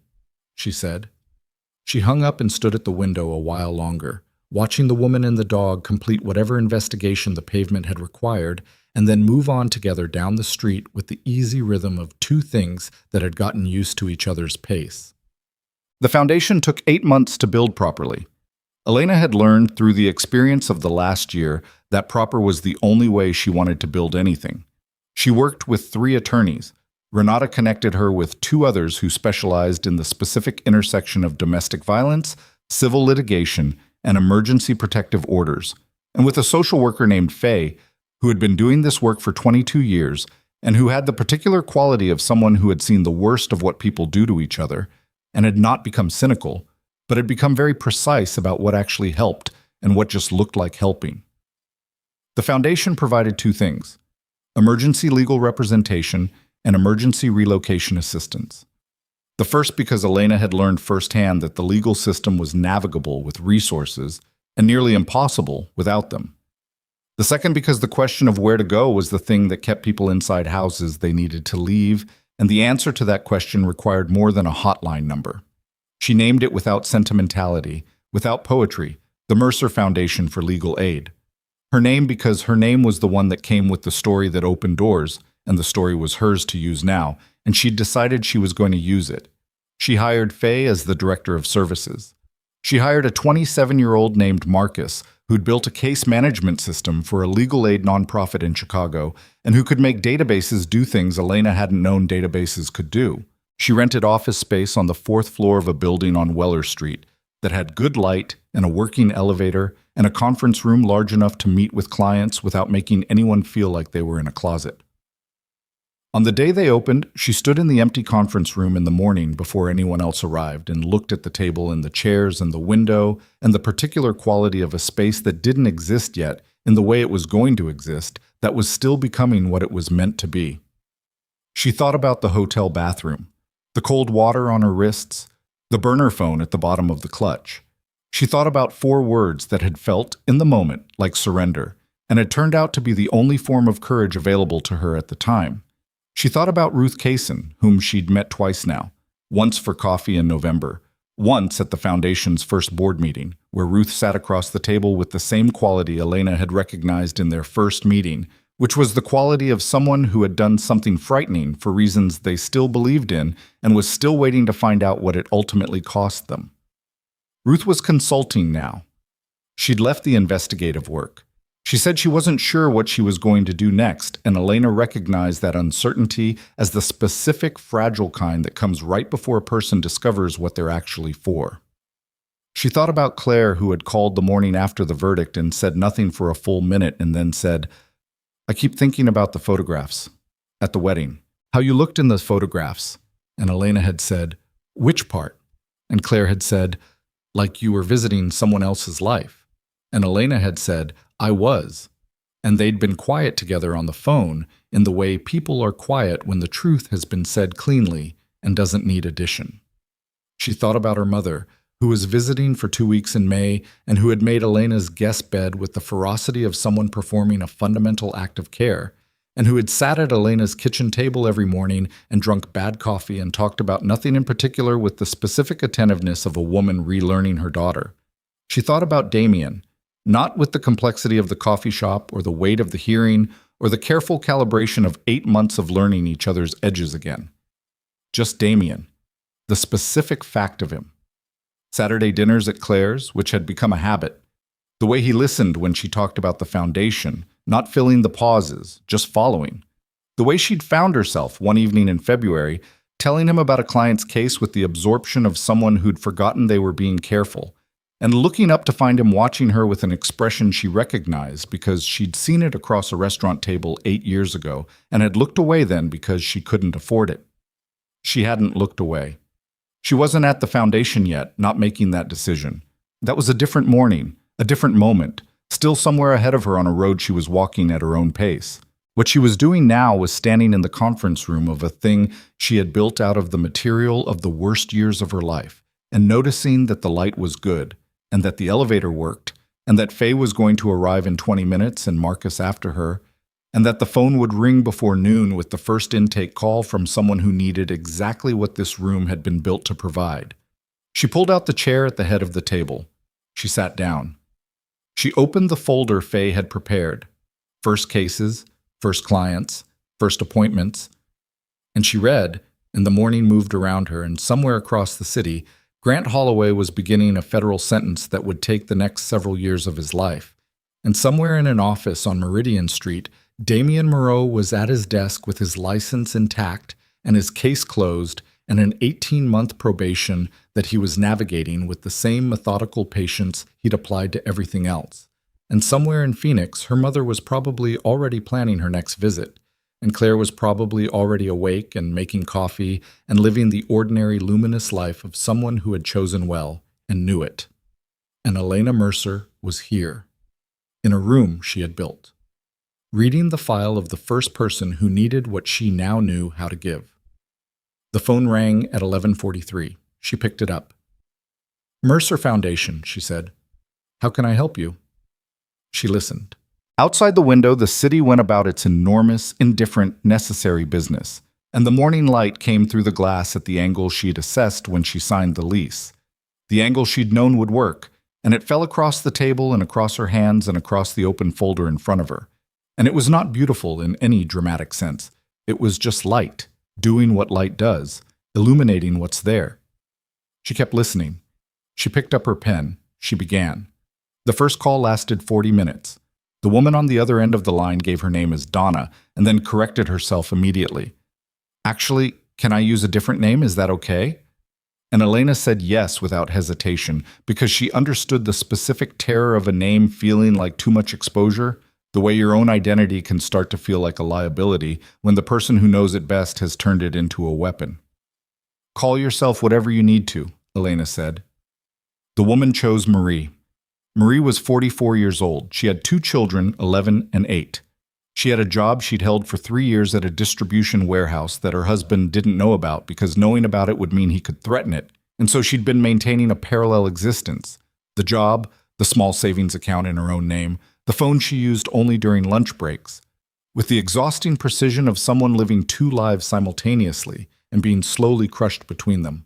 she said. She hung up and stood at the window a while longer, watching the woman and the dog complete whatever investigation the pavement had required, and then move on together down the street with the easy rhythm of 2 things that had gotten used to each other's pace. The foundation took 8 months to build properly. Elena had learned through the experience of the last year that proper was the only way she wanted to build anything. She worked with 3 attorneys. Renata connected her with 2 others who specialized in the specific intersection of domestic violence, civil litigation, and emergency protective orders, and with a social worker named Faye, who had been doing this work for 22 years and who had the particular quality of someone who had seen the worst of what people do to each other and had not become cynical, but had become very precise about what actually helped and what just looked like helping. The foundation provided 2 things: emergency legal representation and emergency relocation assistance. The first because Elena had learned firsthand that the legal system was navigable with resources and nearly impossible without them. The second because the question of where to go was the thing that kept people inside houses they needed to leave, and the answer to that question required more than a hotline number. She named it without sentimentality, without poetry, the Mercer Foundation for Legal Aid. Her name because her name was the one that came with the story that opened doors, and the story was hers to use now, and she'd decided she was going to use it. She hired Faye as the director of services. She hired a 27-year-old named Marcus, who'd built a case management system for a legal aid nonprofit in Chicago, and who could make databases do things Elena hadn't known databases could do. She rented office space on the 4th floor of a building on Weller Street that had good light and a working elevator and a conference room large enough to meet with clients without making anyone feel like they were in a closet. On the day they opened, she stood in the empty conference room in the morning before anyone else arrived and looked at the table and the chairs and the window and the particular quality of a space that didn't exist yet in the way it was going to exist, that was still becoming what it was meant to be. She thought about the hotel bathroom, the cold water on her wrists, the burner phone at the bottom of the clutch. She thought about 4 words that had felt, in the moment, like surrender, and it turned out to be the only form of courage available to her at the time. She thought about Ruth Kaysen, whom she'd met twice now, once for coffee in November, once at the Foundation's first board meeting, where Ruth sat across the table with the same quality Elena had recognized in their first meeting, which was the quality of someone who had done something frightening for reasons they still believed in and was still waiting to find out what it ultimately cost them. Ruth was consulting now. She'd left the investigative work. She said she wasn't sure what she was going to do next, and Elena recognized that uncertainty as the specific, fragile kind that comes right before a person discovers what they're actually for. She thought about Claire, who had called the morning after the verdict and said nothing for a full minute and then said, "I keep thinking about the photographs at the wedding, how you looked in the photographs." And Elena had said, "Which part?" And Claire had said, "Like you were visiting someone else's life." And Elena had said, "I was." And they'd been quiet together on the phone in the way people are quiet when the truth has been said cleanly and doesn't need addition. She thought about her mother, who was visiting for 2 weeks in May and who had made Elena's guest bed with the ferocity of someone performing a fundamental act of care, and who had sat at Elena's kitchen table every morning and drunk bad coffee and talked about nothing in particular with the specific attentiveness of a woman relearning her daughter. She thought about Damien, not with the complexity of the coffee shop or the weight of the hearing or the careful calibration of 8 months of learning each other's edges again. Just Damien, the specific fact of him. Saturday dinners at Claire's, which had become a habit. The way he listened when she talked about the Foundation, not filling the pauses, just following. The way she'd found herself one evening in February, telling him about a client's case with the absorption of someone who'd forgotten they were being careful, and looking up to find him watching her with an expression she recognized because she'd seen it across a restaurant table 8 years ago and had looked away then because she couldn't afford it. She hadn't looked away. She wasn't at the Foundation yet, not making that decision. That was a different morning, a different moment, still somewhere ahead of her on a road she was walking at her own pace. What she was doing now was standing in the conference room of a thing she had built out of the material of the worst years of her life, and noticing that the light was good, and that the elevator worked, and that Faye was going to arrive in 20 minutes and Marcus after her, and that the phone would ring before noon with the first intake call from someone who needed exactly what this room had been built to provide. She pulled out the chair at the head of the table. She sat down. She opened the folder Faye had prepared. First cases, first clients, first appointments. And she read, and the morning moved around her, and somewhere across the city, Grant Holloway was beginning a federal sentence that would take the next several years of his life. And somewhere in an office on Meridian Street, Damien Moreau was at his desk with his license intact and his case closed and an 18-month probation that he was navigating with the same methodical patience he'd applied to everything else. And somewhere in Phoenix, her mother was probably already planning her next visit, and Claire was probably already awake and making coffee and living the ordinary luminous life of someone who had chosen well and knew it. And Elena Mercer was here, in a room she had built, reading the file of the first person who needed what she now knew how to give. The phone rang at 11:43. She picked it up. "Mercer Foundation," she said. "How can I help you?" She listened. Outside the window, the city went about its enormous, indifferent, necessary business, and the morning light came through the glass at the angle she'd assessed when she signed the lease. The angle she'd known would work, and it fell across the table and across her hands and across the open folder in front of her. And it was not beautiful in any dramatic sense. It was just light, doing what light does, illuminating what's there. She kept listening. She picked up her pen. She began. The first call lasted 40 minutes. The woman on the other end of the line gave her name as Donna and then corrected herself immediately. "Actually, can I use a different name? Is that okay?" And Elena said yes without hesitation because she understood the specific terror of a name feeling like too much exposure, the way your own identity can start to feel like a liability when the person who knows it best has turned it into a weapon. "Call yourself whatever you need to," Elena said. The woman chose Marie. Marie was 44 years old. She had 2 children, 11 and 8. She had a job she'd held for 3 years at a distribution warehouse that her husband didn't know about because knowing about it would mean he could threaten it, and so she'd been maintaining a parallel existence. The job, the small savings account in her own name, the phone she used only during lunch breaks, with the exhausting precision of someone living two lives simultaneously and being slowly crushed between them.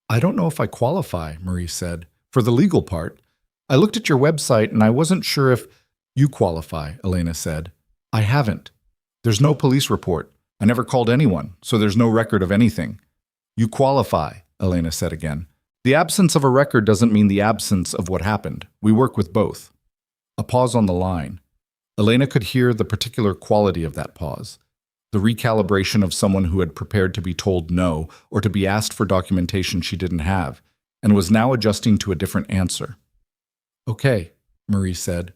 "I don't know if I qualify," Marie said, "for the legal part. I looked at your website and I wasn't sure if—" "You qualify," Elena said. "I haven't. There's no police report. I never called anyone, so there's no record of anything." "You qualify," Elena said again. "The absence of a record doesn't mean the absence of what happened. We work with both." A pause on the line. Elena could hear the particular quality of that pause, the recalibration of someone who had prepared to be told no or to be asked for documentation she didn't have, and was now adjusting to a different answer. "Okay," Marie said.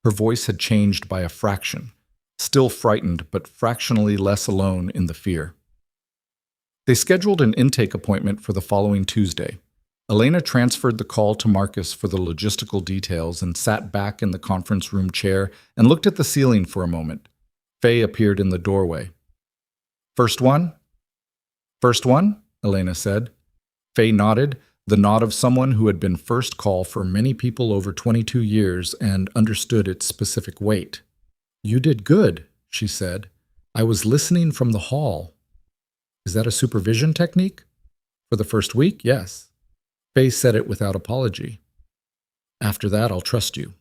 Her voice had changed by a fraction, still frightened but fractionally less alone in the fear. They scheduled an intake appointment for the following Tuesday. Elena transferred the call to Marcus for the logistical details and sat back in the conference room chair and looked at the ceiling for a moment. Faye appeared in the doorway. "First one?" "First one?" Elena said. Faye nodded, the nod of someone who had been first call for many people over 22 years and understood its specific weight. "You did good," she said. "I was listening from the hall." "Is that a supervision technique?" "For the first week, yes." Faye said it without apology. "After that, I'll trust you."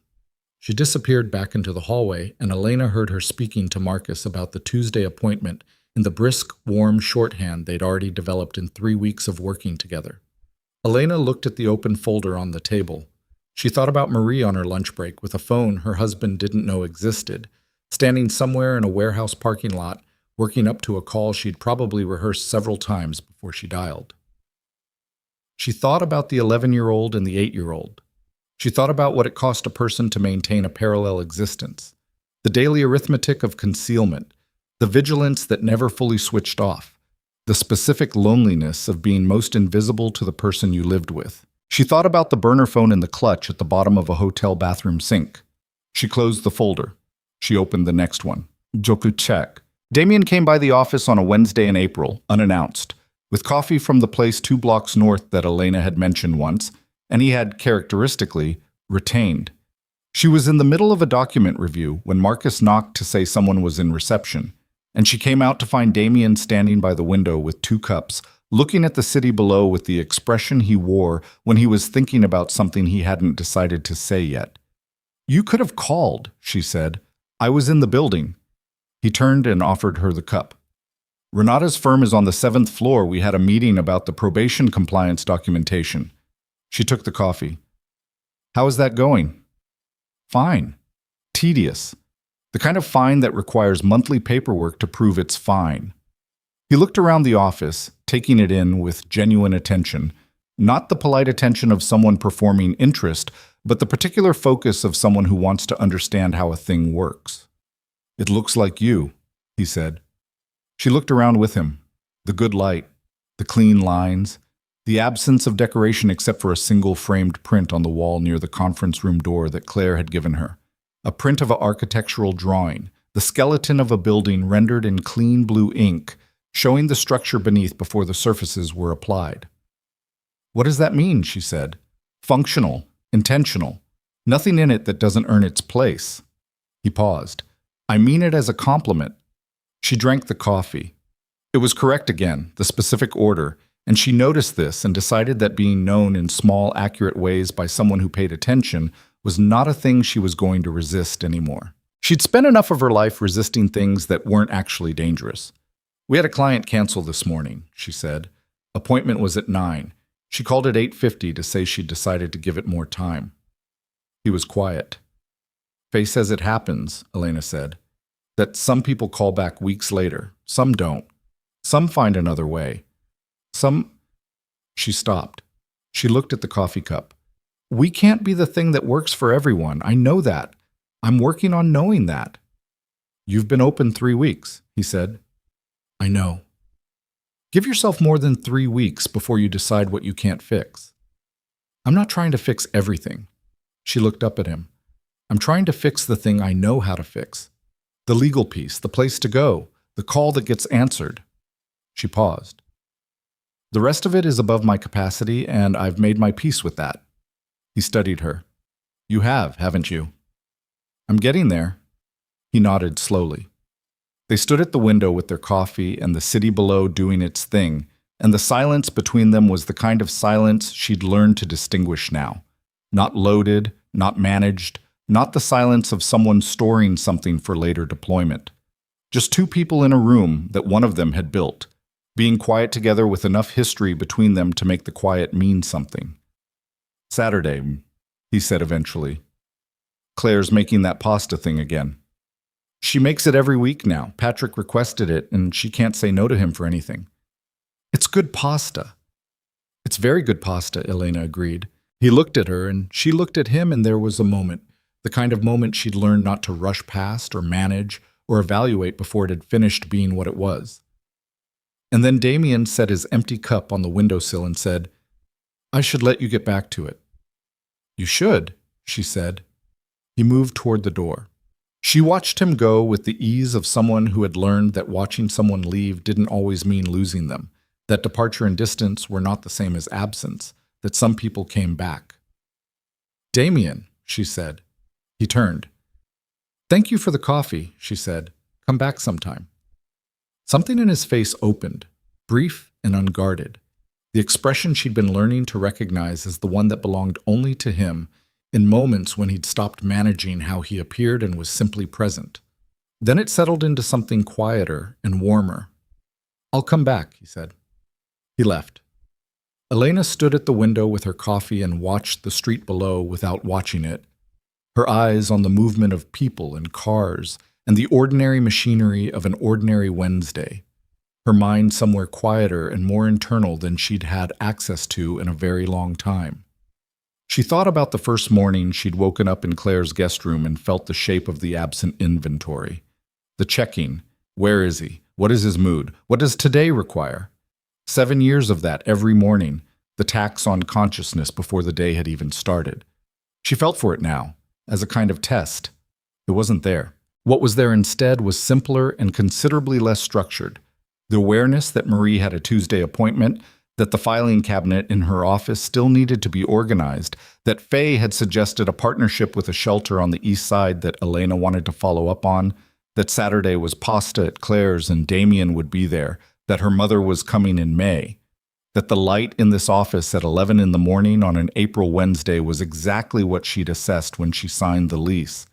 She disappeared back into the hallway, and Elena heard her speaking to Marcus about the Tuesday appointment in the brisk, warm shorthand they'd already developed in 3 weeks of working together. Elena looked at the open folder on the table. She thought about Marie on her lunch break with a phone her husband didn't know existed, standing somewhere in a warehouse parking lot, working up to a call she'd probably rehearsed several times before she dialed. She thought about the 11-year-old and the 8-year-old. She thought about what it cost a person to maintain a parallel existence, the daily arithmetic of concealment, the vigilance that never fully switched off, the specific loneliness of being most invisible to the person you lived with. She thought about the burner phone in the clutch at the bottom of a hotel bathroom sink. She closed the folder. She opened the next one. Joku check. Damien came by the office on a Wednesday in April, unannounced, with coffee from the place 2 blocks north that Elena had mentioned once, and he had, characteristically, retained. She was in the middle of a document review when Marcus knocked to say someone was in reception, and she came out to find Damien standing by the window with 2 cups, looking at the city below with the expression he wore when he was thinking about something he hadn't decided to say yet. "You could have called," she said. "I was in the building." He turned and offered her the cup. "Renata's firm is on the 7th floor. We had a meeting about the probation compliance documentation." She took the coffee. "How is that going?" "Fine. Tedious. The kind of fine that requires monthly paperwork to prove it's fine." He looked around the office, taking it in with genuine attention, not the polite attention of someone performing interest, but the particular focus of someone who wants to understand how a thing works. "It looks like you," he said. She looked around with him. The good light, the clean lines, the absence of decoration except for a single framed print on the wall near the conference room door that Claire had given her. A print of an architectural drawing, the skeleton of a building rendered in clean blue ink, showing the structure beneath before the surfaces were applied. "What does that mean?" she said. "Functional, intentional, nothing in it that doesn't earn its place." He paused. "I mean it as a compliment." She drank the coffee. It was correct again, the specific order, and she noticed this and decided that being known in small, accurate ways by someone who paid attention was not a thing she was going to resist anymore. She'd spent enough of her life resisting things that weren't actually dangerous. "We had a client cancel this morning," she said. "Appointment was at 9. She called at 8:50 to say she'd decided to give it more time." He was quiet. "Faye says it happens," Elena said. "That some people call back weeks later. Some don't. Some find another way. Some—" She stopped. She looked at the coffee cup. "We can't be the thing that works for everyone. I know that. I'm working on knowing that." "You've been open 3 weeks," he said. "I know. Give yourself more than 3 weeks before you decide what you can't fix." "I'm not trying to fix everything." She looked up at him. "I'm trying to fix the thing I know how to fix. The legal piece, the place to go, the call that gets answered." She paused. "The rest of it is above my capacity, and I've made my peace with that." He studied her. "You have, haven't you?" I'm getting there. He nodded slowly. They stood at the window with their coffee and the city below doing its thing, and the silence between them was the kind of silence she'd learned to distinguish now. Not loaded, not managed, not the silence of someone storing something for later deployment. Just two people in a room that one of them had built, being quiet together with enough history between them to make the quiet mean something. Saturday, he said eventually. Claire's making that pasta thing again. She makes it every week now. Patrick requested it, and she can't say no to him for anything. It's good pasta. It's very good pasta, Elena agreed. He looked at her, and she looked at him, and there was a moment, the kind of moment she'd learned not to rush past or manage or evaluate before it had finished being what it was. And then Damien set his empty cup on the windowsill and said, I should let you get back to it. You should, she said. He moved toward the door. She watched him go with the ease of someone who had learned that watching someone leave didn't always mean losing them, that departure and distance were not the same as absence, that some people came back. Damien, she said. He turned. Thank you for the coffee, she said. Come back sometime. Something in his face opened, brief and unguarded, the expression she'd been learning to recognize as the one that belonged only to him in moments when he'd stopped managing how he appeared and was simply present. Then it settled into something quieter and warmer. I'll come back, he said. He left. Elena stood at the window with her coffee and watched the street below without watching it, her eyes on the movement of people and cars and the ordinary machinery of an ordinary Wednesday, her mind somewhere quieter and more internal than she'd had access to in a very long time. She thought about the first morning she'd woken up in Claire's guest room and felt the shape of the absent inventory. The checking. Where is he? What is his mood? What does today require? 7 years of that every morning, the tax on consciousness before the day had even started. She felt for it now, as a kind of test. It wasn't there. What was there instead was simpler and considerably less structured. The awareness that Marie had a Tuesday appointment, that the filing cabinet in her office still needed to be organized, that Faye had suggested a partnership with a shelter on the east side that Elena wanted to follow up on, that Saturday was pasta at Claire's and Damien would be there, that her mother was coming in May, that the light in this office at 11 in the morning on an April Wednesday was exactly what she'd assessed when she signed the lease.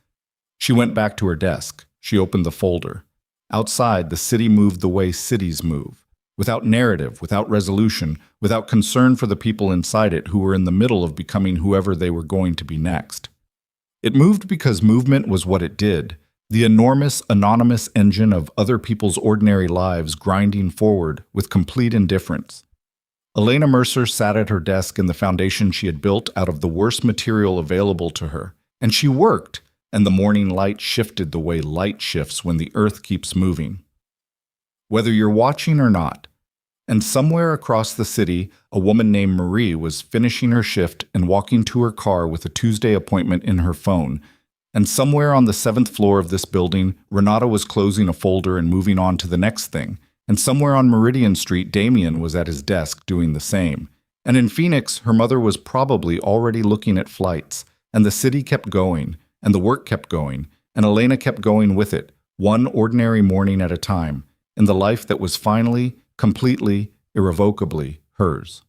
She went back to her desk. She opened the folder. Outside, the city moved the way cities move, without narrative, without resolution, without concern for the people inside it who were in the middle of becoming whoever they were going to be next. It moved because movement was what it did, the enormous, anonymous engine of other people's ordinary lives grinding forward with complete indifference. Elena Mercer sat at her desk in the foundation she had built out of the worst material available to her, and she worked, and the morning light shifted the way light shifts when the earth keeps moving. Whether you're watching or not, and somewhere across the city, a woman named Marie was finishing her shift and walking to her car with a Tuesday appointment in her phone, and somewhere on the 7th floor of this building, Renata was closing a folder and moving on to the next thing, and somewhere on Meridian Street, Damien was at his desk doing the same. And in Phoenix, her mother was probably already looking at flights, and the city kept going, and the work kept going, and Elena kept going with it, one ordinary morning at a time, in the life that was finally, completely, irrevocably hers.